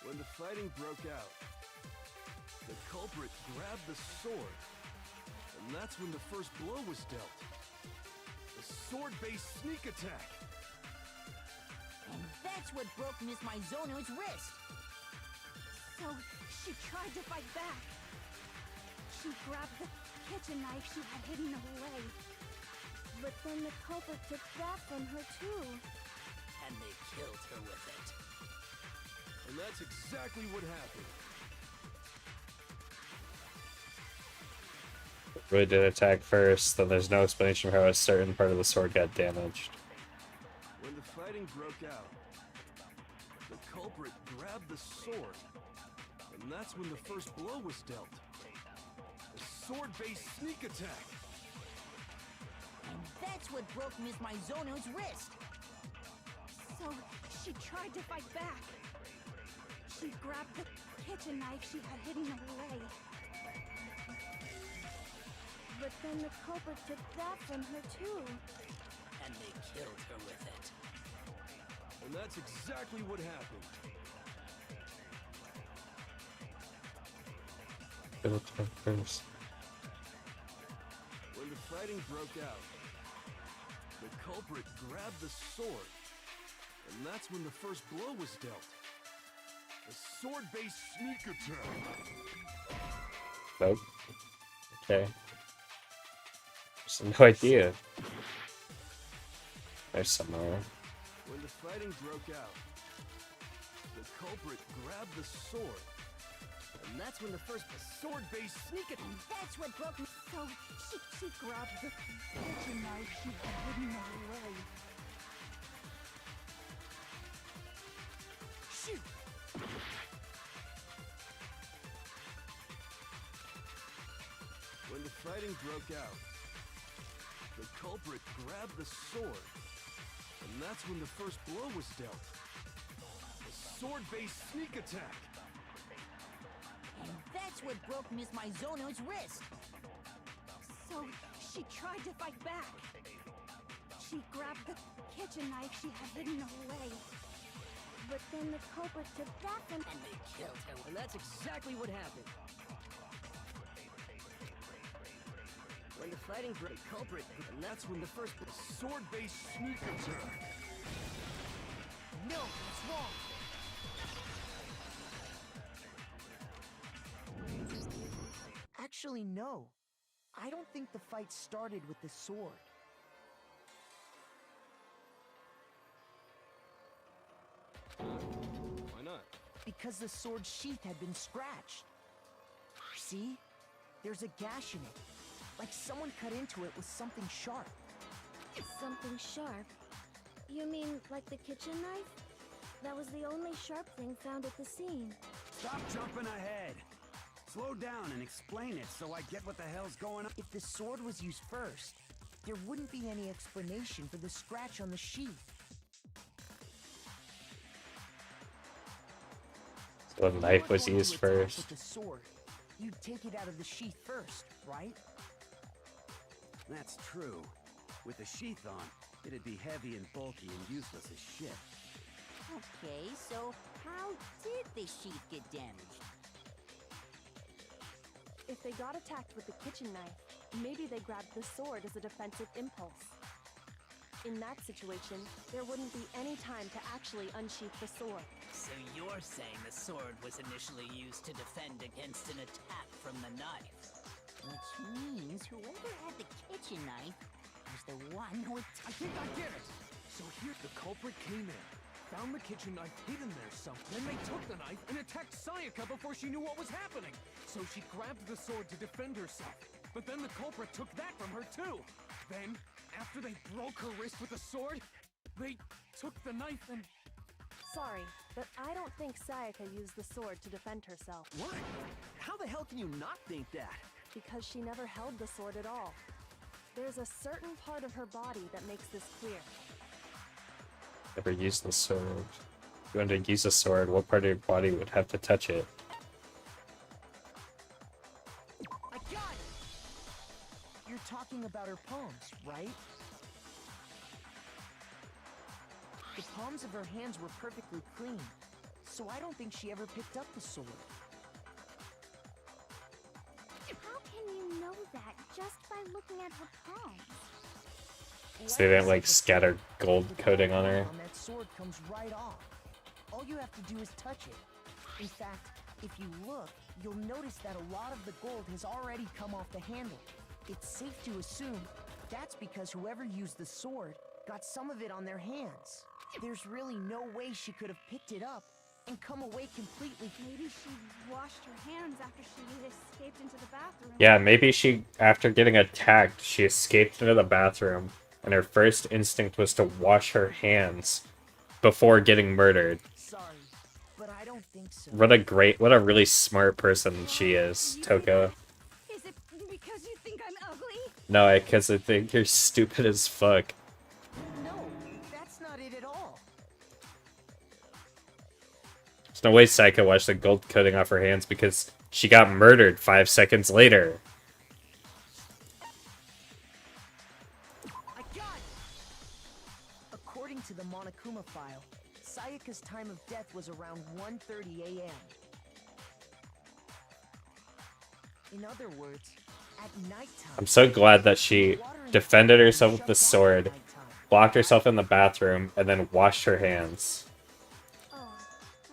When the fighting broke out, the culprit grabbed the sword, and that's when the first blow was dealt. A sword-based sneak attack. And that's what broke Miss Mizono's wrist. So she tried to fight back. She grabbed the kitchen knife she had hidden away. But then the culprit took that from her too. And they killed her with it. And that's exactly what happened. Really did attack first, then there's no explanation for how a certain part of the sword got damaged. When the fighting broke out, the culprit grabbed the sword, and that's when the first blow was dealt. A sword-based sneak attack. And that's what broke Miss Mizono's wrist. So she tried to fight back. She grabbed the kitchen knife she had hidden away. But then the culprit took that from her too. And they killed her with it. And that's exactly what happened. First. When the fighting broke out, the culprit grabbed the sword, and that's when the first blow was dealt. A sword-based sneak attack. Nope. Okay. Just no idea. There's somewhere. When the fighting broke out, the culprit grabbed the sword, and that's when the first sword-based sneak attack. And that's what broke me. So she grabbed the kitchen knife she had hidden away. Shoot! When the fighting broke out, the culprit grabbed the sword, and that's when the first blow was dealt. A sword-based sneak attack. And that's what broke Miss Mizono's wrist. So she tried to fight back. She grabbed the kitchen knife she had hidden away. But then the culprit took that from... And they killed her. And that's exactly what happened. When the fighting broke, the culprit, and that's when the first Sword-based sneak attack. No, it's wrong. Actually, no. I don't think the fight started with the sword. Why not? Because the sword's sheath had been scratched. See? There's a gash in it. Like someone cut into it with something sharp. Something sharp? You mean like the kitchen knife? That was the only sharp thing found at the scene. Stop jumping ahead. Slow down and explain it so I get what the hell's going on. If the sword was used first, there wouldn't be any explanation for the scratch on the sheath. So the knife was used first. With the sword, you'd take it out of the sheath first, right? That's true. With the sheath on, it'd be heavy and bulky and useless as shit. Okay, so how did the sheath get damaged? If they got attacked with the kitchen knife, maybe they grabbed the sword as a defensive impulse. In that situation, there wouldn't be any time to actually unsheath the sword. So you're saying the sword was initially used to defend against an attack from the knife? Which means whoever had the kitchen knife was the one who I think I get it! So here, the culprit came in, found the kitchen knife hidden there somewhere. Then they took the knife and attacked Sayaka before she knew what was happening. So she grabbed the sword to defend herself. But then the culprit took that from her too. Then, after they broke her wrist with the sword, they took the knife and... Sorry, but I don't think Sayaka used the sword to defend herself. What? How the hell can you not think that? Because she never held the sword at all. There's a certain part of her body that makes this clear. Never used the sword. If you wanted to use a sword, what part of your body would have to touch it? I got it! You're talking about her palms, right? The palms of her hands were perfectly clean, so I don't think she ever picked up the sword. How can you know that just by looking at her palms? So they didn't like scatter gold The coating on her. on that sword comes right off. All you have to do is touch it. In fact, if you look, you'll notice that a lot of the gold has already come off the handle. It's safe to assume that's because whoever used the sword got some of it on their hands. There's really no way she could have picked it up and come away completely. Maybe she washed her hands after she escaped into the bathroom. Yeah, maybe she, after getting attacked, she escaped into the bathroom, and her first instinct was to wash her hands before getting murdered. Sorry, but I don't think so. What a really smart person she is, Toko. Is it because you think I'm ugly? No, because I think you're stupid as fuck. No, that's not it at all. There's no way Saika washed the gold coating off her hands because she got murdered 5 seconds later. I got it! According to the Monokuma file, Sayaka's time of death was around 1:30 a.m. In other words, at nighttime... I'm so glad that she defended herself with the sword, locked herself in the bathroom, and then washed her hands. Oh,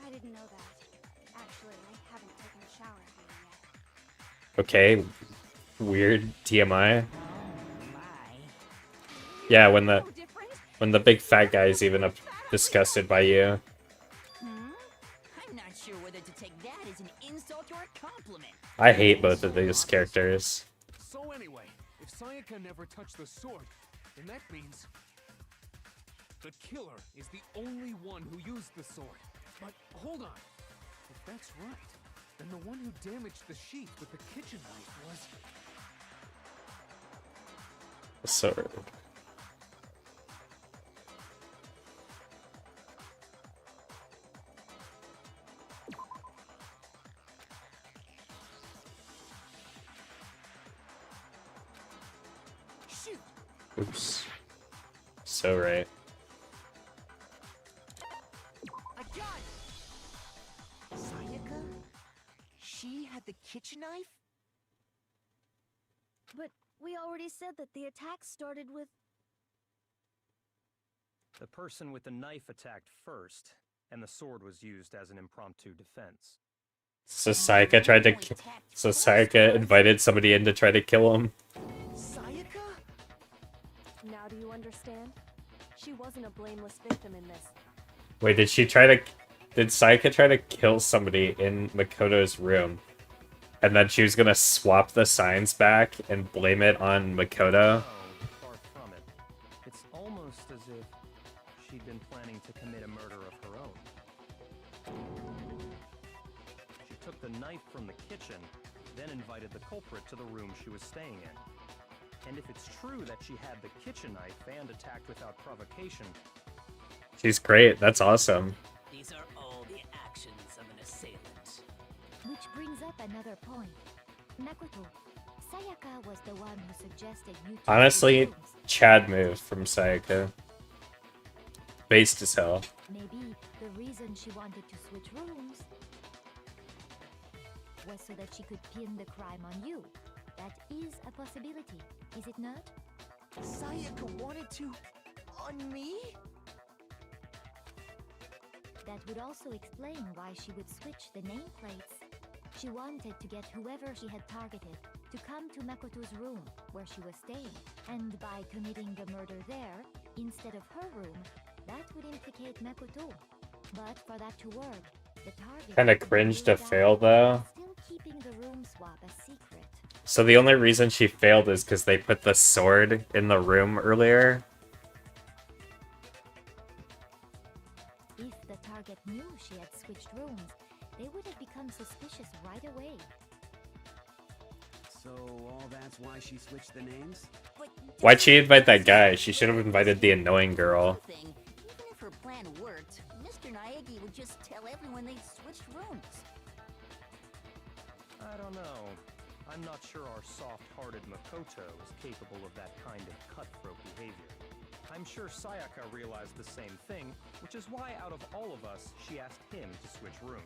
I didn't know that. Actually, I haven't taken a shower here yet. Okay, weird TMI. Yeah, when the big fat guy is even disgusted by you. I'm not sure whether to take that as an insult or a compliment. I hate both of these characters. So anyway, if Sayaka never touched the sword, then that means the killer is the only one who used the sword. But hold on, if that's right, then the one who damaged the sheath with the kitchen knife was... The sword. Shoot! Oops. So right. I got it! Sayaka? She had the kitchen knife? But we already said that the attack started with... The person with the knife attacked first, and the sword was used as an impromptu defense. So Sayaka invited somebody in to try to kill him. Sayaka? Now do you understand? She wasn't a blameless victim in this. Wait, did Sayaka try to kill somebody in Makoto's room? And then she was gonna swap the signs back and blame it on Makoto? Oh, far from it. It's almost as if she'd been planning to commit a murder of her own. She took the knife from the kitchen, then invited the culprit to the room she was staying in. And if it's true that she had the kitchen knife and attacked without provocation... She's great, that's awesome. These are all the actions of an assailant. Which brings up another point. Makoto, Sayaka was the one who suggested you two Honestly, switch rooms. Chad move from Sayaka. Based as hell. Maybe the reason she wanted to switch rooms was so that she could pin the crime on you. That is a possibility, is it not? Sayaka wanted to... On me? That would also explain why she would switch the nameplates. She wanted to get whoever she had targeted to come to Makoto's room, where she was staying. And by committing the murder there, instead of her room, that would implicate Makoto. But for that to work, the target... Kinda cringe to fail, though. Still keeping the room swap a secret. So the only reason she failed is because they put the sword in the room earlier. If the target knew she had switched rooms, they would have become suspicious right away. So all that's why she switched the names? Why'd she invite that guy? She should have invited the annoying girl. Even if her plan worked, Mr. Naegi would just tell everyone they switched rooms. I don't know. I'm not sure our soft-hearted Makoto is capable of that kind of cutthroat behavior. I'm sure Sayaka realized the same thing, which is why out of all of us, she asked him to switch rooms.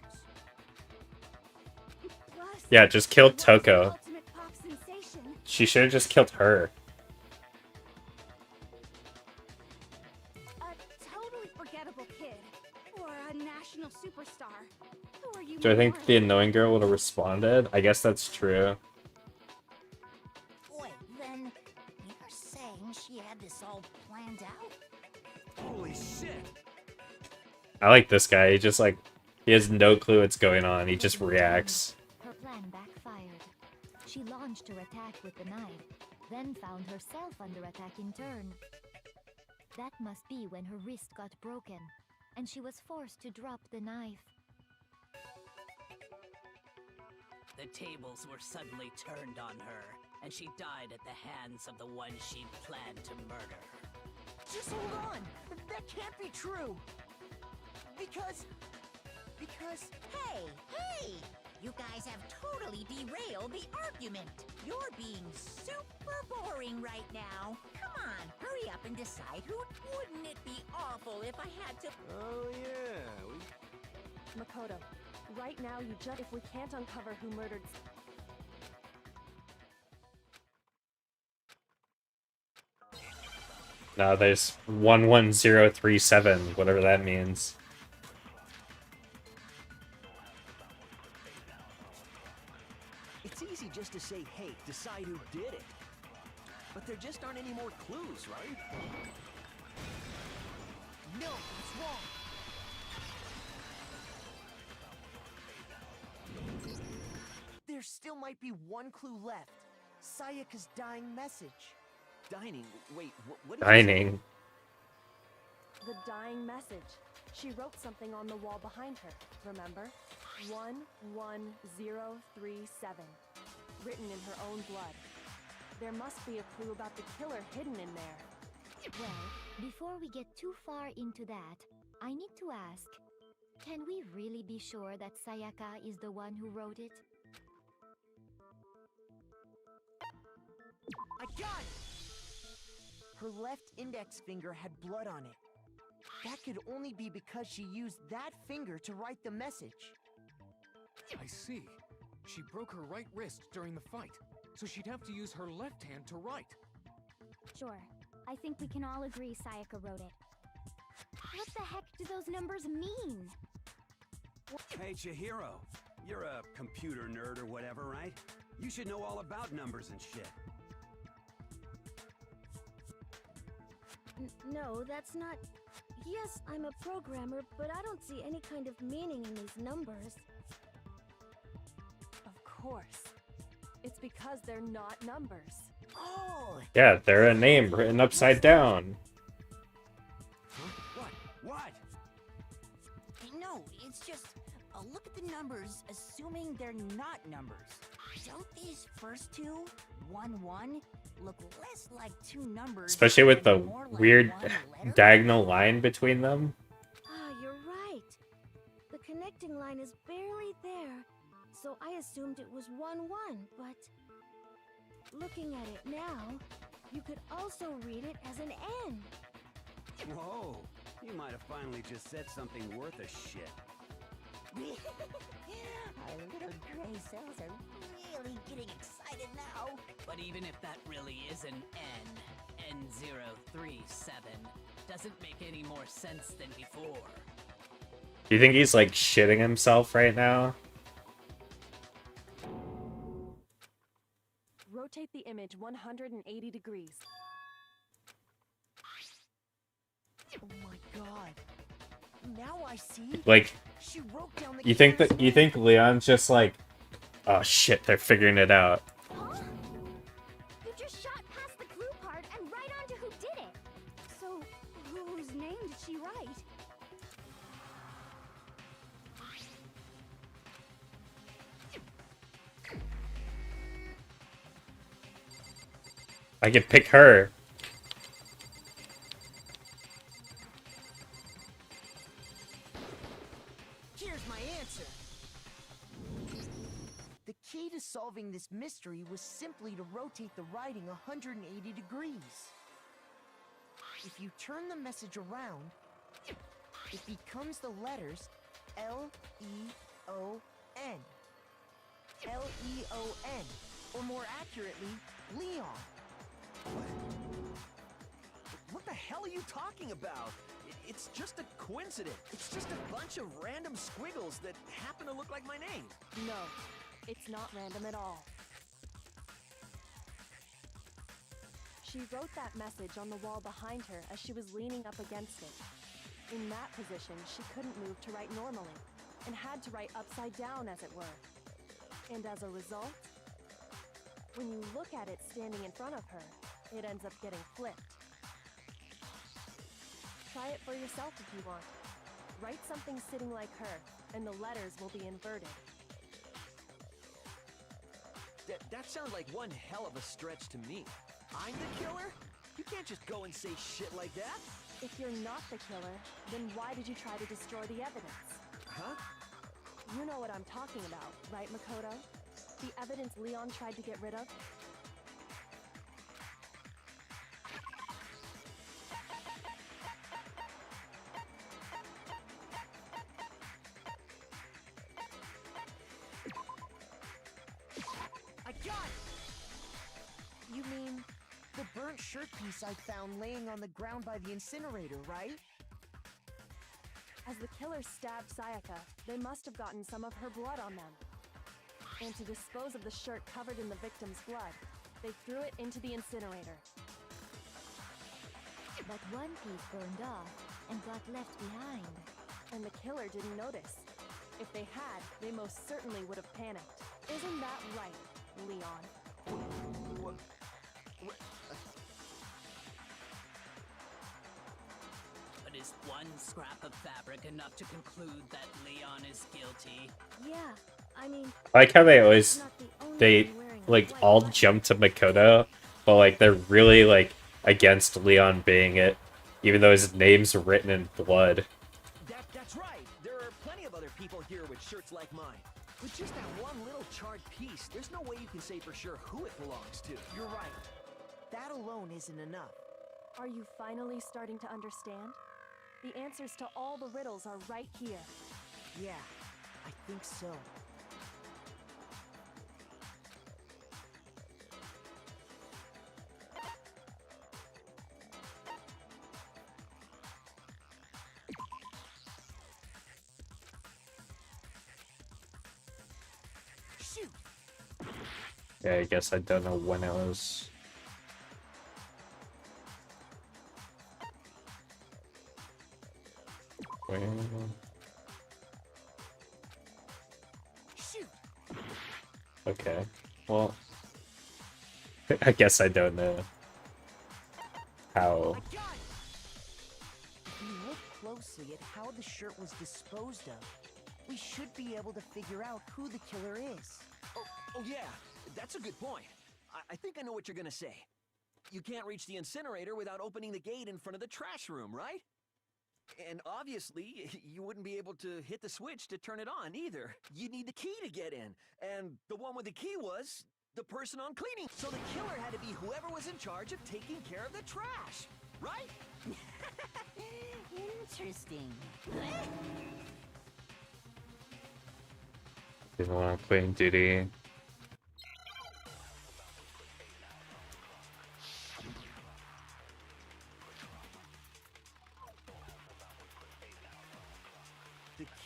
Plus, Yeah, just killed it was the Toko. ultimate pop sensation. She should have just killed her. A totally forgettable kid. Or a national superstar. Who are you Do I think more? the annoying girl would have responded? I guess that's true. Wait, then you're saying she had this all planned out? Holy shit! I like this guy. He just like, he has no clue what's going on. He just reacts. Her plan backfired. She launched her attack with the knife, then found herself under attack in turn. That must be when her wrist got broken, and she was forced to drop the knife. The tables were suddenly turned on her, and she died at the hands of the one she'd planned to murder. Just hold on! That can't be true! Because... Hey! You guys have totally derailed the argument. You're being super boring right now. Come on, hurry up and decide who. Wouldn't it be awful if I had to... Oh yeah, Makoto, right now you just... If we can't uncover who murdered... No, there's 11037, whatever that means. It's easy just to say, hey, decide who did it. But there just aren't any more clues, right? No, it's wrong! There still might be one clue left. Sayaka's dying message. Dining? Wait, what did you say? Dining. The dying message. She wrote something on the wall behind her, remember? 11037. Written in her own blood. There must be a clue about the killer hidden in there. Well, before we get too far into that, I need to ask, can we really be sure that Sayaka is the one who wrote it? I got it! Her left index finger had blood on it. That could only be because she used that finger to write the message. I see. She broke her right wrist during the fight, so she'd have to use her left hand to write. Sure. I think we can all agree Sayaka wrote it. What the heck do those numbers mean? Hey, Chihiro. You're a computer nerd or whatever, right? You should know all about numbers and shit. No, that's not... Yes, I'm a programmer, but I don't see any kind of meaning in these numbers. Of course. It's because they're not numbers. Oh! Yeah, they're a name written upside down. Huh? What? No, it's just... look at the numbers, assuming they're not numbers. Don't these first two, 1-1, look less like two numbers... Especially with the and more like weird one letter? diagonal line between them. Ah, you're right. The connecting line is barely there, so I assumed it was 1-1, but... Looking at it now, you could also read it as an N. Whoa. You might have finally just said something worth a shit. Our little gray cells are really getting excited now. But even if that really is an N, N037, doesn't make any more sense than before. Do you think he's like shitting himself right now? Rotate the image 180 degrees. Oh my god. Now I see. Like, She wrote down the you think killer's that you think Leon's just like, oh shit, they're figuring it out. Huh? You just shot past the clue part and right onto who did it. So, whose name did she write? I could pick her. Here's my answer. The key to solving this mystery was simply to rotate the writing 180 degrees. If you turn the message around, it becomes the letters L-E-O-N. L-E-O-N, or more accurately, Leon. What the hell are you talking about? It's just a coincidence. It's just a bunch of random squiggles that happen to look like my name. No, it's not random at all. She wrote that message on the wall behind her as she was leaning up against it. In that position, she couldn't move to write normally, and had to write upside down, as it were. And as a result, when you look at it standing in front of her, it ends up getting flipped. Try it for yourself if you want. Write something sitting like her, and the letters will be inverted. That sounds like one hell of a stretch to me. I'm the killer? You can't just go and say shit like that. If you're not the killer, then why did you try to destroy the evidence? Huh? You know what I'm talking about, right, Makoto? The evidence Leon tried to get rid of? I got it! You mean the burnt shirt piece I found laying on the ground by the incinerator, right? As the killer stabbed Sayaka, they must have gotten some of her blood on them. And to dispose of the shirt covered in the victim's blood, they threw it into the incinerator. But one piece burned off and got left behind. And the killer didn't notice. If they had, they most certainly would have panicked. Isn't that right, Leon? What? But is one scrap of fabric enough to conclude that Leon is guilty? Yeah, I mean, I like how they always not the only they one wearing a like white all button. jump to Makoto, but like they're really like against Leon being it, even though his name's written in blood. That's right. There are plenty of other people here with shirts like mine. With just that one little charred piece, there's no way you can say for sure who it belongs to. You're right. That alone isn't enough. Are you finally starting to understand? The answers to all the riddles are right here. Yeah, I think so. Shoot! Yeah, I guess I don't know when it was. Shoot! Okay, well, I guess I don't know how. I got it! If we look closely at how the shirt was disposed of, we should be able to figure out who the killer is. Oh yeah, that's a good point. I think I know what you're gonna say. You can't reach the incinerator without opening the gate in front of the trash room, right? And obviously, you wouldn't be able to hit the switch to turn it on either. You'd need the key to get in. And the one with the key was the person on cleaning. So the killer had to be whoever was in charge of taking care of the trash, right? Interesting. Didn't want to quit duty.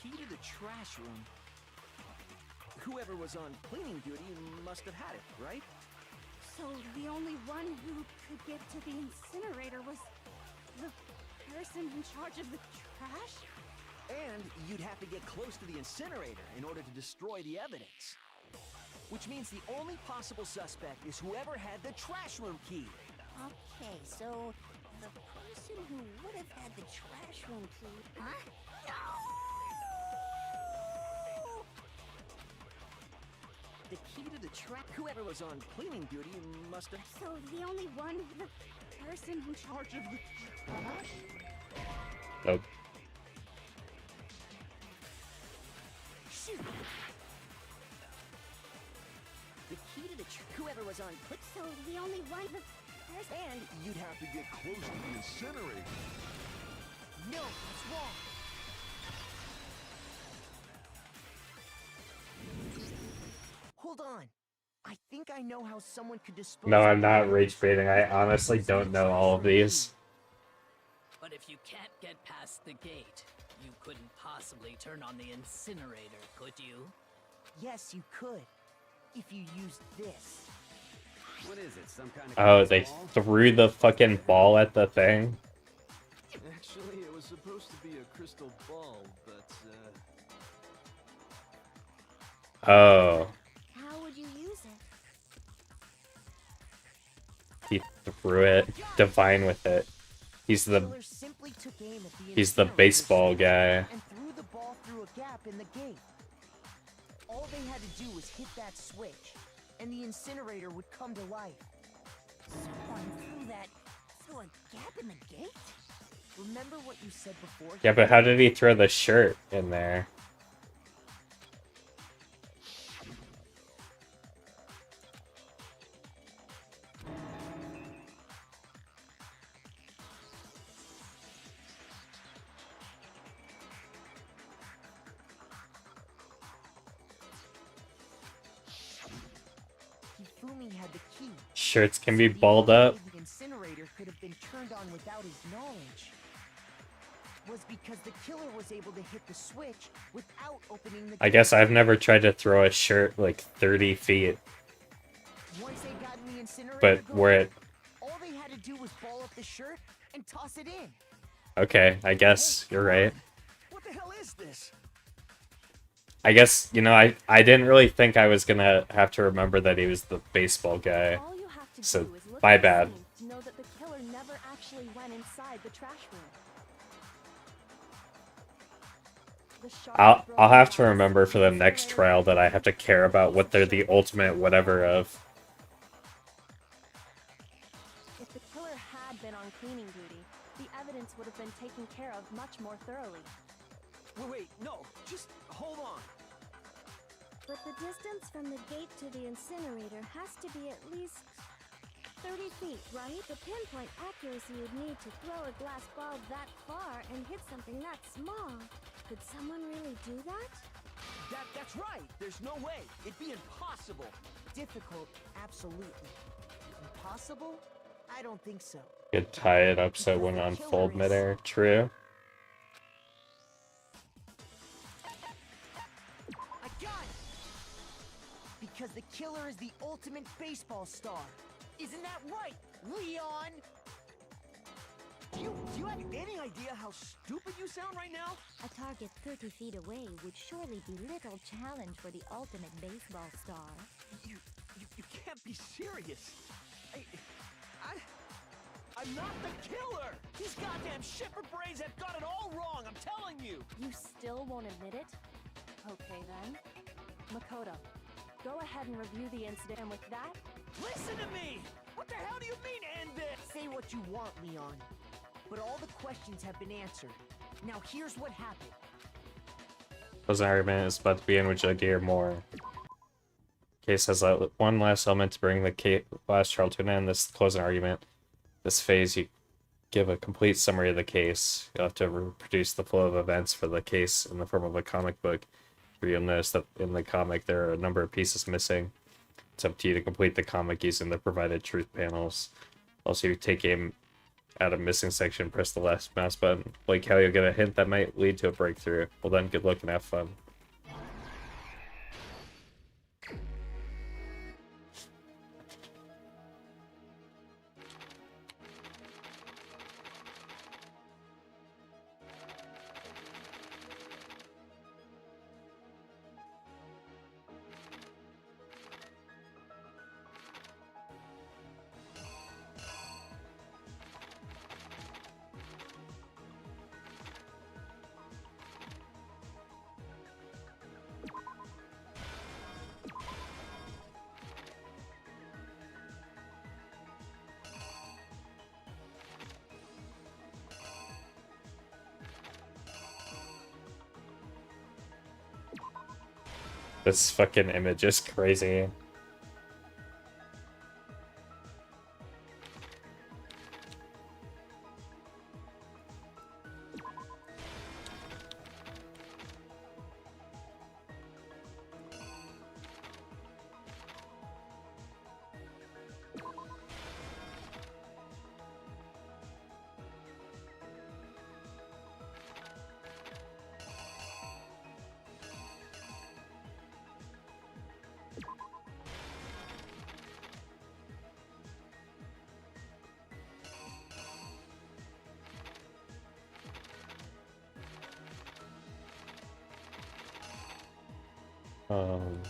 key to the trash room. Whoever was on cleaning duty must have had it, right? So the only one who could get to the incinerator was the person in charge of the trash? And you'd have to get close to the incinerator in order to destroy the evidence. Which means the only possible suspect is whoever had the trash room key. Okay, so the person who would have had the trash room key. Huh? No! The key to the trash. Whoever was on cleaning duty must have. So the only one, the person in charge of the trash? Nope. Shoot! The key to the whoever was on clip. So the only one, the person. And you'd have to get close to the incinerator. No, that's wrong. Hold on. I think I know how someone could dispose. No, I'm not rage baiting. I honestly don't know all of these. But if you can't get past the gate, you couldn't possibly turn on the incinerator, could you? Yes, you could. If you used this. What is it? Some kind of Oh, they ball? threw the fucking ball at the thing. Actually, it was supposed to be a crystal ball, but, Oh, How would you use it? he threw it. Divine with it. He's the Killer simply took aim at the he's the incinerator baseball guy. and threw the ball through a gap in the gate. All they had to do was hit that switch, and the incinerator would come to life. Someone threw a gap in the gate? Remember what you said before? Yeah, but how did he throw the shirt in there? Hifumi had the key. Shirts can be So the balled only up. way the incinerator could have been turned on without his knowledge was because the killer was able to hit the switch without opening the I guess I've never tried to throw a shirt like 30 feet, Once they got in the incinerator but going, where it... all they had to do was ball up the shirt and toss it in. Okay, I guess you're right. What the hell is this? I guess, you know, I didn't really think I was gonna have to remember that he was the baseball guy. All you have to So, do is look my at the bad. scene to know that the killer never actually went inside the trash room. The sharp I'll broken have to glass remember for the next incinerator trial that I have to care about what they're the ultimate whatever of. If the killer had been on cleaning duty, the evidence would have been taken care of much more thoroughly. Wait, no, just hold on. But the distance from the gate to the incinerator has to be at least 30 feet, right? The pinpoint accuracy you'd need to throw a glass ball that far and hit something that small. Could someone really do that? That's right. There's no way. It'd be impossible. Difficult, absolutely. Impossible? I don't think so. Could tie it up so it wouldn't unfold midair. True. I got it! Because the killer is the ultimate baseball star. Isn't that right, Leon? Do you have any idea how stupid you sound right now? A target 30 feet away would surely be little challenge for the ultimate baseball star. You can't be serious. I'm not the killer! These goddamn shipper brains have got it all wrong, I'm telling you! You still won't admit it? Okay then. Makoto, go ahead and review the incident, and with that, Listen to me! What the hell do you mean, end this? Say what you want, Leon. But all the questions have been answered. Now here's what happened. Closing argument is about to begin. Would you like to hear more? Case has one last element to bring the last trial to an end. This closing argument. This phase, you give a complete summary of the case. You'll have to reproduce the flow of events for the case in the form of a comic book. Where you'll notice that in the comic there are a number of pieces missing. It's up to you to complete the comic using the provided truth panels. Also, you take aim Add a missing section, press the left mouse button. Like how you'll get a hint that might lead to a breakthrough. Well then, good luck and have fun. This fucking image is crazy. Um,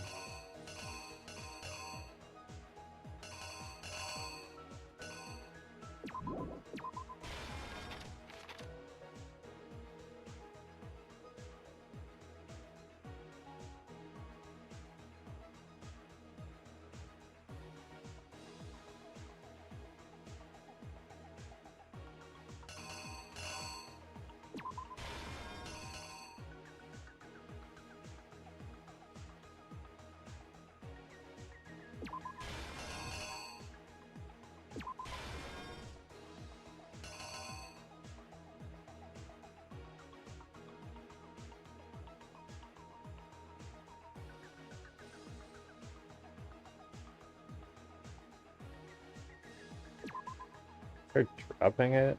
Start dropping it.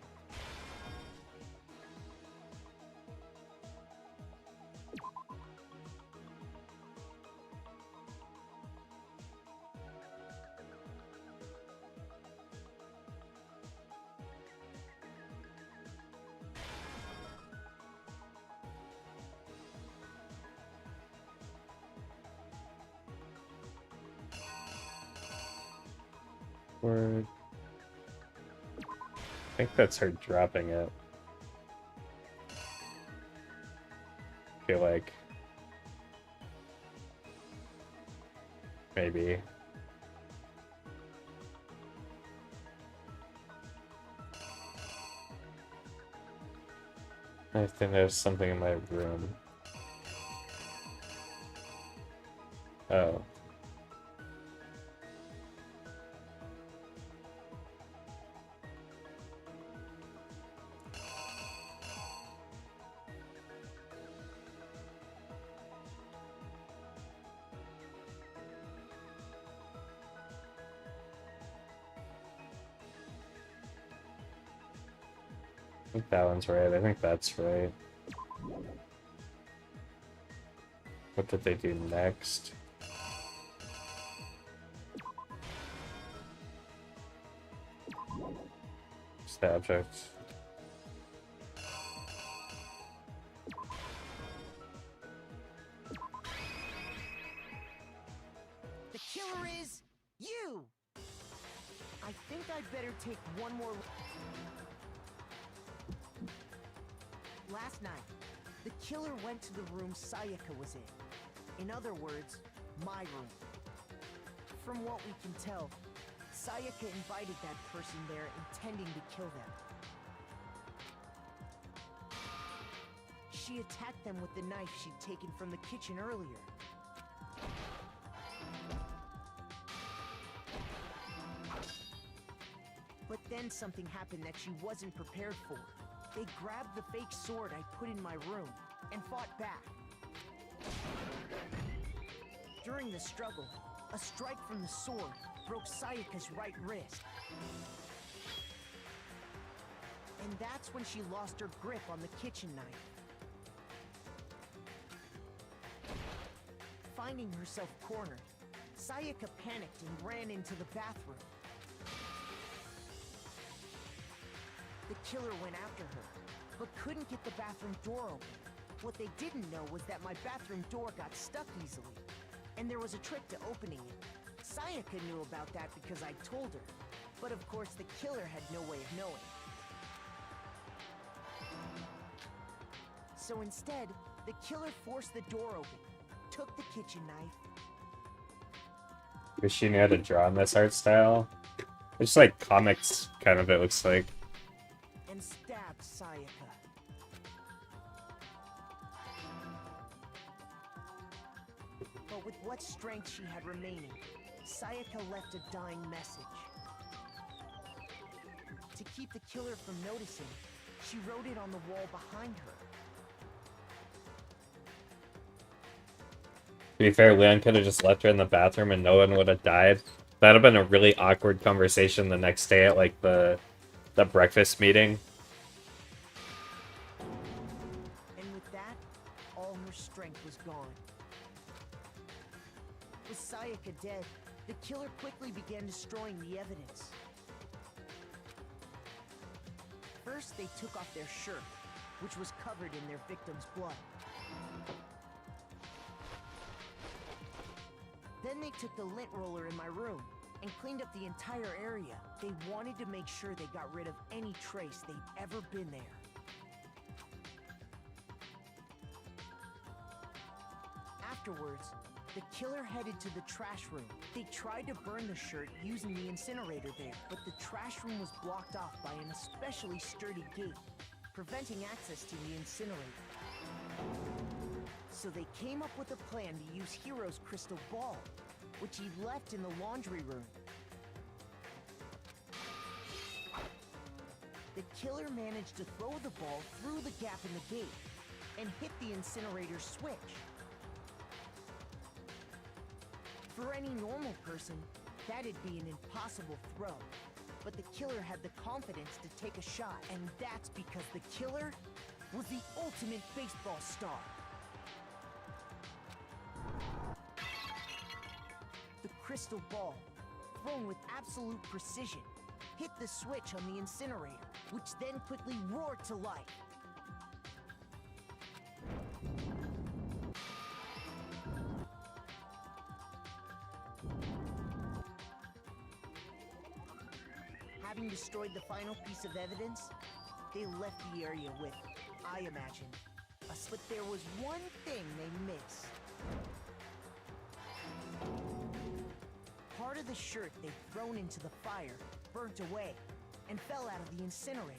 Word. I think that's her dropping it. I feel like maybe. I think there's something in my room. Oh. I think that one's right. I think that's right. What did they do next? Just the object. The killer is you! I think I'd better take one more... Last night, the killer went to the room Sayaka was in. In other words, my room. From what we can tell, Sayaka invited that person there intending to kill them. She attacked them with the knife she'd taken from the kitchen earlier. But then something happened that she wasn't prepared for. They grabbed the fake sword I put in my room and fought back. During the struggle, a strike from the sword broke Sayaka's right wrist. And that's when she lost her grip on the kitchen knife. Finding herself cornered, Sayaka panicked and ran into the bathroom. The killer went after her, but couldn't get the bathroom door open. What they didn't know was that my bathroom door got stuck easily, and there was a trick to opening it. Sayaka knew about that because I told her, but of course the killer had no way of knowing. So instead, the killer forced the door open, took the kitchen knife. Wish she knew how to draw in this art style. It's just like comics, kind of, it looks like. And stabbed Sayaka. But with what strength she had remaining, Sayaka left a dying message. To keep the killer from noticing, she wrote it on the wall behind her. To be fair, Leon could have just left her in the bathroom and no one would have died. That'd have been a really awkward conversation the next day at like the breakfast meeting. And with that, all her strength was gone. With Sayaka dead, the killer quickly began destroying the evidence. First, they took off their shirt, which was covered in their victim's blood. Then they took the lint roller in my room and cleaned up the entire area. They wanted to make sure they got rid of any trace they'd ever been there. Afterwards, the killer headed to the trash room. They tried to burn the shirt using the incinerator there, but the trash room was blocked off by an especially sturdy gate, preventing access to the incinerator. So they came up with a plan to use Hiro's crystal ball, which he left in the laundry room. The killer managed to throw the ball through the gap in the gate and hit the incinerator switch. For any normal person, that'd be an impossible throw. But the killer had the confidence to take a shot, and that's because the killer was the ultimate baseball star. The crystal ball, thrown with absolute precision, hit the switch on the incinerator, which then quickly roared to life. Having destroyed the final piece of evidence, they left the area with, I imagine, a slip. There was one thing they missed. Part of the shirt they'd thrown into the fire burnt away and fell out of the incinerator.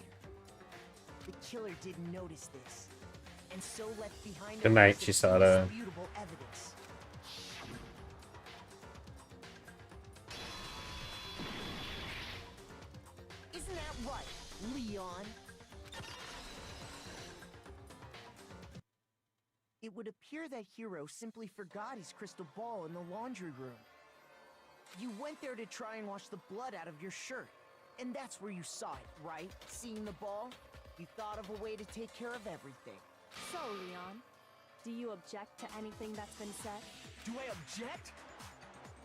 The killer didn't notice this, and so left behind Good night, Chisada. indisputable evidence. Isn't that right, Leon? It would appear that Hiro simply forgot his crystal ball in the laundry room. You went there to try and wash the blood out of your shirt, and that's where you saw it, right? Seeing the ball? You thought of a way to take care of everything. So, Leon, do you object to anything that's been said? Do I object?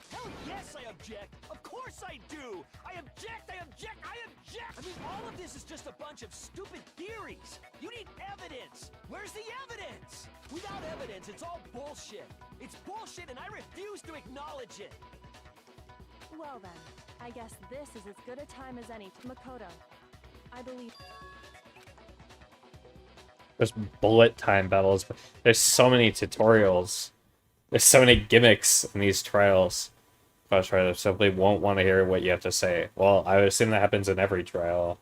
Hell yes, I object! Of course I do! I object! I object! I object! I mean, all of this is just a bunch of stupid theories! You need evidence! Where's the evidence? Without evidence, it's all bullshit! It's bullshit and I refuse to acknowledge it! Well then, I guess this is as good a time as any to Makoto. I believe... There's bullet time battles. There's so many tutorials. There's so many gimmicks in these trials. Boss Rider simply won't want to hear what you have to say. Well, I would assume that happens in every trial.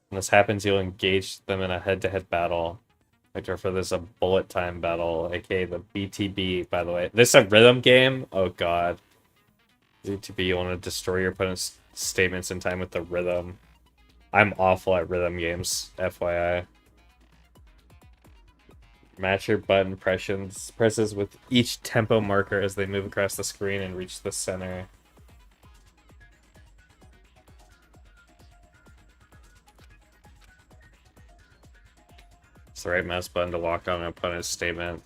When this happens, you'll engage them in a head-to-head battle. Like for this, a bullet time battle, aka the BTB, by the way. This is a rhythm game? Oh god. BTB, you want to destroy your opponent's statements in time with the rhythm. I'm awful at rhythm games, FYI. Match your button presses with each tempo marker as they move across the screen and reach the center. the right mouse button to lock on an opponent's statement.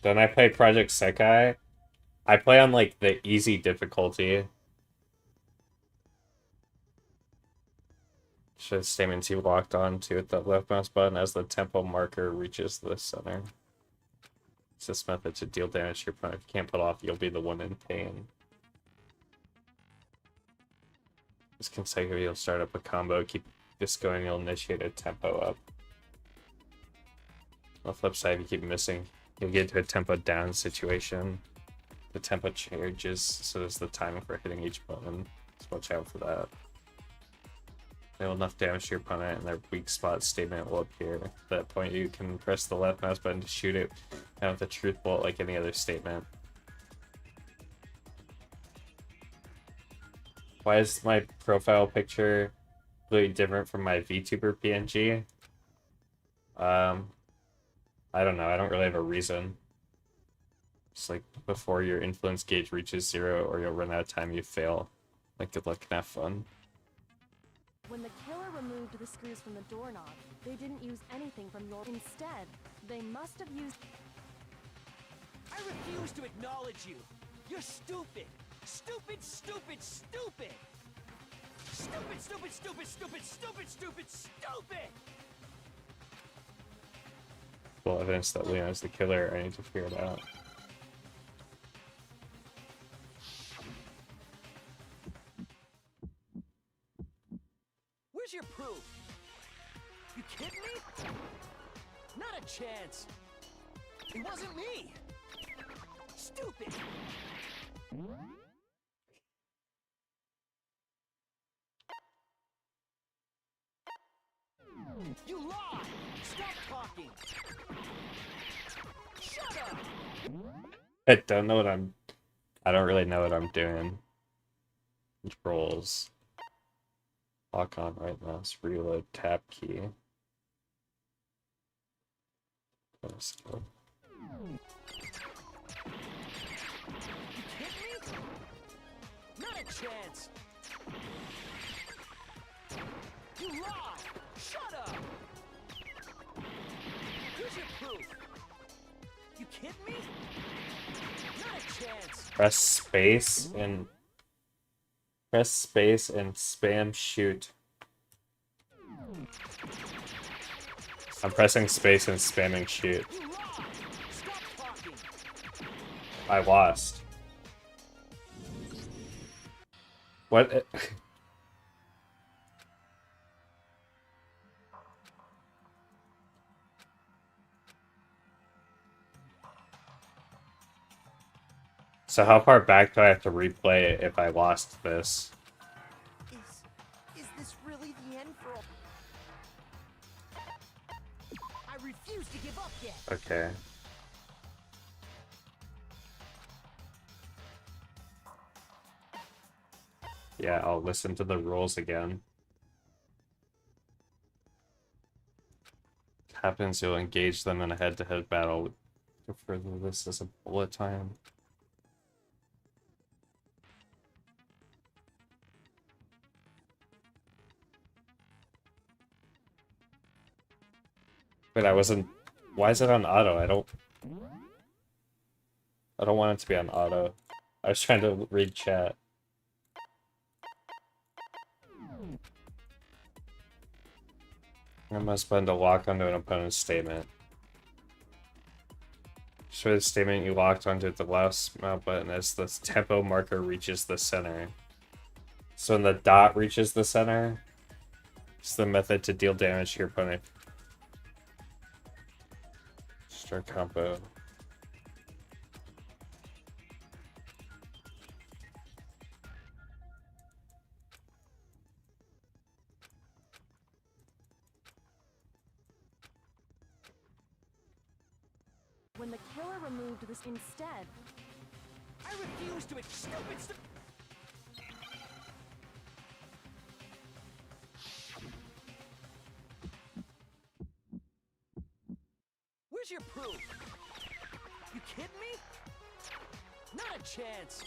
Then I play Project Sekai. I play on like the easy difficulty. Should statements you locked on to with the left mouse button as the tempo marker reaches the center. It's this method to deal damage to your opponent. If you can't pull off, you'll be the one in pain. This consecutive, you'll start up a combo. Keep this going, you'll initiate a tempo up. On the flip side, if you keep missing, you'll get into a tempo down situation. The tempo changes, so there's the timing for hitting each button. So watch out for that. Deal enough damage to your opponent and their weak spot statement will appear. At that point, you can press the left mouse button to shoot it out with a truth bolt like any other statement. Why is my profile picture completely different from my VTuber PNG? I don't know. I don't really have a reason. It's like before your influence gauge reaches 0 or you'll run out of time, you fail. Like, good luck and have fun. When the killer removed the screws from the doorknob, they didn't use anything from your... Instead, they must have used... I refuse to acknowledge you. You're stupid. Stupid, stupid, stupid. Stupid, stupid, stupid, stupid, stupid, stupid, stupid. Well, evidence that Leon is the killer. I need to figure it out. Where's your proof? You kidding me? Not a chance. It wasn't me. Stupid. You lie. Stop talking. Shut up. I don't know what I don't really know what I'm doing. Controls. Lock on right mouse, reload, tab key. Let's go. You kidding me? Not a chance. You lie. Shut up. Here's your proof. You kidding me? Not a chance. Press space and spam shoot. I'm pressing space and spamming shoot. You lie. Stop talking. I lost. What? So how far back do I have to replay it if I lost this? Is this really the end for all? I refuse to give up yet. Okay. Yeah, I'll listen to the rules again. Happens, you'll engage them in a head-to-head battle. Refer to this as a bullet time. But I wasn't... Why is it on auto? I don't want it to be on auto. I was trying to read chat. I must button to lock onto an opponent's statement. Show the statement you locked onto the left mouse button as the tempo marker reaches the center. So when the dot reaches the center, it's the method to deal damage to your opponent. Start combo. When the killer removed this instead... I refuse to... Stupid. Where's your proof? You kidding me? Not a chance.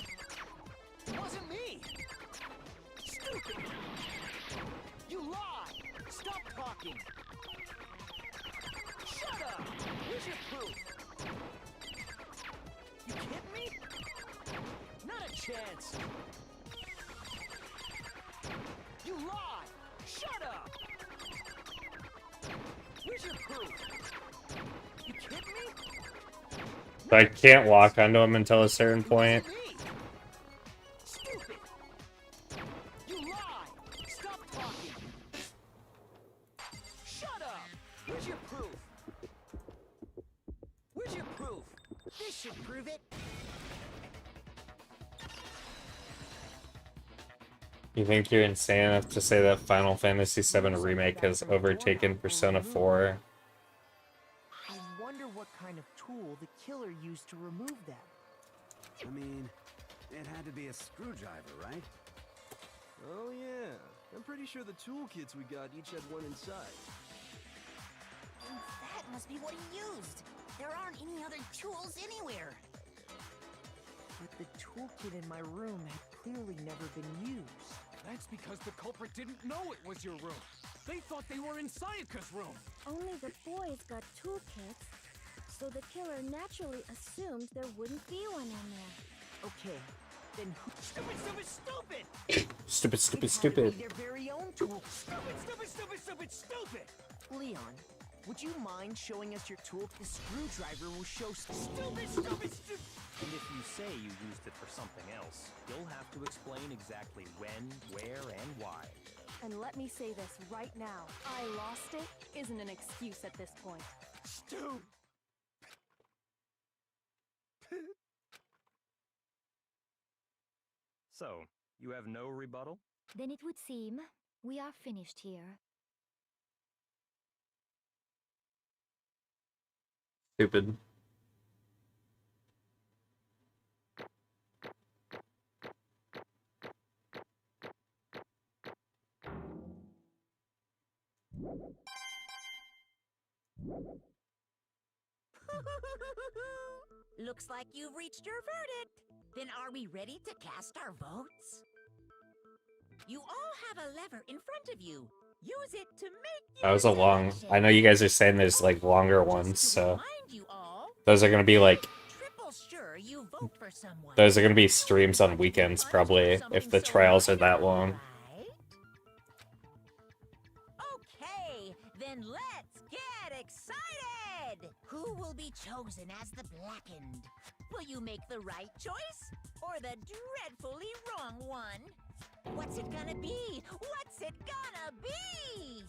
It wasn't me. Stupid. You lie. Stop talking. Shut up! Where's your proof? You kidding me? Not a chance! You lie! Shut up! Where's your proof? You kidding me? I can't walk onto him until a certain point. Stupid! You lie! Stop talking! Shut up! Where's your proof? Where's your proof? This should prove it. You think you're insane enough to say that Final Fantasy VII Remake has overtaken Persona 4? I wonder what kind of tool the killer used to remove them. I mean, it had to be a screwdriver, right? Oh yeah, I'm pretty sure the toolkits we got each had one inside. And that must be what he used. There aren't any other tools anywhere. But the toolkit in my room had clearly never been used. That's because the culprit didn't know it was your room. They thought they were in Sayaka's room. Only the boys got toolkits, so the killer naturally assumed there wouldn't be one in there. Okay, then who? Stupid, stupid, stupid! Stupid, stupid, It had to stupid. be their very own tool. Stupid, stupid, stupid, stupid, stupid! Leon, would you mind showing us your tool? The screwdriver will show. Stupid, stupid, stupid! And if you say you used it for something else, you'll have to explain exactly when, where, and why. And let me say this right now. I lost it isn't an excuse at this point. Stupid! So, you have no rebuttal? Then it would seem we are finished here. Stupid. Looks like you've reached your verdict. Then are we ready to cast our votes? You all have a lever in front of you. Use it to make That was a long... I know you guys are saying there's like longer ones, so... Those are gonna be like... sure you vote for someone. Those are gonna be streams on weekends, probably, if the trials are that long. Okay, then let's get excited! Who will be chosen as the Blackened? Will you make the right choice? Or the dreadfully wrong one? What's it gonna be? What's it gonna be?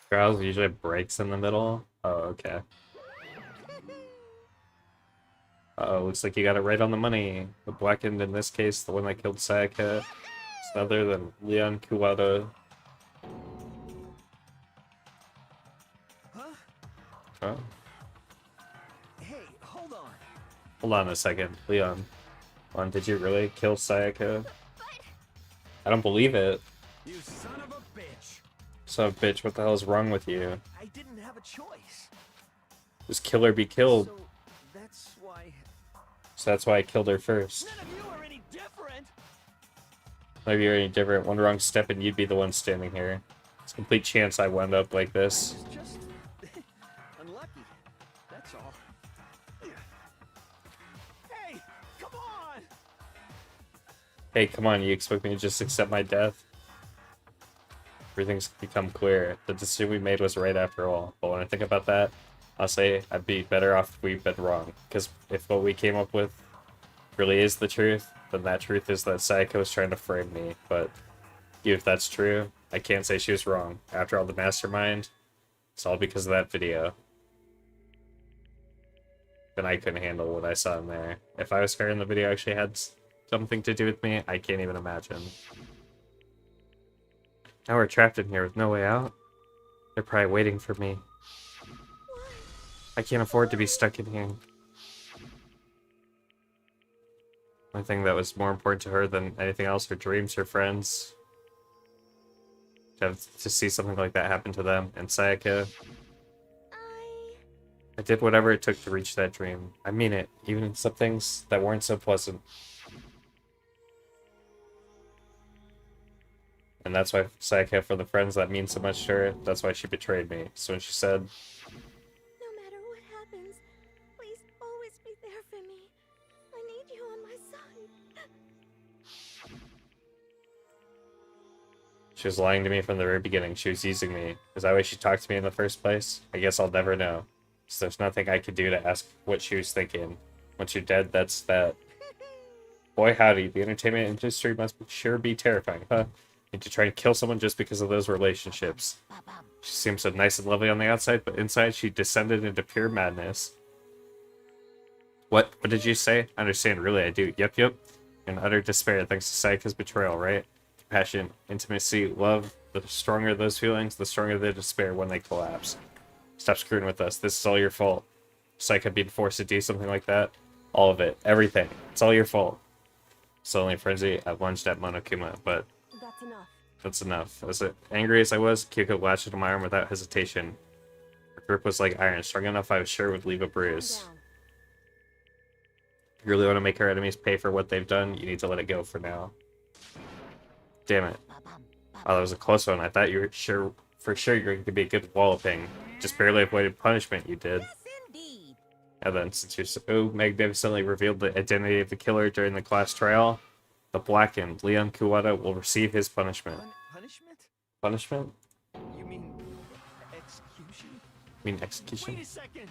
Trials usually breaks in the middle. Oh, okay. Uh-oh, looks like you got it right on the money. The Blackened, in this case, the one that killed Sayaka, is none other than Leon Kuwata. Huh? Oh. Hey, hold on. Hold on a second, Leon. Did you really kill Sayaka? I don't believe it. You son of a bitch! Son of a bitch, what the hell is wrong with you? I didn't have a choice. Just kill her be killed. So that's why. So that's why I killed her first. None of you are any different. Maybe you're any different. One wrong step and you'd be the one standing here. It's a complete chance I wound up like this. Just unlucky. That's all. Hey, come on! Hey, come on, you expect me to just accept my death? Everything's become clear. The decision we made was right after all. But when I think about that, I'll say I'd be better off if we'd been wrong. Because if what we came up with really is the truth, then that truth is that Sayaka was trying to frame me. But even if that's true, I can't say she was wrong. After all, the mastermind, it's all because of that video. Then I couldn't handle what I saw in there. If I was scared and the video actually had something to do with me, I can't even imagine. Now we're trapped in here with no way out. They're probably waiting for me. I can't afford to be stuck in here. One thing that was more important to her than anything else, her dreams, her friends. To see something like that happen to them. And Sayaka, I did whatever it took to reach that dream. I mean it, even in some things that weren't so pleasant. And that's why Sayaka, for the friends that mean so much to her, that's why she betrayed me. So when she said, No matter what happens, please always be there for me. I need you on my side. she was lying to me from the very beginning. She was using me. Is that why she talked to me in the first place? I guess I'll never know. So there's nothing I could do to ask what she was thinking. Once you're dead, that's that. Boy howdy, the entertainment industry must sure be terrifying, huh? Need to try and kill someone just because of those relationships. She seems so nice and lovely on the outside, but inside she descended into pure madness. What did you say? I understand, really, I do. Yep. In utter despair, thanks to Sayaka's betrayal, right? Passion, intimacy, love, the stronger those feelings, the stronger the despair when they collapse. Stop screwing with us. This is all your fault. Sayaka being forced to do something like that. All of it. Everything. It's all your fault. Suddenly frenzy, I lunged at Monokuma, but That's enough. that's enough. As angry as I was, Kyoko latched into my arm without hesitation. Her grip was like iron, strong enough I was sure it would leave a bruise. Calm down. If you really want to make our enemies pay for what they've done, you need to let it go for now. Damn it. Oh, that was a close one. I thought you were for sure you were going to be a good walloping. Just barely avoided punishment, you did. Yes, indeed. And then, since you so magnificently revealed the identity of the killer during the class trial, the blackened Leon Kuwata will receive his punishment. Punishment? Punishment? You mean execution? I mean execution? Wait a second.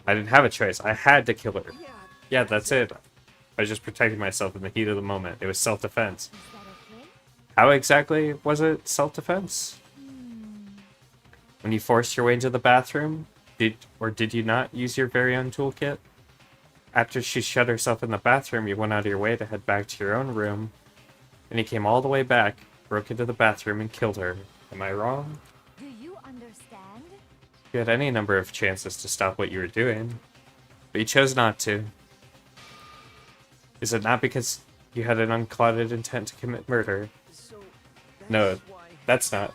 I didn't have a choice. I had to kill her. Yeah. Yeah, that's it. I was just protecting myself in the heat of the moment. It was self-defense. Is that okay? How exactly was it self-defense? When you forced your way into the bathroom? Did you not use your very own toolkit? After she shut herself in the bathroom, you went out of your way to head back to your own room. And you came all the way back, broke into the bathroom, and killed her. Am I wrong? Do you understand? You had any number of chances to stop what you were doing, but you chose not to. Is it not because you had an unclouded intent to commit murder? So No, that's why. that's not.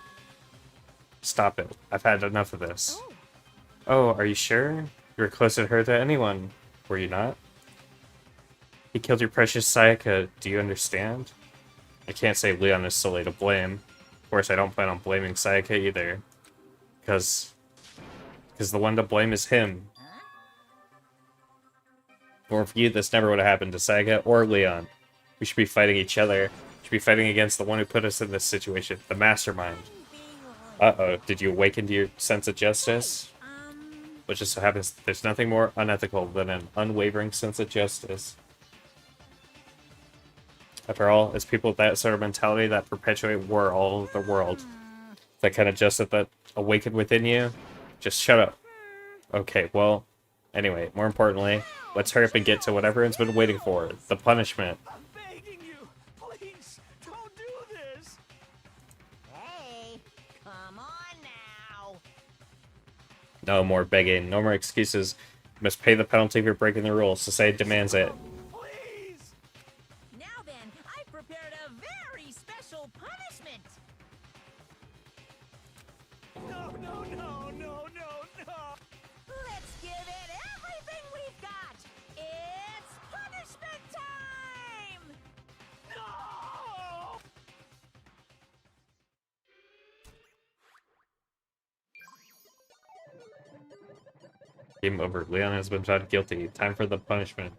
Stop it. I've had enough of this. Oh, Oh, are you sure? You were closer to her than anyone, were you not? He killed your precious Sayaka, do you understand? I can't say Leon is solely to blame. Of course, I don't plan on blaming Sayaka either. Because the one to blame is him. Or for you, this never would have happened to Sayaka or Leon. We should be fighting each other. We should be fighting against the one who put us in this situation, the mastermind. Uh-oh, did you awaken to your sense of justice? Which just so happens there's nothing more unethical than an unwavering sense of justice. After all, it's people with that sort of mentality that perpetuate war all over the world. That kind of justice that awakened within you. Just shut up. Okay, well, anyway, more importantly, let's hurry up and get to what everyone's been waiting for, the punishment. I'm begging you, please, don't do this. Hey, come on now. No more begging, no more excuses. You must pay the penalty for breaking the rules. Society demands it. Please. Now then, I prepared a very special punishment. No. Let's give it everything we've got. It's punishment time. No. Game over. Leon has been found guilty. Time for the punishment.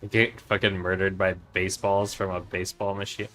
You get fucking murdered by baseballs from a baseball machine.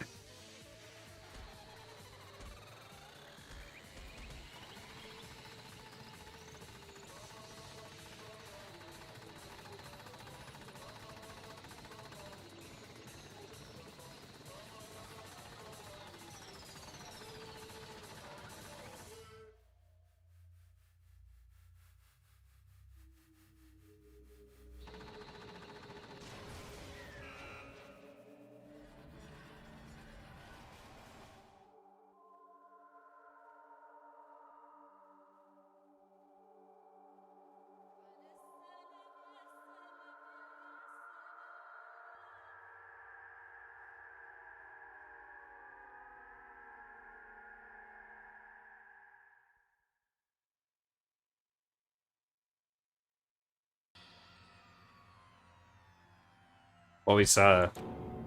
what we saw,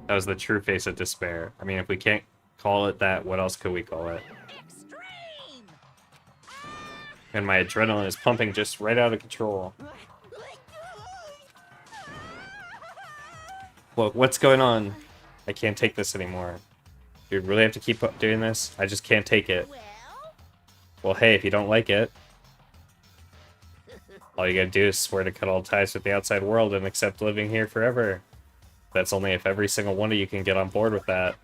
that was the true face of despair. I mean, if we can't call it that, what else could we call it? Extreme! And my adrenaline is pumping just right out of control. Look, what's going on? I can't take this anymore. Do you really have to keep up doing this? I just can't take it. Well, hey, if you don't like it, all you gotta do is swear to cut all ties with the outside world and accept living here forever. That's only if every single one of you can get on board with that.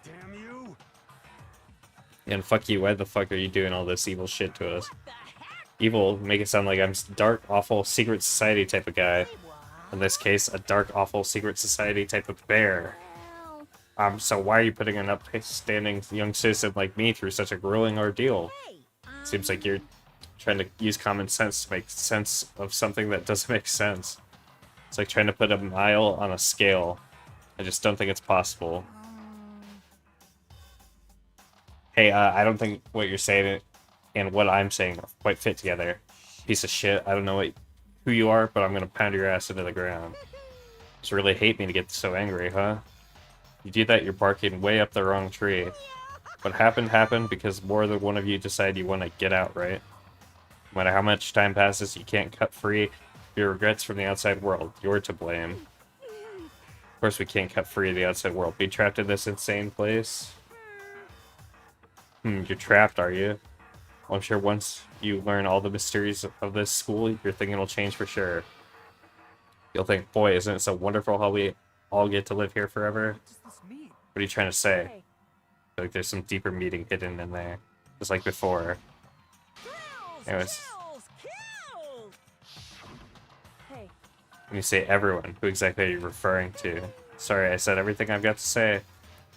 Damn you! And fuck you, why the fuck are you doing all this evil shit to us? Evil, make it sound like I'm dark, awful, secret society type of guy. In this case, a dark, awful, secret society type of bear. So why are you putting an upstanding young citizen like me through such a grueling ordeal? Seems like you're trying to use common sense to make sense of something that doesn't make sense. It's like trying to put a mile on a scale. I just don't think it's possible. Hey, I don't think what you're saying and what I'm saying quite fit together. Piece of shit. I don't know who you are, but I'm gonna pound your ass into the ground. Just really hate me to get so angry, huh? You do that, you're barking way up the wrong tree. What happened because more than one of you decide you want to get out, right? No matter how much time passes, you can't cut free your regrets from the outside world. You're to blame. Of course we can't cut free of the outside world. Be trapped in this insane place? You're trapped, are you? Well, I'm sure once you learn all the mysteries of this school, your thinking will change for sure. You'll think, boy, isn't it so wonderful how we all get to live here forever? What are you trying to say? I feel like there's some deeper meaning hidden in there. Just like before. Anyways. Hey. When you say everyone, who exactly are you referring to? Sorry, I said everything I've got to say.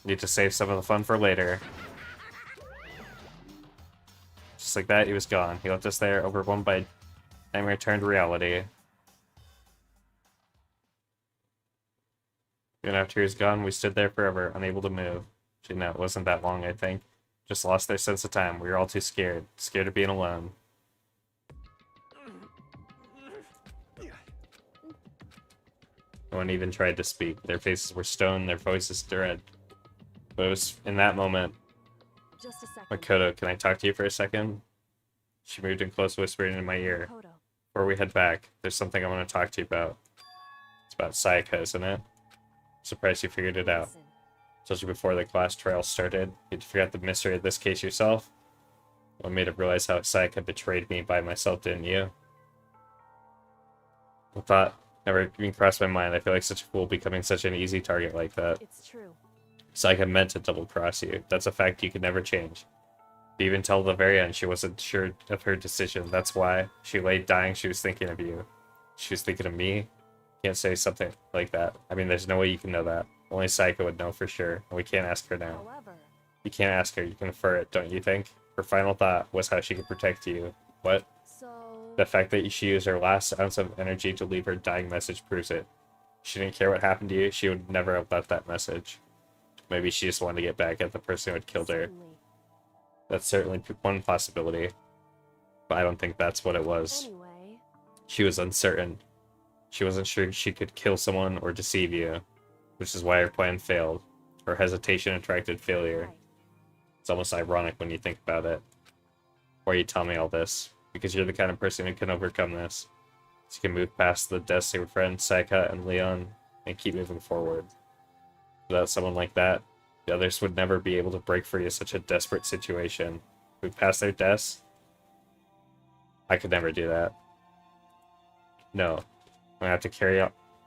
Need to save some of the fun for later. Just like that, he was gone. He left us there, overwhelmed by nightmare turned reality. Even after he was gone, we stood there forever, unable to move. Actually, no, it wasn't that long, I think. Just lost their sense of time. We were all too scared. Scared of being alone. No one even tried to speak. Their faces were stone, their voices dread. But it was in that moment... Just a second. Makoto, can I talk to you for a second? She moved in close, whispering in my ear. Makoto. Before we head back, there's something I want to talk to you about. It's about Sayaka, isn't it? Surprised you figured it out. Told you before the class trial started. You'd forgot the mystery of this case yourself. What made it realize how Sayaka betrayed me by myself, didn't you? The thought never even crossed my mind. I feel like such a fool becoming such an easy target like that. It's true. Sayaka meant to double-cross you. That's a fact you could never change. Even till the very end, she wasn't sure of her decision. That's why she lay dying, she was thinking of you. She was thinking of me. Can't say something like that. I mean, there's no way you can know that. Only Sayaka would know for sure, and we can't ask her now. However, You can't ask her, you can infer it, don't you think? Her final thought was how she could protect you. What? so The fact that she used her last ounce of energy to leave her dying message proves it. She didn't care what happened to you, she would never have left that message. Maybe she just wanted to get back at the person who had killed her. certainly. That's certainly one possibility. But I don't think that's what it was. Anyway, She was uncertain. She wasn't sure she could kill someone or deceive you, which is why her plan failed. Her hesitation attracted failure. right. It's almost ironic when you think about it. Why you tell me all this? Because you're the kind of person who can overcome this. So you can move past the deaths of your friends Sayaka and Leon and keep moving forward. Without someone like that, the others would never be able to break free of such a desperate situation. Move past their deaths? I could never do that. No. I'm gonna have to carry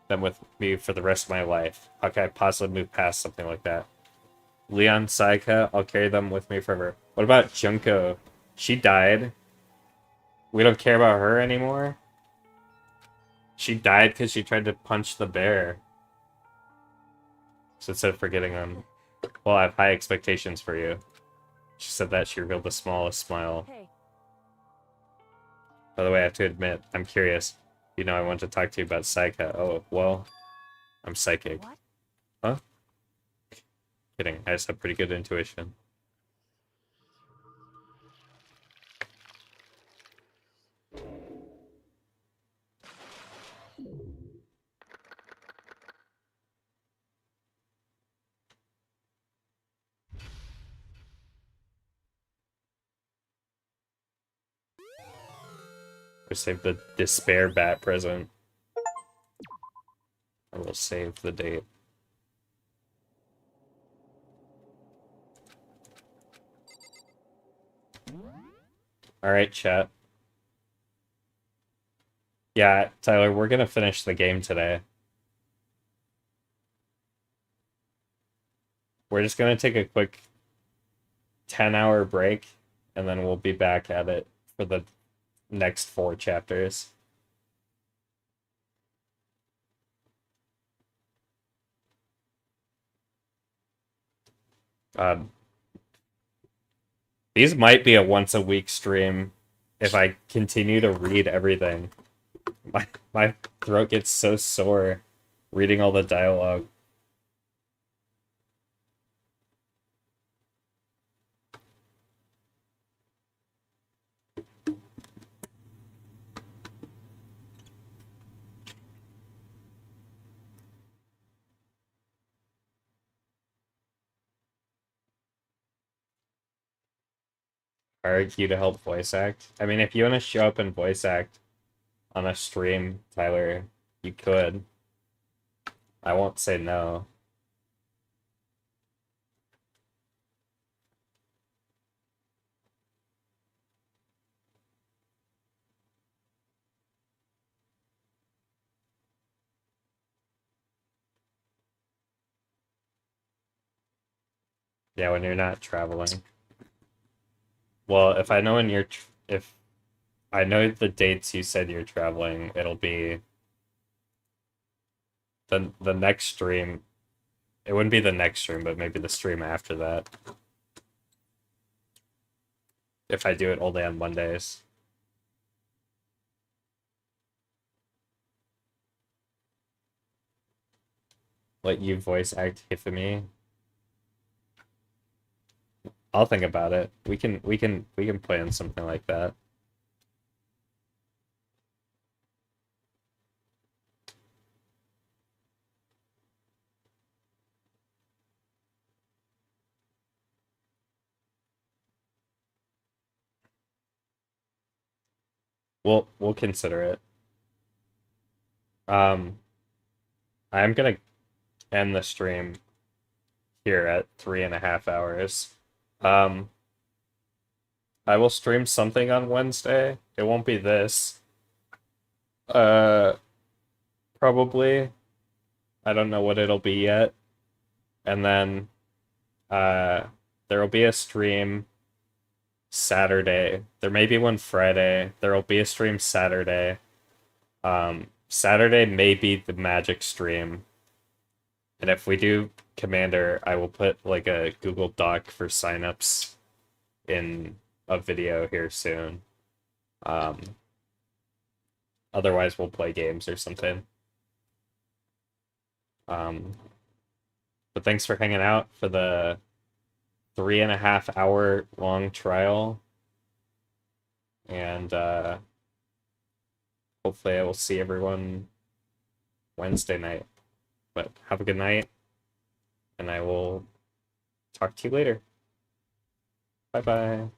them with me for the rest of my life. How can I possibly move past something like that? Leon, Sayaka, I'll carry them with me forever. What about Junko? She died. We don't care about her anymore? She died because she tried to punch the bear. So instead of forgetting them, well, I have high expectations for you. She said that, she revealed the smallest smile. Hey, By the way, I have to admit, I'm curious. You know, I want to talk to you about Sayaka. Oh, well, I'm psychic. what? Huh? Kidding, I just have pretty good intuition. Or save the despair bat present. I will save the date. Alright, chat. Yeah, Tyler, we're gonna finish the game today. We're just gonna take a quick 10-hour break, and then we'll be back at it for the next 4 chapters. These might be a once-a-week stream if I continue to read everything. My throat gets so sore reading all the dialogue. Hired you to help voice act. I mean, if you want to show up and voice act on a stream, Tyler, you could. I won't say no. Yeah, when you're not traveling. Well, if I know when you're if I know the dates you said you're traveling, it'll be the next stream. It wouldn't be the next stream, but maybe the stream after that. If I do it only on Mondays. Let you voice act Hifumi. I'll think about it. We can plan something like that. We'll consider it. I'm gonna end the stream here at 3.5 hours. I will stream something on Wednesday. It won't be this. Probably. I don't know what it'll be yet. And then there will be a stream Saturday. There may be one Friday. There will be a stream Saturday. Saturday may be the magic stream. And if we do Commander, I will put like a Google Doc for signups in a video here soon. Otherwise we'll play games or something. But thanks for hanging out for the 3.5 hour long trial. And hopefully I will see everyone Wednesday night. But have a good night, and I will talk to you later. Bye-bye.